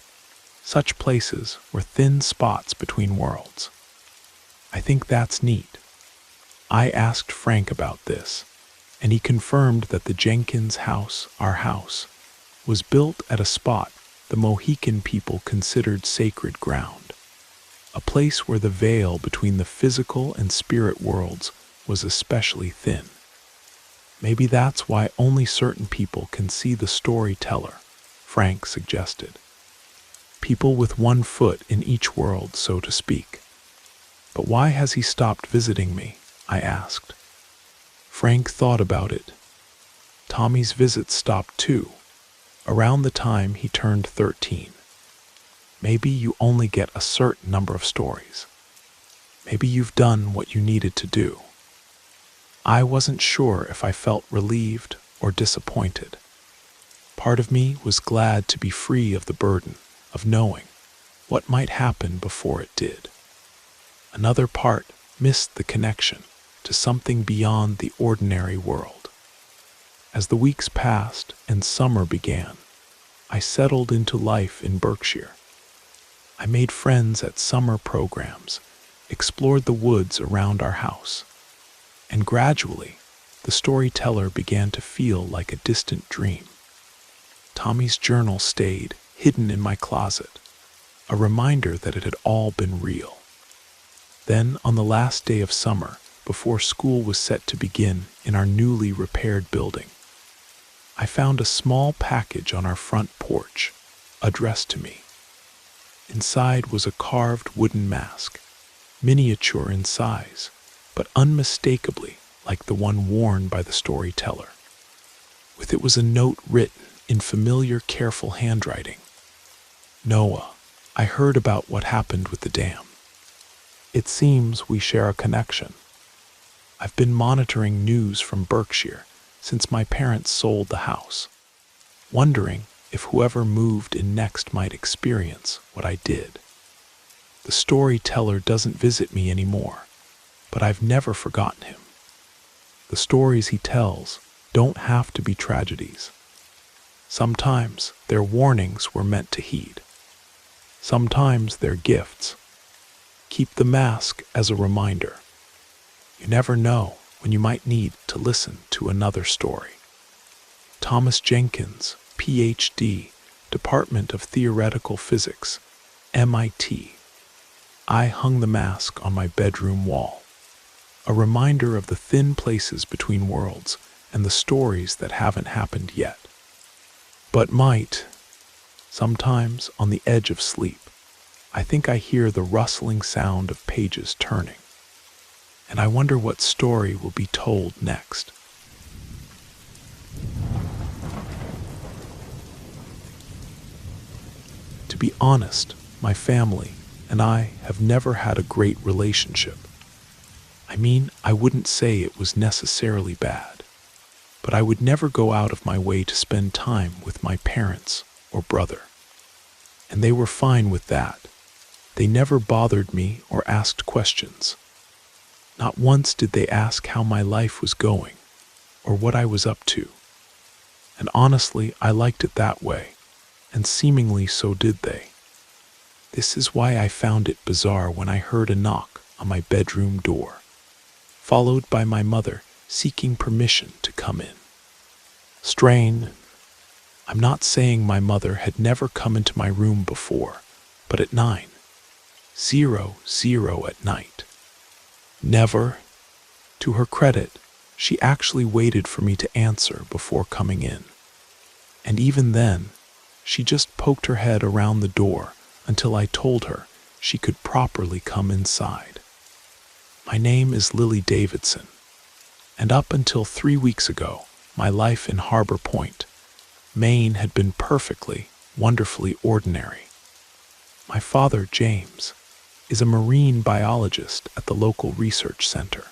such places were thin spots between worlds. I think that's neat." I asked Frank about this, and he confirmed that the Jenkins house, our house, was built at a spot the Mohican people considered sacred ground, a place where the veil between the physical and spirit worlds was especially thin. "Maybe that's why only certain people can see the storyteller," Frank suggested. "People with 1 foot in each world, so to speak." "But why has he stopped visiting me?" I asked. Frank thought about it. "Tommy's visits stopped too, around the time he turned 13. Maybe you only get a certain number of stories. Maybe you've done what you needed to do." I wasn't sure if I felt relieved or disappointed. Part of me was glad to be free of the burden of knowing what might happen before it did. Another part missed the connection to something beyond the ordinary world. As the weeks passed and summer began, I settled into life in Berkshire. I made friends at summer programs, explored the woods around our house, and gradually, the storyteller began to feel like a distant dream. Tommy's journal stayed hidden in my closet, a reminder that it had all been real. Then, on the last day of summer, before school was set to begin in our newly repaired building, I found a small package on our front porch, addressed to me. Inside was a carved wooden mask, miniature in size, but unmistakably like the one worn by the storyteller. With it was a note written in familiar, careful handwriting. "Noah, I heard about what happened with the dam. It seems we share a connection. I've been monitoring news from Berkshire since my parents sold the house, wondering if whoever moved in next might experience what I did. The storyteller doesn't visit me anymore, but I've never forgotten him. The stories he tells don't have to be tragedies. Sometimes they're warnings we're meant to heed. Sometimes they're gifts. Keep the mask as a reminder. You never know when you might need to listen to another story. Thomas Jenkins, Ph.D., Department of Theoretical Physics, MIT. I hung the mask on my bedroom wall, a reminder of the thin places between worlds and the stories that haven't happened yet, but might. Sometimes, on the edge of sleep, I think I hear the rustling sound of pages turning, and I wonder what story will be told next. To be honest, my family and I have never had a great relationship. I mean, I wouldn't say it was necessarily bad, but I would never go out of my way to spend time with my parents or brother. And they were fine with that. They never bothered me or asked questions. Not once did they ask how my life was going or what I was up to. And honestly, I liked it that way, and seemingly so did they. This is why I found it bizarre when I heard a knock on my bedroom door, followed by my mother seeking permission to come in. Strange. I'm not saying my mother had never come into my room before, but at 9:00 at night. Never. To her credit, she actually waited for me to answer before coming in. And even then, she just poked her head around the door until I told her she could properly come inside. My name is Lily Davidson, and up until 3 weeks ago, my life in Harbor Point, Maine had been perfectly, wonderfully ordinary. My father, James, is a marine biologist at the local research center.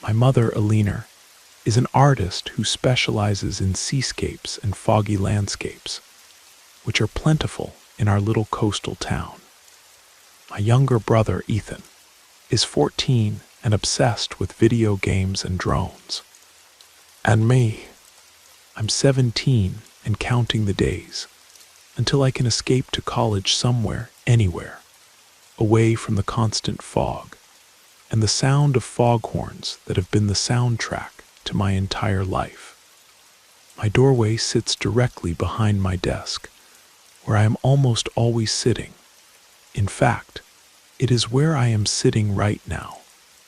My mother, Alina, is an artist who specializes in seascapes and foggy landscapes, which are plentiful in our little coastal town. My younger brother, Ethan, is 14 and obsessed with video games and drones. And me, I'm 17 and counting the days until I can escape to college somewhere, anywhere, away from the constant fog and the sound of foghorns that have been the soundtrack to my entire life. My doorway sits directly behind my desk, where I am almost always sitting. In fact, it is where I am sitting right now,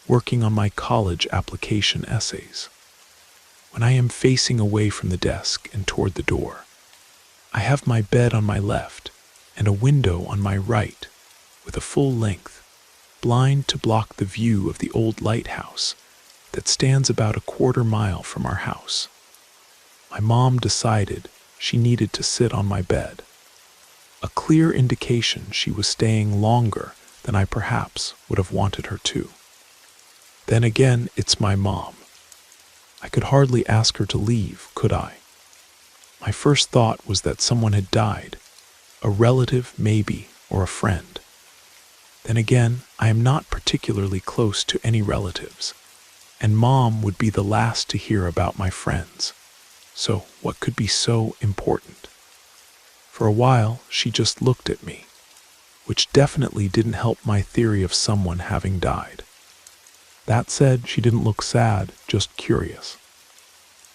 working on my college application essays. When I am facing away from the desk and toward the door, I have my bed on my left and a window on my right with a full-length blind to block the view of the old lighthouse that stands about a quarter mile from our house. My mom decided she needed to sit on my bed, a clear indication she was staying longer than I perhaps would have wanted her to. Then again, it's my mom. I could hardly ask her to leave, could I? My first thought was that someone had died, a relative maybe, or a friend. Then again, I am not particularly close to any relatives, and Mom would be the last to hear about my friends. So what could be so important? For a while, she just looked at me, which definitely didn't help my theory of someone having died. That said, she didn't look sad, just curious.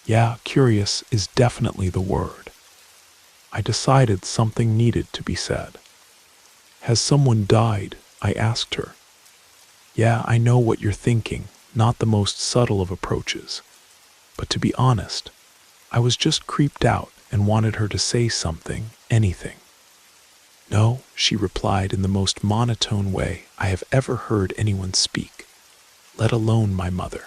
Yeah, curious is definitely the word. I decided something needed to be said. Has someone died? I asked her. Yeah, I know what you're thinking, not the most subtle of approaches. But to be honest, I was just creeped out and wanted her to say something, anything. No, she replied in the most monotone way I have ever heard anyone speak, let alone my mother.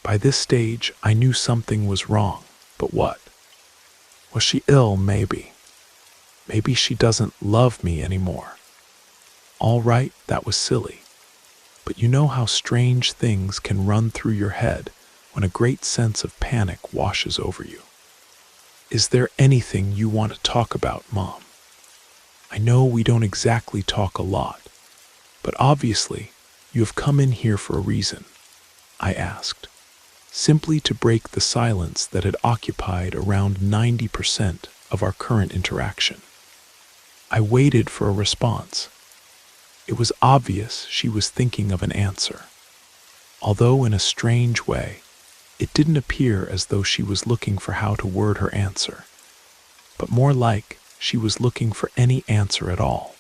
By this stage, I knew something was wrong, but what? Was she ill, maybe? Maybe she doesn't love me anymore. All right, that was silly. But you know how strange things can run through your head when a great sense of panic washes over you. Is there anything you want to talk about, Mom? I know we don't exactly talk a lot, but obviously you have come in here for a reason, I asked. simply to break the silence that had occupied around 90% of our current interaction. I waited for a response. It was obvious she was thinking of an answer, although in a strange way, it didn't appear as though she was looking for how to word her answer, but more like she was looking for any answer at all,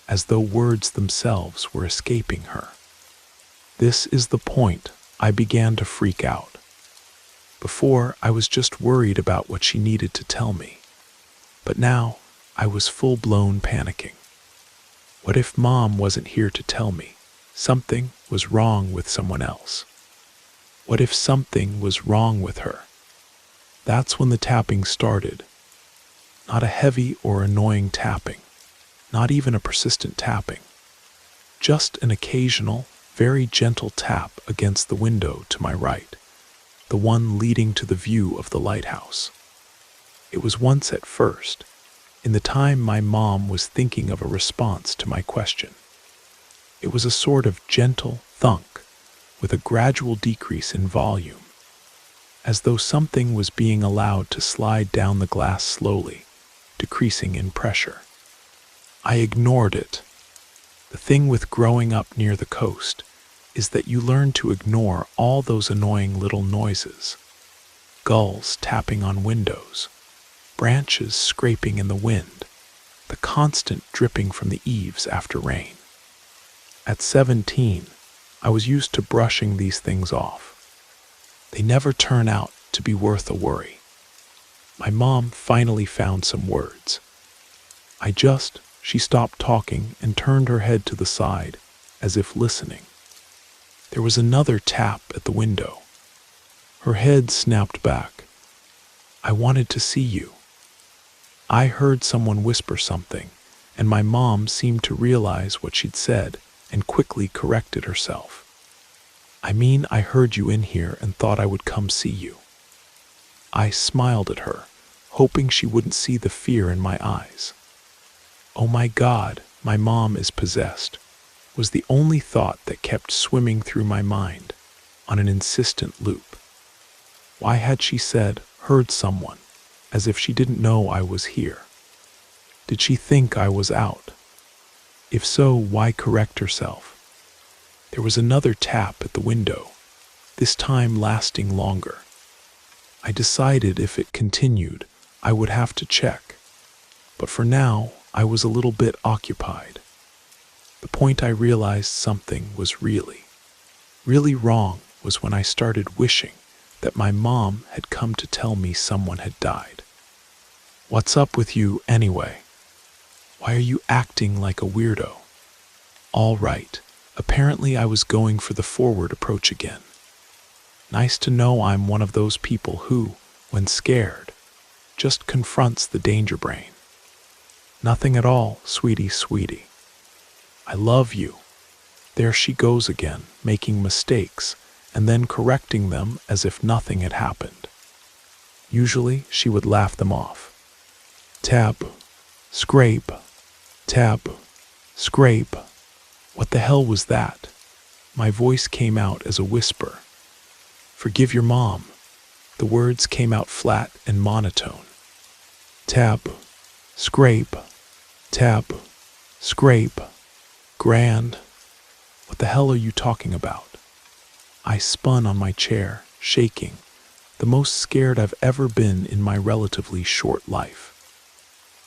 as though words themselves were escaping her. This is the point I began to freak out. Before, I was just worried about what she needed to tell me, but now I was full-blown panicking. What if Mom wasn't here to tell me something was wrong with someone else? What if something was wrong with her? That's when the tapping started. Not a heavy or annoying tapping, not even a persistent tapping, just an occasional, very gentle tap against the window to my right, the one leading to the view of the lighthouse. It was once at first, in the time my mom was thinking of a response to my question. It was a sort of gentle thunk with a gradual decrease in volume, as though something was being allowed to slide down the glass slowly, decreasing in pressure. I ignored it. The thing with growing up near the coast is that you learn to ignore all those annoying little noises. Gulls tapping on windows, branches scraping in the wind, the constant dripping from the eaves after rain. At 17, I was used to brushing these things off. They never turn out to be worth a worry. My mom finally found some words. She stopped talking and turned her head to the side, as if listening. There was another tap at the window. Her head snapped back. I wanted to see you. I heard someone whisper something, and my mom seemed to realize what she'd said and quickly corrected herself. I heard you in here and thought I would come see you. I smiled at her, hoping she wouldn't see the fear in my eyes. Oh my God, my mom is possessed, was the only thought that kept swimming through my mind on an insistent loop. Why had she said, heard someone, as if she didn't know I was here? Did she think I was out? If so, why correct herself? There was another tap at the window, this time lasting longer. I decided if it continued, I would have to check, but for now, I was a little bit occupied. The point I realized something was really wrong was when I started wishing that my mom had come to tell me someone had died. What's up with you anyway? Why are you acting like a weirdo? All right, apparently I was going for the forward approach again. Nice to know I'm one of those people who, when scared, just confronts the danger brain. Nothing at all, sweetie. I love you. There she goes again, making mistakes, and then correcting them as if nothing had happened. Usually, she would laugh them off. Tap, scrape, tap, scrape. What the hell was that? My voice came out as a whisper. Forgive your mom. The words came out flat and monotone. Tap, scrape, tap, scrape. Grand. What the hell are you talking about? I spun on my chair, shaking, the most scared I've ever been in my relatively short life.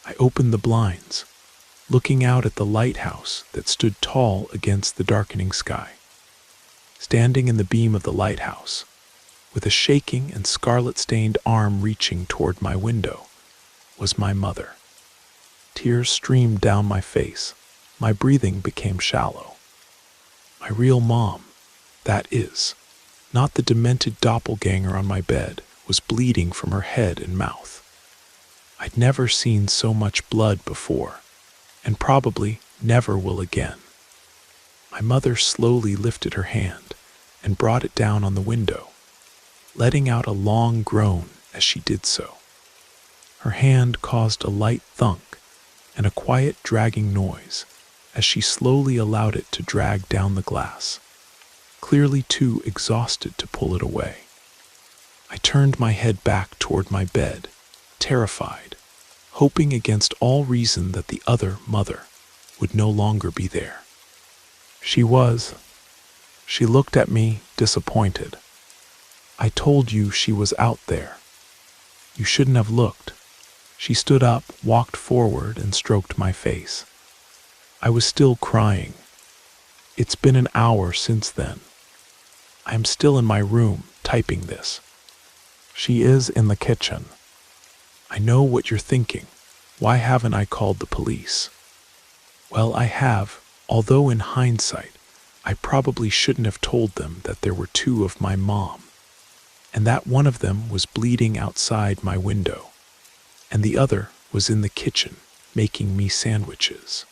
I opened the blinds, looking out at the lighthouse that stood tall against the darkening sky. Standing in the beam of the lighthouse, with a shaking and scarlet-stained arm reaching toward my window, was my mother. Tears streamed down my face. My breathing became shallow. My real mom, that is, not the demented doppelganger on my bed, was bleeding from her head and mouth. I'd never seen so much blood before, and probably never will again. My mother slowly lifted her hand and brought it down on the window, letting out a long groan as she did so. Her hand caused a light thunk and a quiet dragging noise as she slowly allowed it to drag down the glass, clearly too exhausted to pull it away. I turned my head back toward my bed, terrified, hoping against all reason that the other mother would no longer be there. She was. She looked at me, disappointed. I told you she was out there. You shouldn't have looked. She stood up, walked forward, and stroked my face. I was still crying. It's been an hour since then. I am still in my room, typing this. She is in the kitchen. I know what you're thinking. Why haven't I called the police? Well, I have, although in hindsight, I probably shouldn't have told them that there were two of my mom, and that one of them was bleeding outside my window, and the other was in the kitchen making me sandwiches.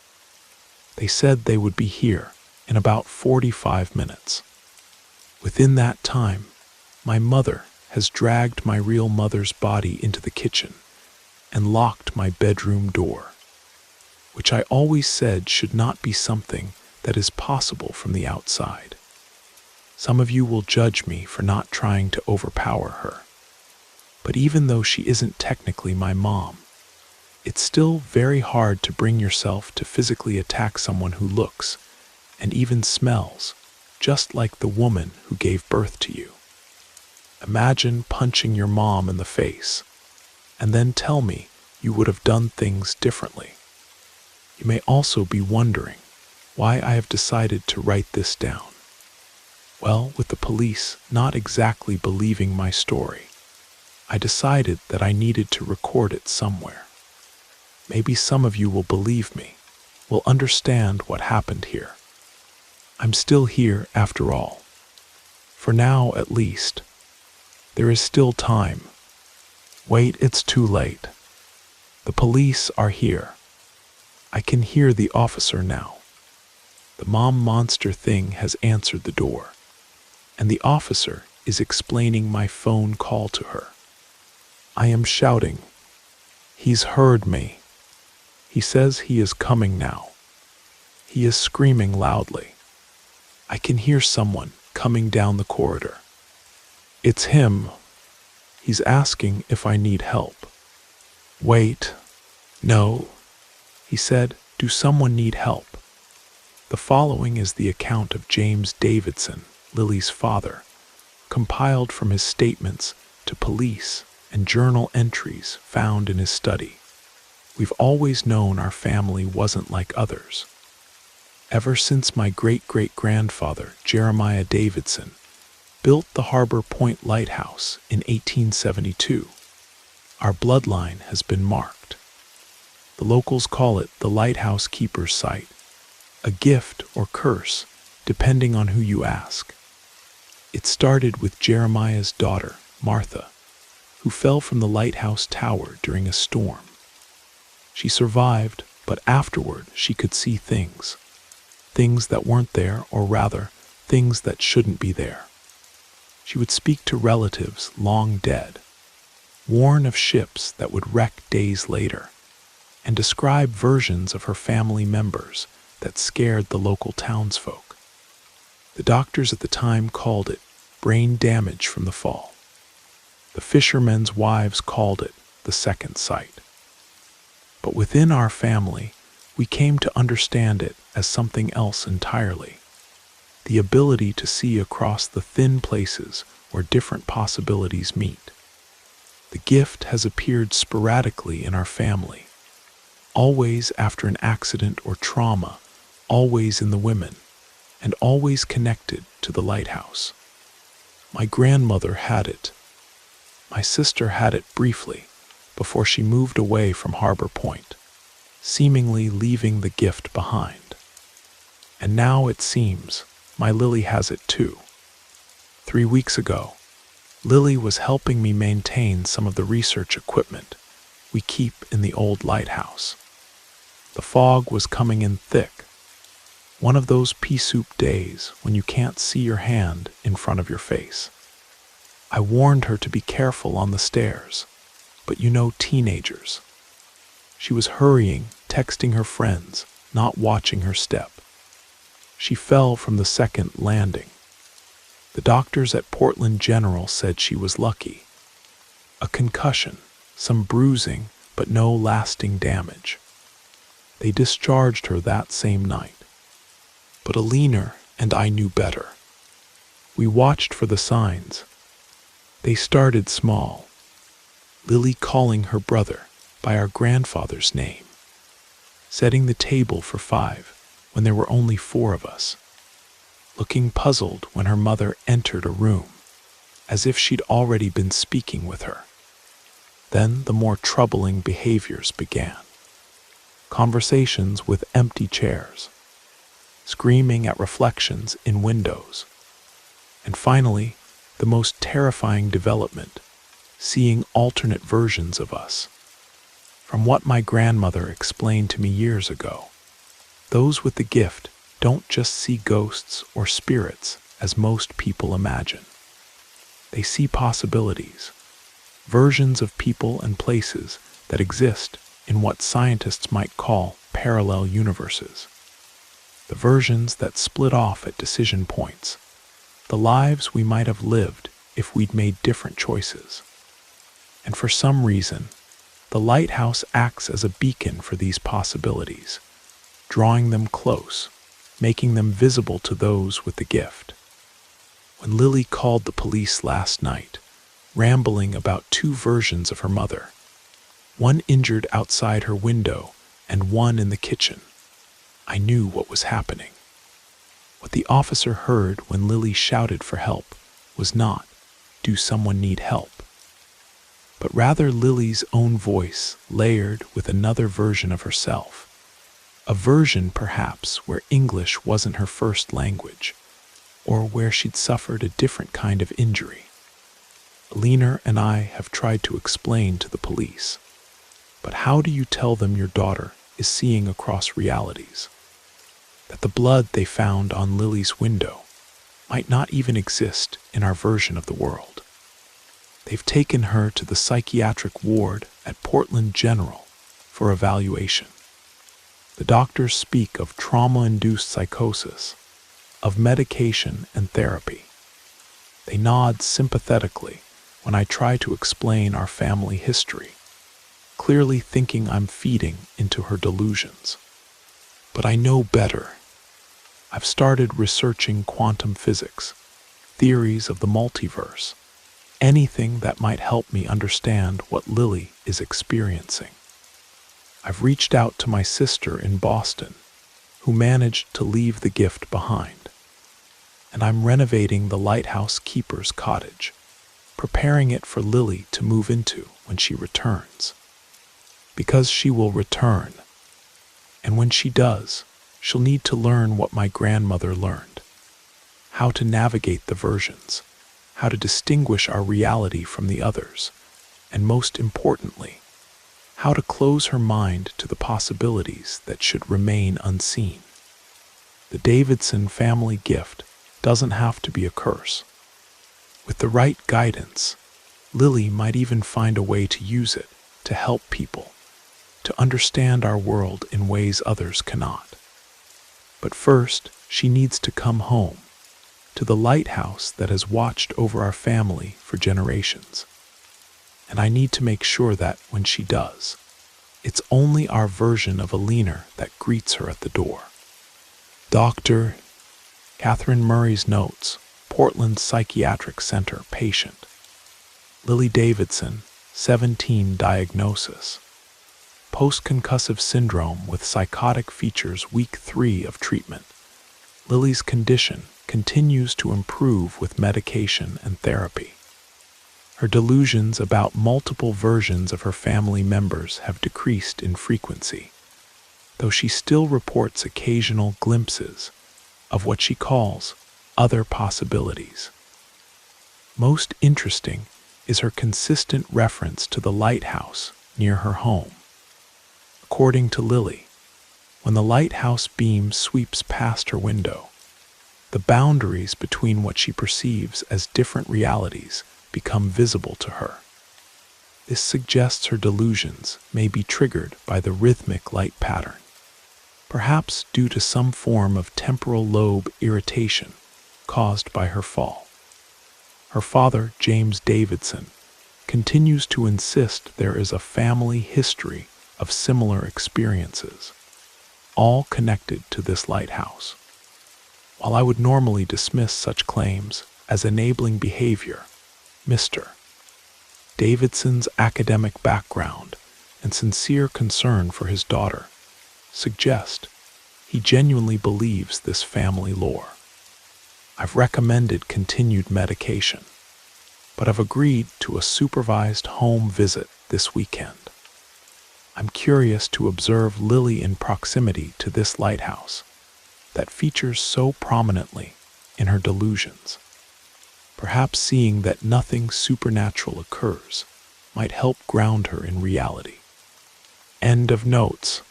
They said they would be here in about 45 minutes. Within that time, my mother has dragged my real mother's body into the kitchen and locked my bedroom door, which I always said should not be something that is possible from the outside. Some of you will judge me for not trying to overpower her, but even though she isn't technically my mom, it's still very hard to bring yourself to physically attack someone who looks and even smells just like the woman who gave birth to you. Imagine punching your mom in the face, and then tell me you would have done things differently. You may also be wondering why I have decided to write this down. Well, with the police not exactly believing my story, I decided that I needed to record it somewhere. Maybe some of you will believe me, will understand what happened here. I'm still here after all. For now, at least. There is still time. Wait, it's too late. The police are here. I can hear the officer now. The mom monster thing has answered the door, and the officer is explaining my phone call to her. I am shouting. He's heard me. He says he is coming now. He is screaming loudly. I can hear someone coming down the corridor. It's him. He's asking if I need help. Wait. No. He said, do someone need help? The following is the account of James Davidson, Lily's father, compiled from his statements to police and journal entries found in his study. We've always known our family wasn't like others. Ever since my great-great-grandfather, Jeremiah Davidson, built the Harbor Point Lighthouse in 1872, our bloodline has been marked. The locals call it the Lighthouse Keeper's Site, a gift or curse, depending on who you ask. It started with Jeremiah's daughter, Martha, who fell from the lighthouse tower during a storm. She survived, but afterward she could see things that weren't there, or rather, things that shouldn't be there. She would speak to relatives long dead, warn of ships that would wreck days later, and describe versions of her family members that scared the local townsfolk. The doctors at the time called it brain damage from the fall. The fishermen's wives called it the second sight. But within our family, we came to understand it as something else entirely. The ability to see across the thin places where different possibilities meet. The gift has appeared sporadically in our family, always after an accident or trauma, always in the women, and always connected to the lighthouse. My grandmother had it. My sister had it briefly before she moved away from Harbor Point, seemingly leaving the gift behind. And now it seems my Lily has it too. 3 weeks ago, Lily was helping me maintain some of the research equipment we keep in the old lighthouse. The fog was coming in thick, one of those pea soup days when you can't see your hand in front of your face. I warned her to be careful on the stairs, but you know teenagers. She was hurrying, texting her friends, not watching her step. She fell from the second landing. The doctors at Portland General said she was lucky, a concussion, some bruising, but no lasting damage. They discharged her that same night. But Alina and I knew better. We watched for the signs. They started small. Lily calling her brother by our grandfather's name, setting the table for 5 when there were only 4 of us, looking puzzled when her mother entered a room, as if she'd already been speaking with her. Then the more troubling behaviors began. Conversations with empty chairs, screaming at reflections in windows, and finally, the most terrifying development, seeing alternate versions of us. From what my grandmother explained to me years ago, those with the gift don't just see ghosts or spirits as most people imagine. They see possibilities, versions of people and places that exist in what scientists might call parallel universes. The versions that split off at decision points, the lives we might have lived if we'd made different choices. And for some reason, the lighthouse acts as a beacon for these possibilities, drawing them close, making them visible to those with the gift. When Lily called the police last night, rambling about 2 versions of her mother, one injured outside her window and one in the kitchen, I knew what was happening. What the officer heard when Lily shouted for help was not, "Do someone need help?" but rather Lily's own voice layered with another version of herself, a version perhaps where English wasn't her first language, or where she'd suffered a different kind of injury. Alina and I have tried to explain to the police, but how do you tell them your daughter is seeing across realities? That the blood they found on Lily's window might not even exist in our version of the world. They've taken her to the psychiatric ward at Portland General for evaluation. The doctors speak of trauma-induced psychosis, of medication and therapy. They nod sympathetically when I try to explain our family history, clearly thinking I'm feeding into her delusions. But I know better. I've started researching quantum physics, theories of the multiverse, anything that might help me understand what Lily is experiencing. I've reached out to my sister in Boston, who managed to leave the gift behind. And I'm renovating the lighthouse keeper's cottage, preparing it for Lily to move into when she returns. Because she will return. And when she does, she'll need to learn what my grandmother learned. How to navigate the versions, how to distinguish our reality from the others, and most importantly, how to close her mind to the possibilities that should remain unseen. The Davidson family gift doesn't have to be a curse. With the right guidance, Lily might even find a way to use it to help people, to understand our world in ways others cannot. But first, she needs to come home, to the lighthouse that has watched over our family for generations. And I need to make sure that, when she does, it's only our version of Alina that greets her at the door. Dr. Catherine Murray's notes, Portland Psychiatric Center patient. Lily Davidson, 17 diagnosis. Post-concussive syndrome with psychotic features week 3 of treatment. Lily's condition continues to improve with medication and therapy. Her delusions about multiple versions of her family members have decreased in frequency, though she still reports occasional glimpses of what she calls other possibilities. Most interesting is her consistent reference to the lighthouse near her home. According to Lily, when the lighthouse beam sweeps past her window, the boundaries between what she perceives as different realities become visible to her. This suggests her delusions may be triggered by the rhythmic light pattern, perhaps due to some form of temporal lobe irritation caused by her fall. Her father, James Davidson, continues to insist there is a family history of similar experiences, all connected to this lighthouse. While I would normally dismiss such claims as enabling behavior, Mr. Davidson's academic background and sincere concern for his daughter suggest he genuinely believes this family lore. I've recommended continued medication, but I've agreed to a supervised home visit this weekend. I'm curious to observe Lily in proximity to this lighthouse that features so prominently in her delusions. Perhaps seeing that nothing supernatural occurs might help ground her in reality. End of notes.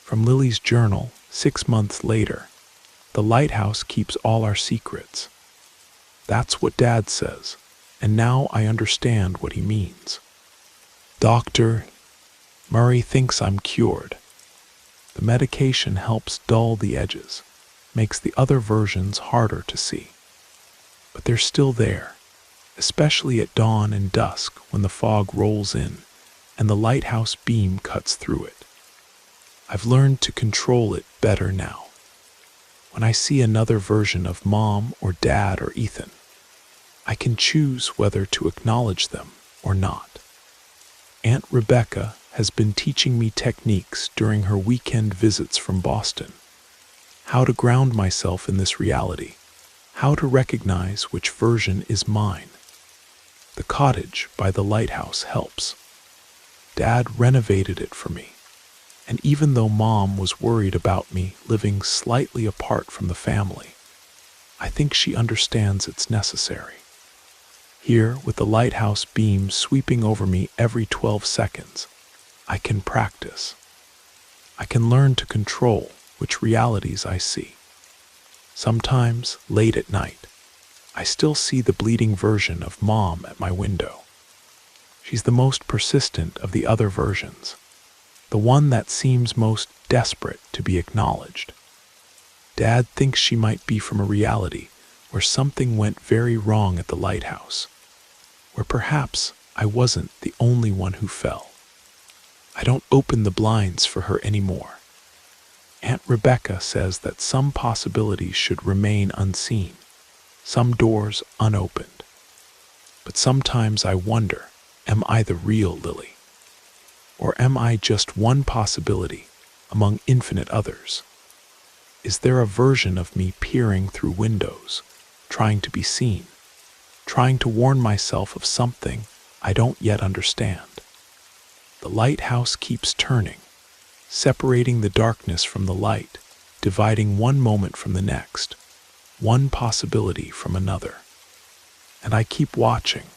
From Lily's journal, 6 months later, the lighthouse keeps all our secrets. That's what Dad says, and now I understand what he means. Dr. Murray thinks I'm cured. The medication helps dull the edges, makes the other versions harder to see. But they're still there, especially at dawn and dusk when the fog rolls in and the lighthouse beam cuts through it. I've learned to control it better now. When I see another version of Mom or Dad or Ethan, I can choose whether to acknowledge them or not. Aunt Rebecca has been teaching me techniques during her weekend visits from Boston. How to ground myself in this reality. How to recognize which version is mine. The cottage by the lighthouse helps. Dad renovated it for me, and even though Mom was worried about me living slightly apart from the family, I think she understands it's necessary. Here, with the lighthouse beam sweeping over me every 12 seconds, I can practice. I can learn to control which realities I see. Sometimes, late at night, I still see the bleeding version of Mom at my window. She's the most persistent of the other versions, the one that seems most desperate to be acknowledged. Dad thinks she might be from a reality where something went very wrong at the lighthouse, where perhaps I wasn't the only one who fell. I don't open the blinds for her anymore. Aunt Rebecca says that some possibilities should remain unseen, some doors unopened. But sometimes I wonder, am I the real Lily? Or am I just one possibility among infinite others? Is there a version of me peering through windows, trying to be seen, trying to warn myself of something I don't yet understand? The lighthouse keeps turning, separating the darkness from the light, dividing one moment from the next, one possibility from another. And I keep watching,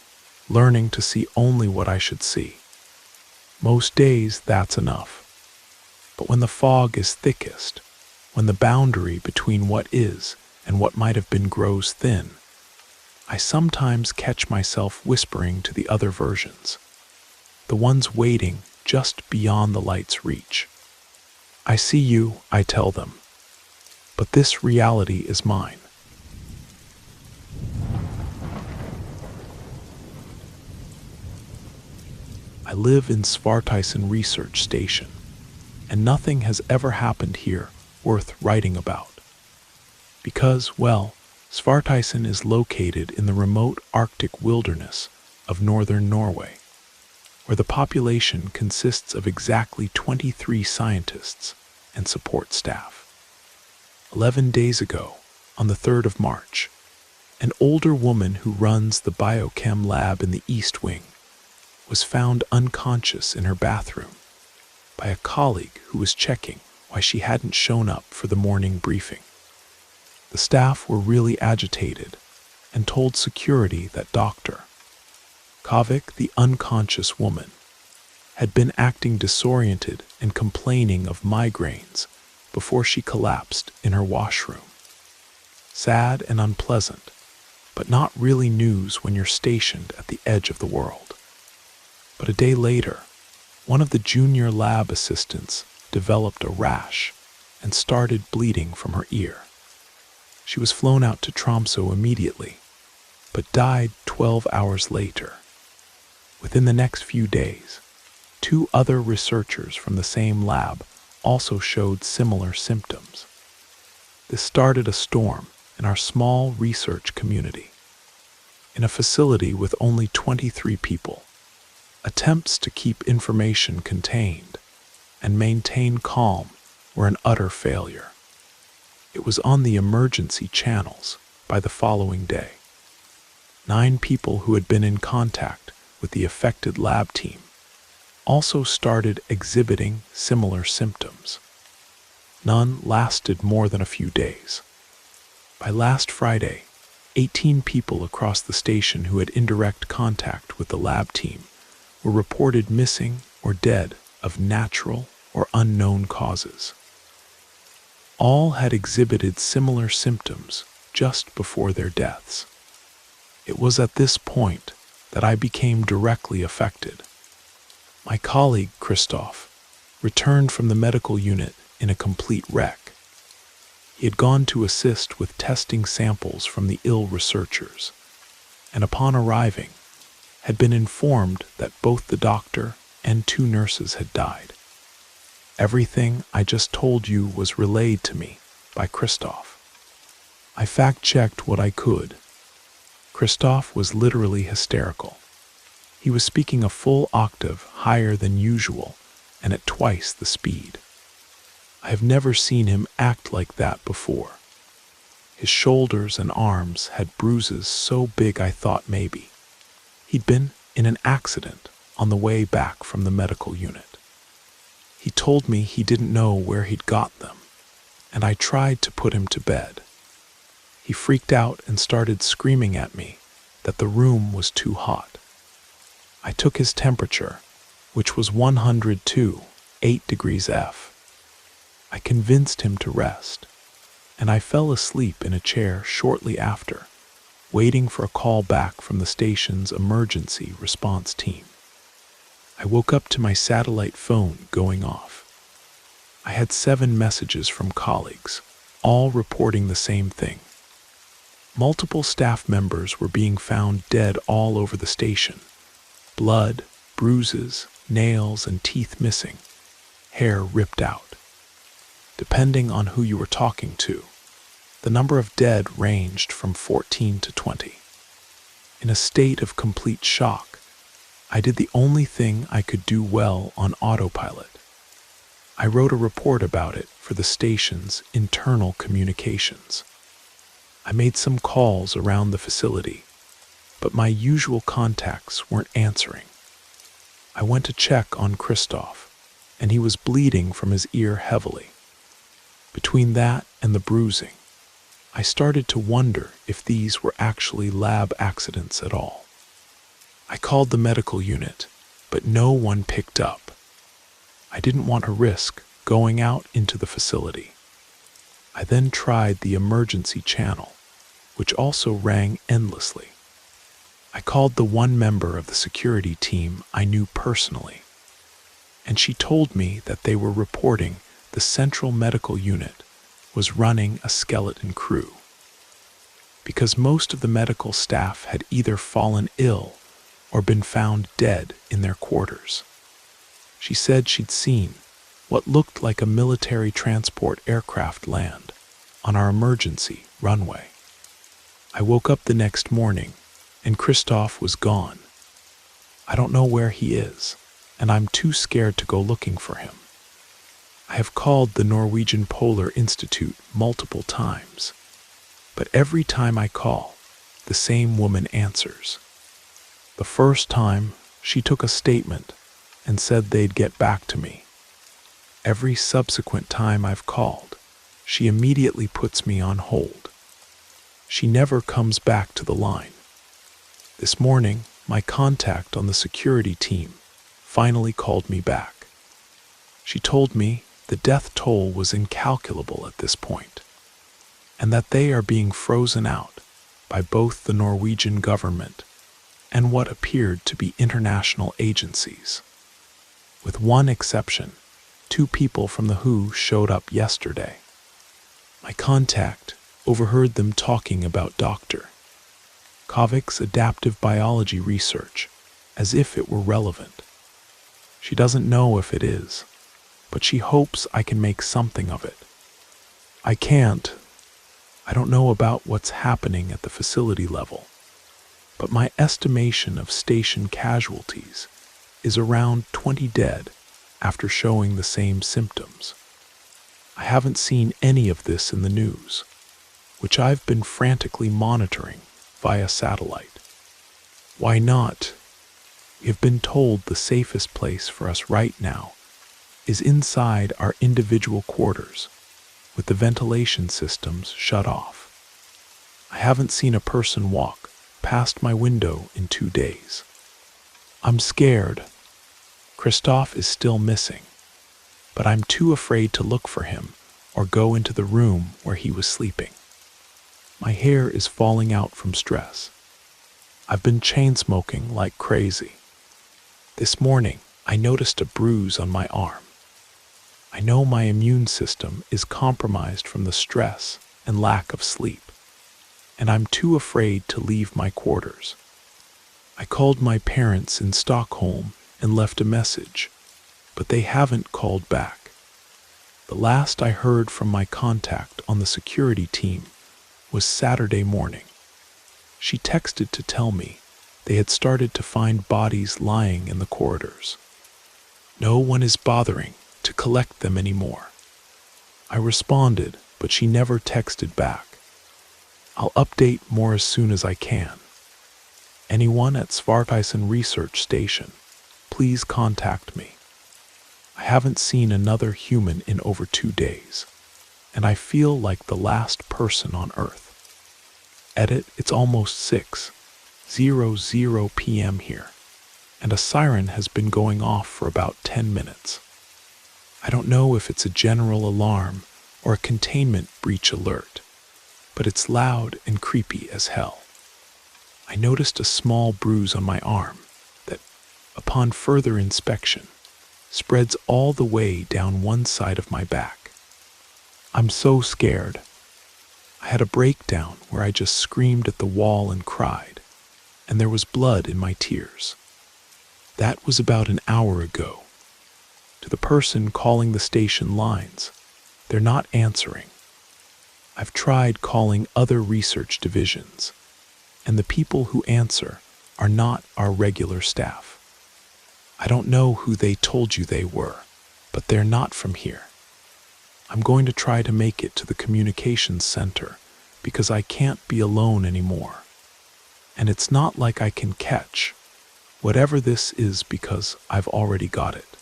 learning to see only what I should see. Most days, that's enough. But when the fog is thickest, when the boundary between what is and what might have been grows thin, I sometimes catch myself whispering to the other versions, the ones waiting just beyond the light's reach. I see you, I tell them, but this reality is mine. I live in Svartisen Research Station, and nothing has ever happened here worth writing about. Because, well, Svartisen is located in the remote Arctic wilderness of northern Norway, where the population consists of exactly 23 scientists and support staff. 11 days ago, on the 3rd of March, an older woman who runs the biochem lab in the East Wing was found unconscious in her bathroom by a colleague who was checking why she hadn't shown up for the morning briefing. The staff were really agitated and told security that Dr. Kovic, the unconscious woman, had been acting disoriented and complaining of migraines before she collapsed in her washroom. Sad and unpleasant, but not really news when you're stationed at the edge of the world. But a day later, one of the junior lab assistants developed a rash and started bleeding from her ear. She was flown out to Tromsø immediately, but died 12 hours later. Within the next few days, 2 other researchers from the same lab also showed similar symptoms. This started a storm in our small research community. In a facility with only 23 people, attempts to keep information contained and maintain calm were an utter failure. It was on the emergency channels by the following day. 9 people who had been in contact with the affected lab team also started exhibiting similar symptoms. None lasted more than a few days. By last Friday, 18 people across the station who had indirect contact with the lab team were reported missing or dead of natural or unknown causes. All had exhibited similar symptoms just before their deaths. It was at this point that I became directly affected. My colleague, Christoph, returned from the medical unit in a complete wreck. He had gone to assist with testing samples from the ill researchers, and upon arriving, had been informed that both the doctor and 2 nurses had died. Everything I just told you was relayed to me by Christoph. I fact-checked what I could. Christoph was literally hysterical. He was speaking a full octave higher than usual and at twice the speed. I have never seen him act like that before. His shoulders and arms had bruises so big I thought maybe he'd been in an accident on the way back from the medical unit. He told me he didn't know where he'd got them, and I tried to put him to bed. He freaked out and started screaming at me that the room was too hot. I took his temperature, which was 102.8 degrees F. I convinced him to rest, and I fell asleep in a chair shortly after, waiting for a call back from the station's emergency response team. I woke up to my satellite phone going off. I had 7 messages from colleagues, all reporting the same thing. Multiple staff members were being found dead all over the station. Blood, bruises, nails, and teeth missing, hair ripped out. Depending on who you were talking to, the number of dead ranged from 14 to 20. In a state of complete shock, I did the only thing I could do well on autopilot. I wrote a report about it for the station's internal communications. I made some calls around the facility, but my usual contacts weren't answering. I went to check on Christoph, and he was bleeding from his ear heavily. Between that and the bruising, I started to wonder if these were actually lab accidents at all. I called the medical unit, but no one picked up. I didn't want to risk going out into the facility. I then tried the emergency channel, which also rang endlessly. I called the one member of the security team I knew personally, and she told me that they were reporting the central medical unit was running a skeleton crew, because most of the medical staff had either fallen ill or been found dead in their quarters. She said she'd seen what looked like a military transport aircraft land on our emergency runway. I woke up the next morning and Christoph was gone. I don't know where he is, and I'm too scared to go looking for him. I have called the Norwegian Polar Institute multiple times, but every time I call, the same woman answers. The first time, she took a statement and said they'd get back to me. Every subsequent time I've called, she immediately puts me on hold. She never comes back to the line. This morning, my contact on the security team finally called me back. She told me the death toll was incalculable at this point, and that they are being frozen out by both the Norwegian government and what appeared to be international agencies. With one exception, 2 people from the WHO showed up yesterday. My contact overheard them talking about Dr. Kovik's adaptive biology research as if it were relevant. She doesn't know if it is, but she hopes I can make something of it. I can't. I don't know about what's happening at the facility level, but my estimation of station casualties is around 20 dead after showing the same symptoms. I haven't seen any of this in the news, which I've been frantically monitoring via satellite. Why not? We have been told the safest place for us right now is inside our individual quarters, with the ventilation systems shut off. I haven't seen a person walk past my window in 2 days. I'm scared. Christophe is still missing, but I'm too afraid to look for him or go into the room where he was sleeping. My hair is falling out from stress. I've been chain smoking like crazy. This morning, I noticed a bruise on my arm. I know my immune system is compromised from the stress and lack of sleep, and I'm too afraid to leave my quarters. I called my parents in Stockholm and left a message, but they haven't called back. The last I heard from my contact on the security team was Saturday morning. She texted to tell me they had started to find bodies lying in the corridors. No one is bothering to collect them anymore. I responded, but she never texted back. I'll update more as soon as I can. Anyone at Svartisen Research Station, please contact me. I haven't seen another human in over 2 days, and I feel like the last person on Earth. Edit, it's almost 6:00 p.m. here, and a siren has been going off for about 10 minutes. I don't know if it's a general alarm or a containment breach alert, but it's loud and creepy as hell. I noticed a small bruise on my arm that, upon further inspection, spreads all the way down one side of my back. I'm so scared. I had a breakdown where I just screamed at the wall and cried, and there was blood in my tears. That was about an hour ago. To the person calling the station lines, they're not answering. I've tried calling other research divisions, and the people who answer are not our regular staff. I don't know who they told you they were, but they're not from here. I'm going to try to make it to the communications center because I can't be alone anymore. And it's not like I can catch whatever this is because I've already got it.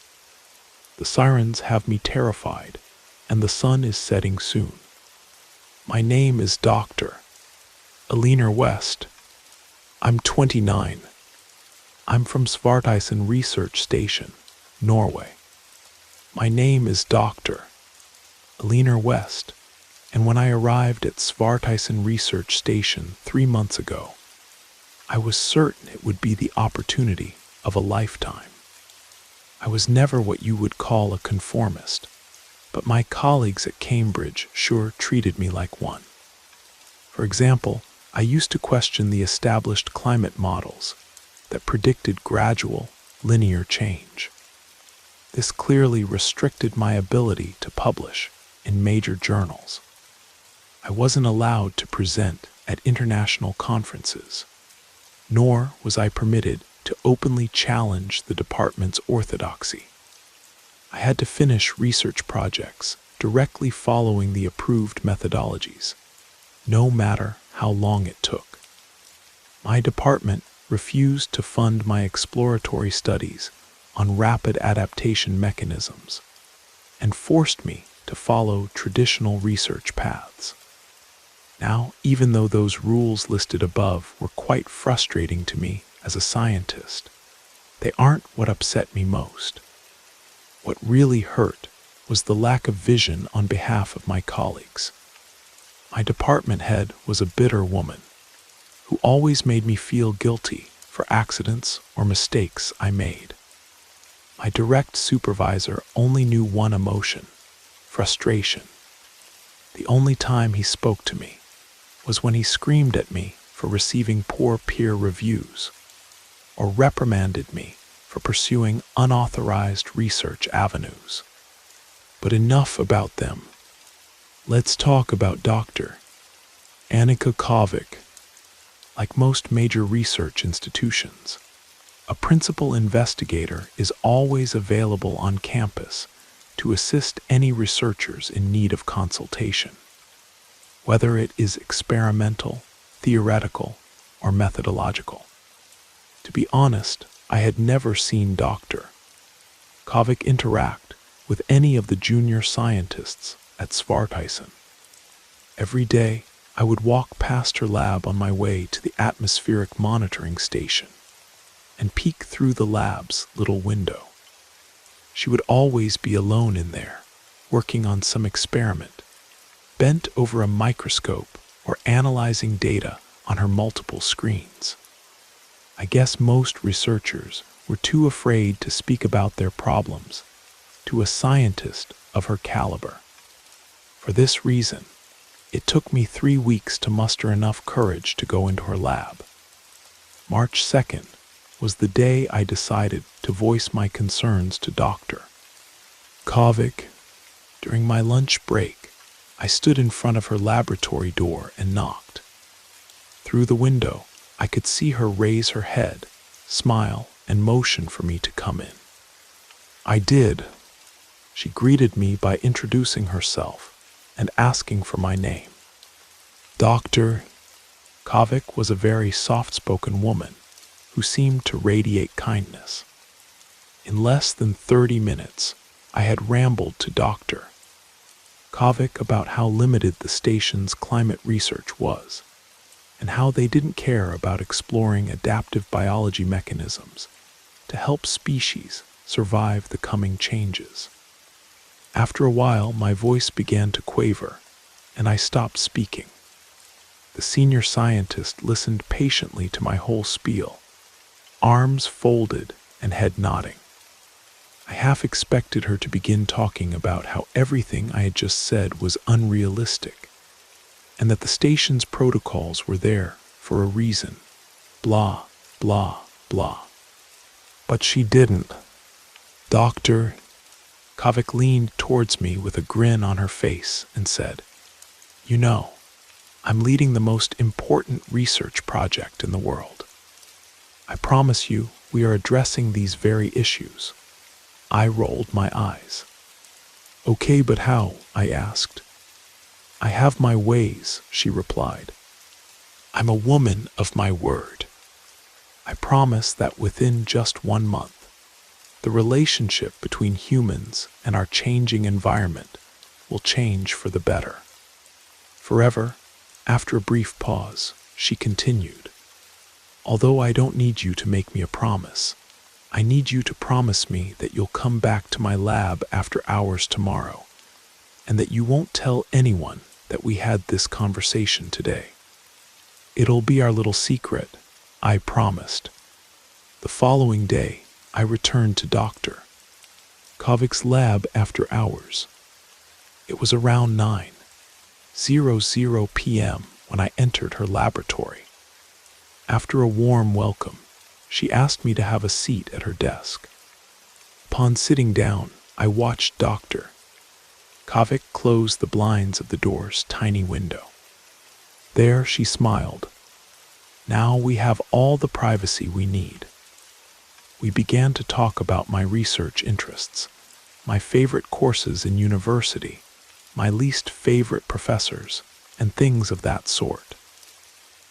The sirens have me terrified, and the sun is setting soon. My name is Dr. Aliner West. I'm 29. I'm from Svartisen Research Station, Norway. My name is Dr. Aliner West, and when I arrived at Svartisen Research Station 3 months ago, I was certain it would be the opportunity of a lifetime. I was never what you would call a conformist, but my colleagues at Cambridge sure treated me like one. For example, I used to question the established climate models that predicted gradual, linear change. This clearly restricted my ability to publish in major journals. I wasn't allowed to present at international conferences, nor was I permitted to openly challenge the department's orthodoxy. I had to finish research projects directly following the approved methodologies, no matter how long it took. My department refused to fund my exploratory studies on rapid adaptation mechanisms and forced me to follow traditional research paths. Now, even though those rules listed above were quite frustrating to me as a scientist, they aren't what upset me most. What really hurt was the lack of vision on behalf of my colleagues. My department head was a bitter woman who always made me feel guilty for accidents or mistakes I made. My direct supervisor only knew one emotion: frustration. The only time he spoke to me was when he screamed at me for receiving poor peer reviews. or reprimanded me for pursuing unauthorized research avenues. But enough about them. Let's talk about Dr. Annika Kovic. Like most major research institutions, a principal investigator is always available on campus to assist any researchers in need of consultation, whether it is experimental, theoretical, or methodological. To be honest, I had never seen Dr. Kovic interact with any of the junior scientists at Svartisen. Every day, I would walk past her lab on my way to the atmospheric monitoring station and peek through the lab's little window. She would always be alone in there, working on some experiment, bent over a microscope or analyzing data on her multiple screens. I guess most researchers were too afraid to speak about their problems to a scientist of her caliber. For this reason, it took me 3 weeks to muster enough courage to go into her lab. March 2nd was the day I decided to voice my concerns to Dr. Kovic. During my lunch break, I stood in front of her laboratory door and knocked. Through the window, I could see her raise her head, smile, and motion for me to come in. I did. She greeted me by introducing herself and asking for my name. Dr. Kovic was a very soft-spoken woman who seemed to radiate kindness. In less than 30 minutes, I had rambled to Dr. Kovic about how limited the station's climate research was, and how they didn't care about exploring adaptive biology mechanisms to help species survive the coming changes. After a while, my voice began to quaver, and I stopped speaking. The senior scientist listened patiently to my whole spiel, arms folded and head nodding. I half expected her to begin talking about how everything I had just said was unrealistic, and that the station's protocols were there for a reason. Blah, blah, blah. But she didn't. Dr. Kovic leaned towards me with a grin on her face and said, "You know, I'm leading the most important research project in the world. I promise you we are addressing these very issues." I rolled my eyes. "Okay, but how?" I asked. "I have my ways," she replied. "I'm a woman of my word. I promise that within just 1 month, the relationship between humans and our changing environment will change for the better." Forever, after a brief pause, she continued, "Although I don't need you to make me a promise, I need you to promise me that you'll come back to my lab after hours tomorrow, and that you won't tell anyone that we had this conversation today. It'll be our little secret," I promised. The following day, I returned to Dr. Kovic's lab after hours. It was around 9:00 p.m. when I entered her laboratory. After a warm welcome, she asked me to have a seat at her desk. Upon sitting down, I watched Dr. Kovic close the blinds of the door's tiny window. There she smiled. "Now we have all the privacy we need." We began to talk about my research interests, my favorite courses in university, my least favorite professors, and things of that sort.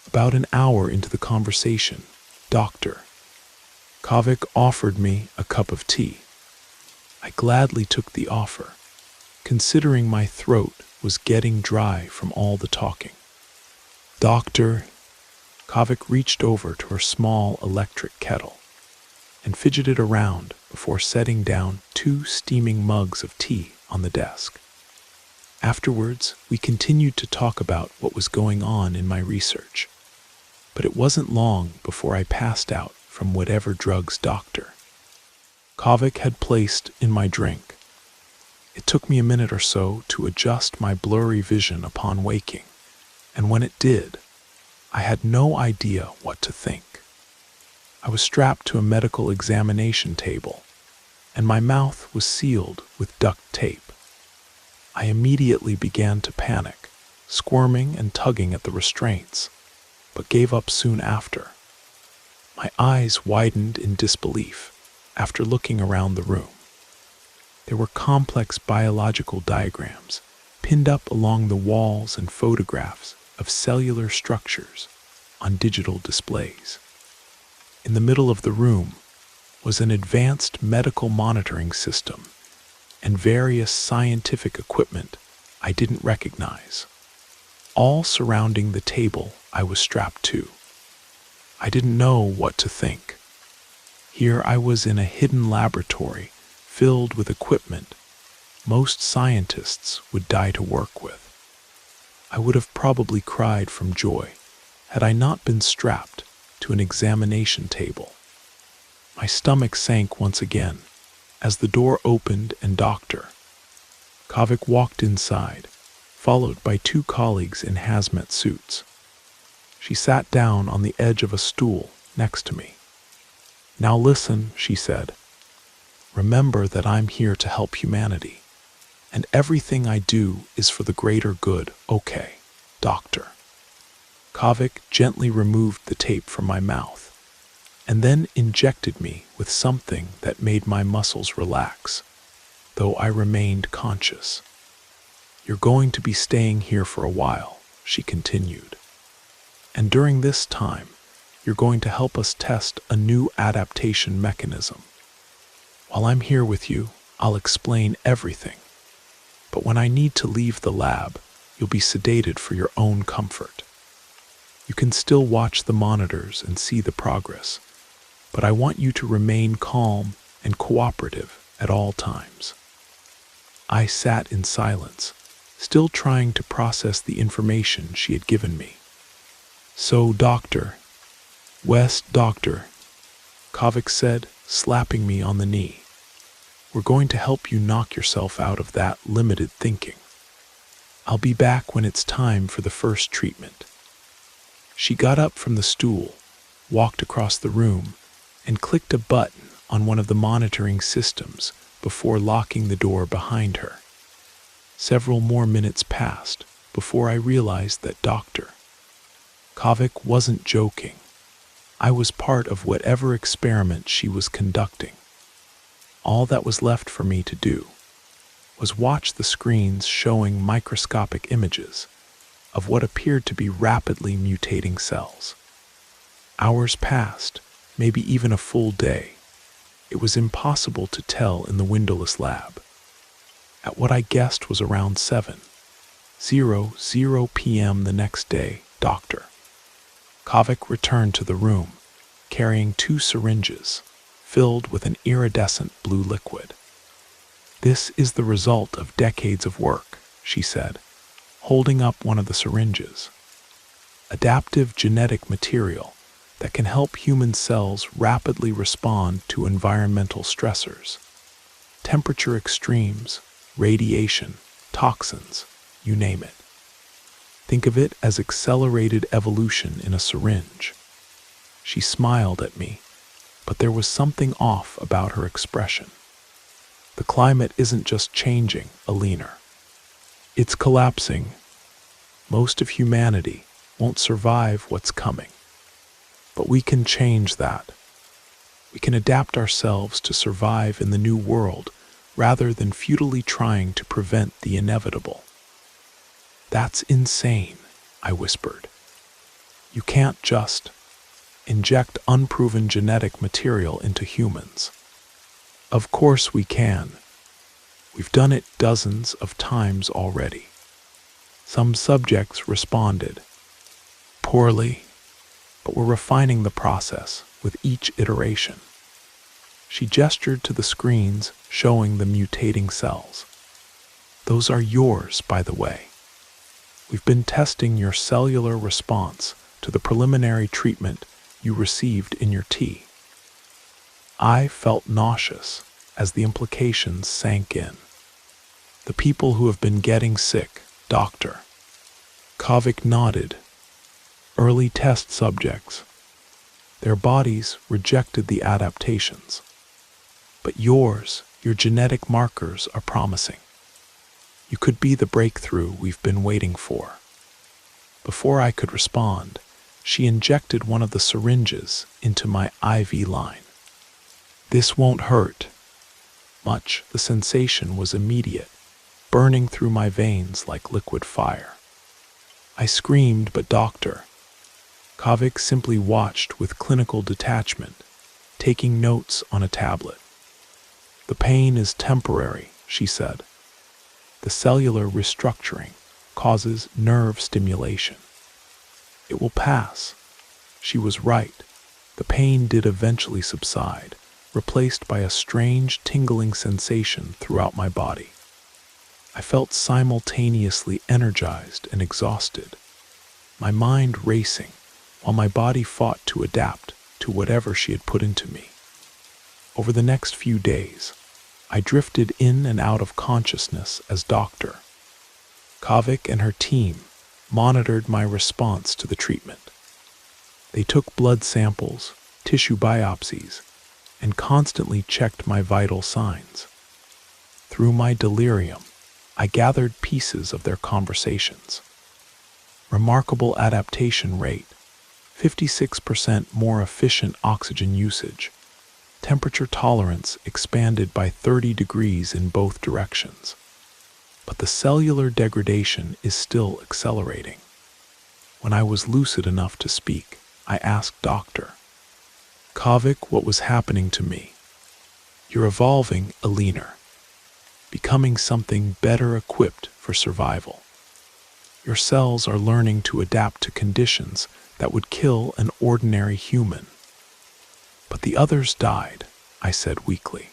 About an hour into the conversation, Dr. Kovic offered me a cup of tea. I gladly took the offer, considering my throat was getting dry from all the talking. Dr. Kovic reached over to her small electric kettle and fidgeted around before setting down 2 steaming mugs of tea on the desk. Afterwards, we continued to talk about what was going on in my research, but it wasn't long before I passed out from whatever drugs Dr. Kovic had placed in my drink. It took me a minute or so to adjust my blurry vision upon waking, and when it did, I had no idea what to think. I was strapped to a medical examination table, and my mouth was sealed with duct tape. I immediately began to panic, squirming and tugging at the restraints, but gave up soon after. My eyes widened in disbelief after looking around the room. There were complex biological diagrams pinned up along the walls and photographs of cellular structures on digital displays. In the middle of the room was an advanced medical monitoring system and various scientific equipment I didn't recognize, all surrounding the table I was strapped to. I didn't know what to think. Here I was in a hidden laboratory filled with equipment most scientists would die to work with. I would have probably cried from joy had I not been strapped to an examination table. My stomach sank once again as the door opened and Dr. Kovic walked inside, followed by 2 colleagues in hazmat suits. She sat down on the edge of a stool next to me. "Now listen," she said. "Remember that I'm here to help humanity, and everything I do is for the greater good, okay, Doctor?" Kovic gently removed the tape from my mouth, and then injected me with something that made my muscles relax, though I remained conscious. "You're going to be staying here for a while," she continued. "And during this time, you're going to help us test a new adaptation mechanism. While I'm here with you, I'll explain everything. But when I need to leave the lab, you'll be sedated for your own comfort. You can still watch the monitors and see the progress, but I want you to remain calm and cooperative at all times." I sat in silence, still trying to process the information she had given me. "So, Doctor, Kovic said, slapping me on the knee, "we're going to help you knock yourself out of that limited thinking. I'll be back when it's time for the first treatment." She got up from the stool, walked across the room, and clicked a button on one of the monitoring systems before locking the door behind her. Several more minutes passed before I realized that Dr. Kovic wasn't joking. I was part of whatever experiment she was conducting. All that was left for me to do was watch the screens showing microscopic images of what appeared to be rapidly mutating cells. Hours passed, maybe even a full day. It was impossible to tell in the windowless lab. At what I guessed was around 7:00 p.m. the next day, Dr. Kovic returned to the room, carrying 2 syringes filled with an iridescent blue liquid. "This is the result of decades of work," she said, holding up one of the syringes. "Adaptive genetic material that can help human cells rapidly respond to environmental stressors. Temperature extremes, radiation, toxins, you name it. Think of it as accelerated evolution in a syringe." She smiled at me, but there was something off about her expression. "The climate isn't just changing, Alina. It's collapsing. Most of humanity won't survive what's coming. But we can change that. We can adapt ourselves to survive in the new world rather than futilely trying to prevent the inevitable." "That's insane," I whispered. "You can't just inject unproven genetic material into humans." "Of course we can. We've done it dozens of times already." Some subjects responded poorly, but we're refining the process with each iteration. She gestured to the screens showing the mutating cells. "Those are yours, by the way. We've been testing your cellular response to the preliminary treatment you received in your tea." I felt nauseous as the implications sank in. "The people who have been getting sick, Dr. Kovic nodded. "Early test subjects. Their bodies rejected the adaptations. But yours, your genetic markers are promising. You could be the breakthrough we've been waiting for. Before I could respond, she injected one of the syringes into my IV line. This won't hurt much. The sensation was immediate, burning through my veins like liquid fire. I screamed, but Dr. Kovic simply watched with clinical detachment, taking notes on a tablet. The pain is temporary, she said. The cellular restructuring causes nerve stimulation. It will pass. She was right. The pain did eventually subside, replaced by a strange tingling sensation throughout my body. I felt simultaneously energized and exhausted, my mind racing, while my body fought to adapt to whatever she had put into me. Over the next few days, I drifted in and out of consciousness as Dr. Kovic and her team monitored my response to the treatment. They took blood samples, tissue biopsies, and constantly checked my vital signs. Through my delirium, I gathered pieces of their conversations. Remarkable adaptation rate, 56% more efficient oxygen usage, temperature tolerance expanded by 30 degrees in both directions. But the cellular degradation is still accelerating. When I was lucid enough to speak, I asked Dr. Kovic what was happening to me. You're evolving a leaner, becoming something better equipped for survival. Your cells are learning to adapt to conditions that would kill an ordinary human. But the others died, I said weakly.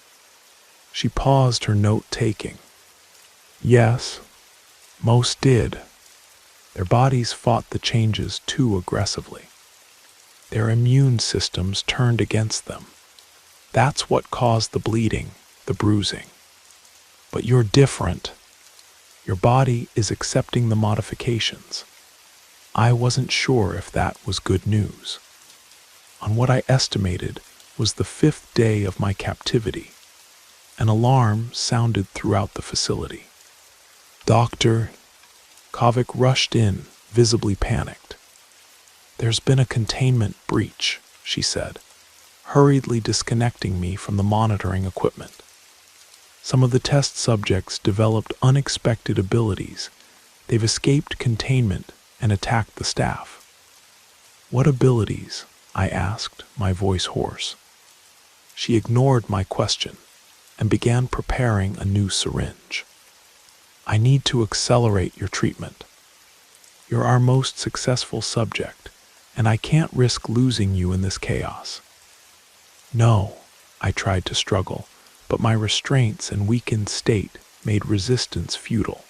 She paused her note-taking. Yes, most did. Their bodies fought the changes too aggressively. Their immune systems turned against them. That's what caused the bleeding, the bruising. But you're different. Your body is accepting the modifications. I wasn't sure if that was good news. On what I estimated was the 5th day of my captivity, an alarm sounded throughout the facility. Dr. Kovic rushed in, visibly panicked. There's been a containment breach, she said, hurriedly disconnecting me from the monitoring equipment. Some of the test subjects developed unexpected abilities. They've escaped containment and attacked the staff. What abilities? I asked, my voice hoarse. She ignored my question and began preparing a new syringe. I need to accelerate your treatment. You're our most successful subject, and I can't risk losing you in this chaos. No, I tried to struggle, but my restraints and weakened state made resistance futile.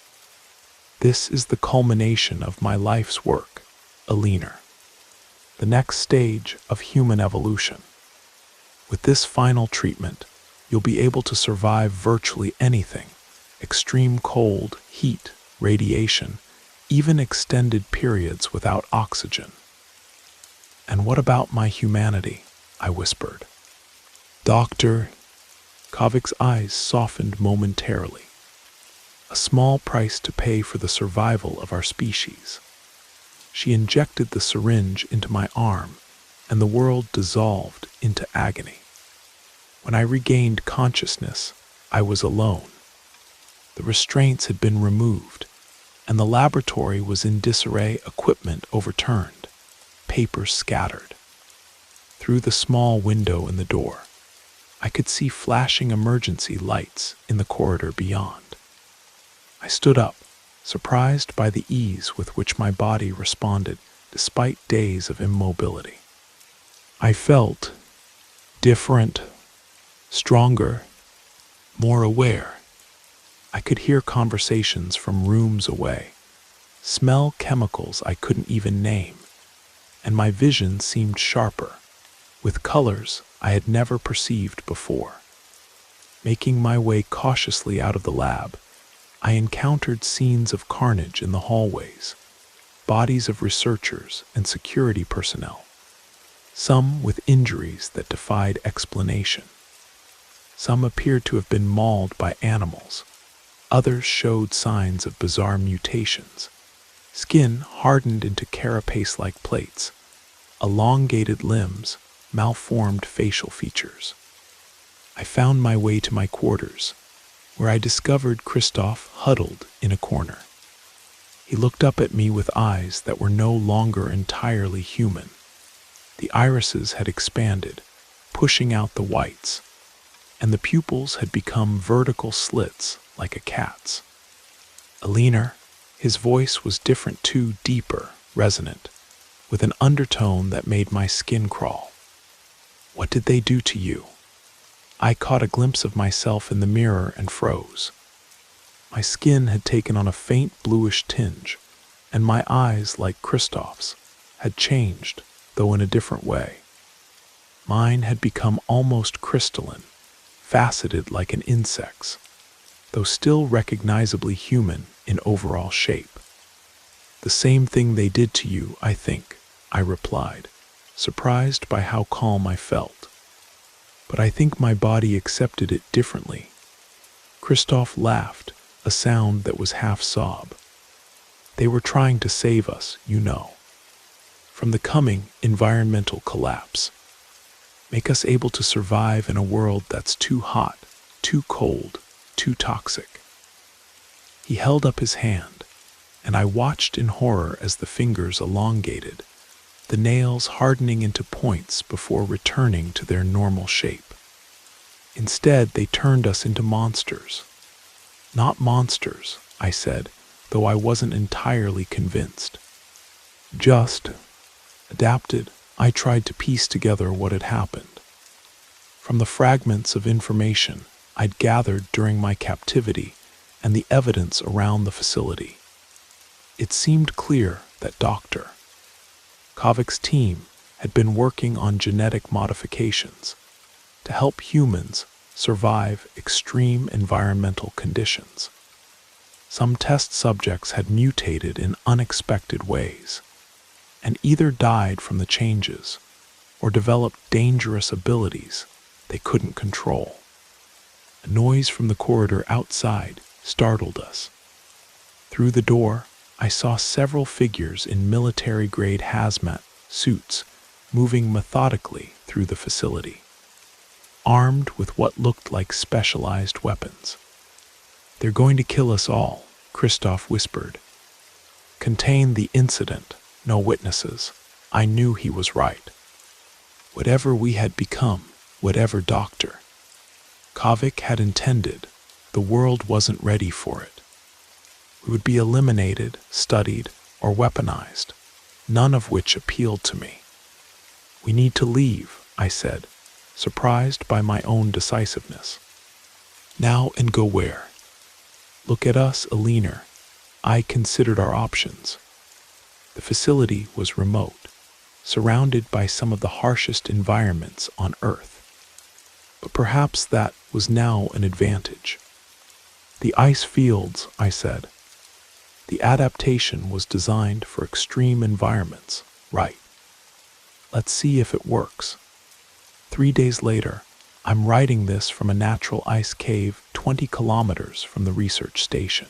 This is the culmination of my life's work, a leaner. The next stage of human evolution. With this final treatment, you'll be able to survive virtually anything: extreme cold, heat, radiation, even extended periods without oxygen. And what about my humanity? I whispered. Dr. Kovic's eyes softened momentarily. A small price to pay for the survival of our species. She injected the syringe into my arm, and the world dissolved into agony. When I regained consciousness, I was alone. The restraints had been removed, and the laboratory was in disarray, equipment overturned, papers scattered. Through the small window in the door, I could see flashing emergency lights in the corridor beyond. I stood up, surprised by the ease with which my body responded despite days of immobility. I felt different, stronger, more aware. I could hear conversations from rooms away, smell chemicals I couldn't even name, and my vision seemed sharper, with colors I had never perceived before. Making my way cautiously out of the lab, I encountered scenes of carnage in the hallways, bodies of researchers and security personnel. some with injuries that defied explanation. Some appeared to have been mauled by animals. Others showed signs of bizarre mutations. Skin hardened into carapace-like plates, elongated limbs, malformed facial features. I found my way to my quarters, where I discovered Christoph huddled in a corner. He looked up at me with eyes that were no longer entirely human. The irises had expanded, pushing out the whites, and the pupils had become vertical slits like a cat's. Alina, his voice was different too, deeper, resonant, with an undertone that made my skin crawl. What did they do to you? I caught a glimpse of myself in the mirror and froze. My skin had taken on a faint bluish tinge, and my eyes, like Christoph's, had changed, though in a different way. Mine had become almost crystalline, faceted like an insect's, though still recognizably human in overall shape. The same thing they did to you, I think, I replied, surprised by how calm I felt. But I think my body accepted it differently. Christoph laughed, a sound that was half sob. They were trying to save us, you know, from the coming environmental collapse. Make us able to survive in a world that's too hot, too cold, too toxic. He held up his hand, and I watched in horror as the fingers elongated, the nails hardening into points before returning to their normal shape. Instead, they turned us into monsters. Not monsters, I said, though I wasn't entirely convinced. Just adapted. I tried to piece together what had happened. From the fragments of information I'd gathered during my captivity and the evidence around the facility, it seemed clear that Dr. Kovik's team had been working on genetic modifications to help humans survive extreme environmental conditions. Some test subjects had mutated in unexpected ways and either died from the changes or developed dangerous abilities they couldn't control. A noise from the corridor outside startled us. Through the door, I saw several figures in military-grade hazmat suits moving methodically through the facility, armed with what looked like specialized weapons. "They're going to kill us all," Christoph whispered. "Contain the incident, no witnesses." I knew he was right. Whatever we had become, whatever Dr. Kovik had intended, the world wasn't ready for it. We would be eliminated, studied, or weaponized, none of which appealed to me. "We need to leave," I said, surprised by my own decisiveness. "Now and go where?" "Look at us, Alina." I considered our options. The facility was remote, surrounded by some of the harshest environments on Earth. But perhaps that was now an advantage. "The ice fields," I said. "The adaptation was designed for extreme environments, right? Let's see if it works." 3 days later, I'm writing this from a natural ice cave 20 kilometers from the research station.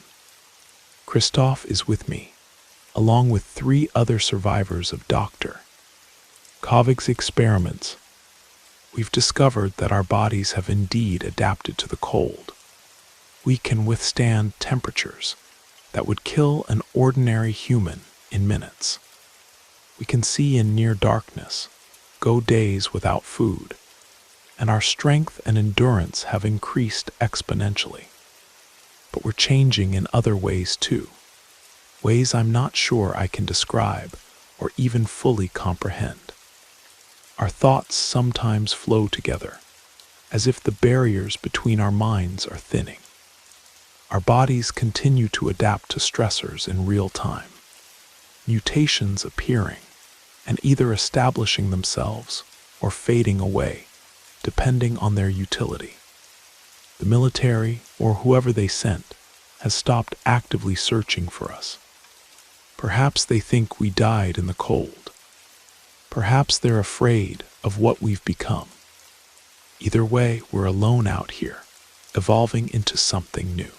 Christoph is with me, along with 3 other survivors of Dr. Kovik's experiments. We've discovered that our bodies have indeed adapted to the cold. We can withstand temperatures that would kill an ordinary human in minutes. We can see in near darkness, go days without food, and our strength and endurance have increased exponentially. But we're changing in other ways too, ways I'm not sure I can describe or even fully comprehend. Our thoughts sometimes flow together, as if the barriers between our minds are thinning. Our bodies continue to adapt to stressors in real time, mutations appearing and either establishing themselves or fading away, depending on their utility. The military, or whoever they sent, has stopped actively searching for us. Perhaps they think we died in the cold. Perhaps they're afraid of what we've become. Either way, we're alone out here, evolving into something new.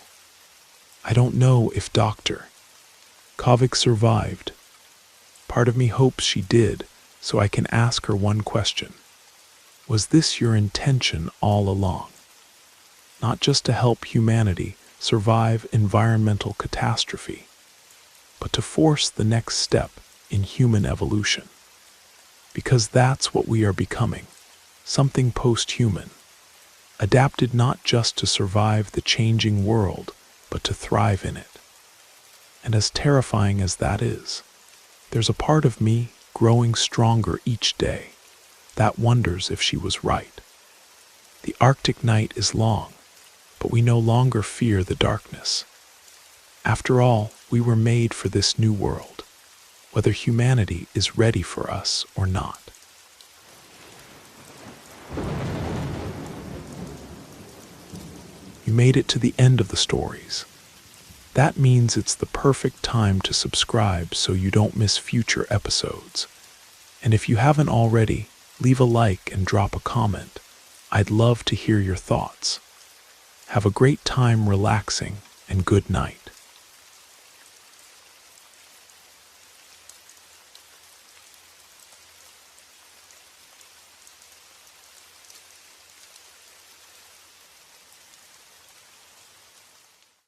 I don't know if Dr. Kovic survived. Part of me hopes she did, so I can ask her one question. Was this your intention all along? Not just to help humanity survive environmental catastrophe, but to force the next step in human evolution. Because that's what we are becoming, something post-human, adapted not just to survive the changing world, but to thrive in it. And as terrifying as that is, there's a part of me growing stronger each day that wonders if she was right. The Arctic night is long, but we no longer fear the darkness. After all, we were made for this new world, whether humanity is ready for us or not. You made it to the end of the stories. That means it's the perfect time to subscribe so you don't miss future episodes. And if you haven't already, leave a like and drop a comment. I'd love to hear your thoughts. Have a great time relaxing, and good night.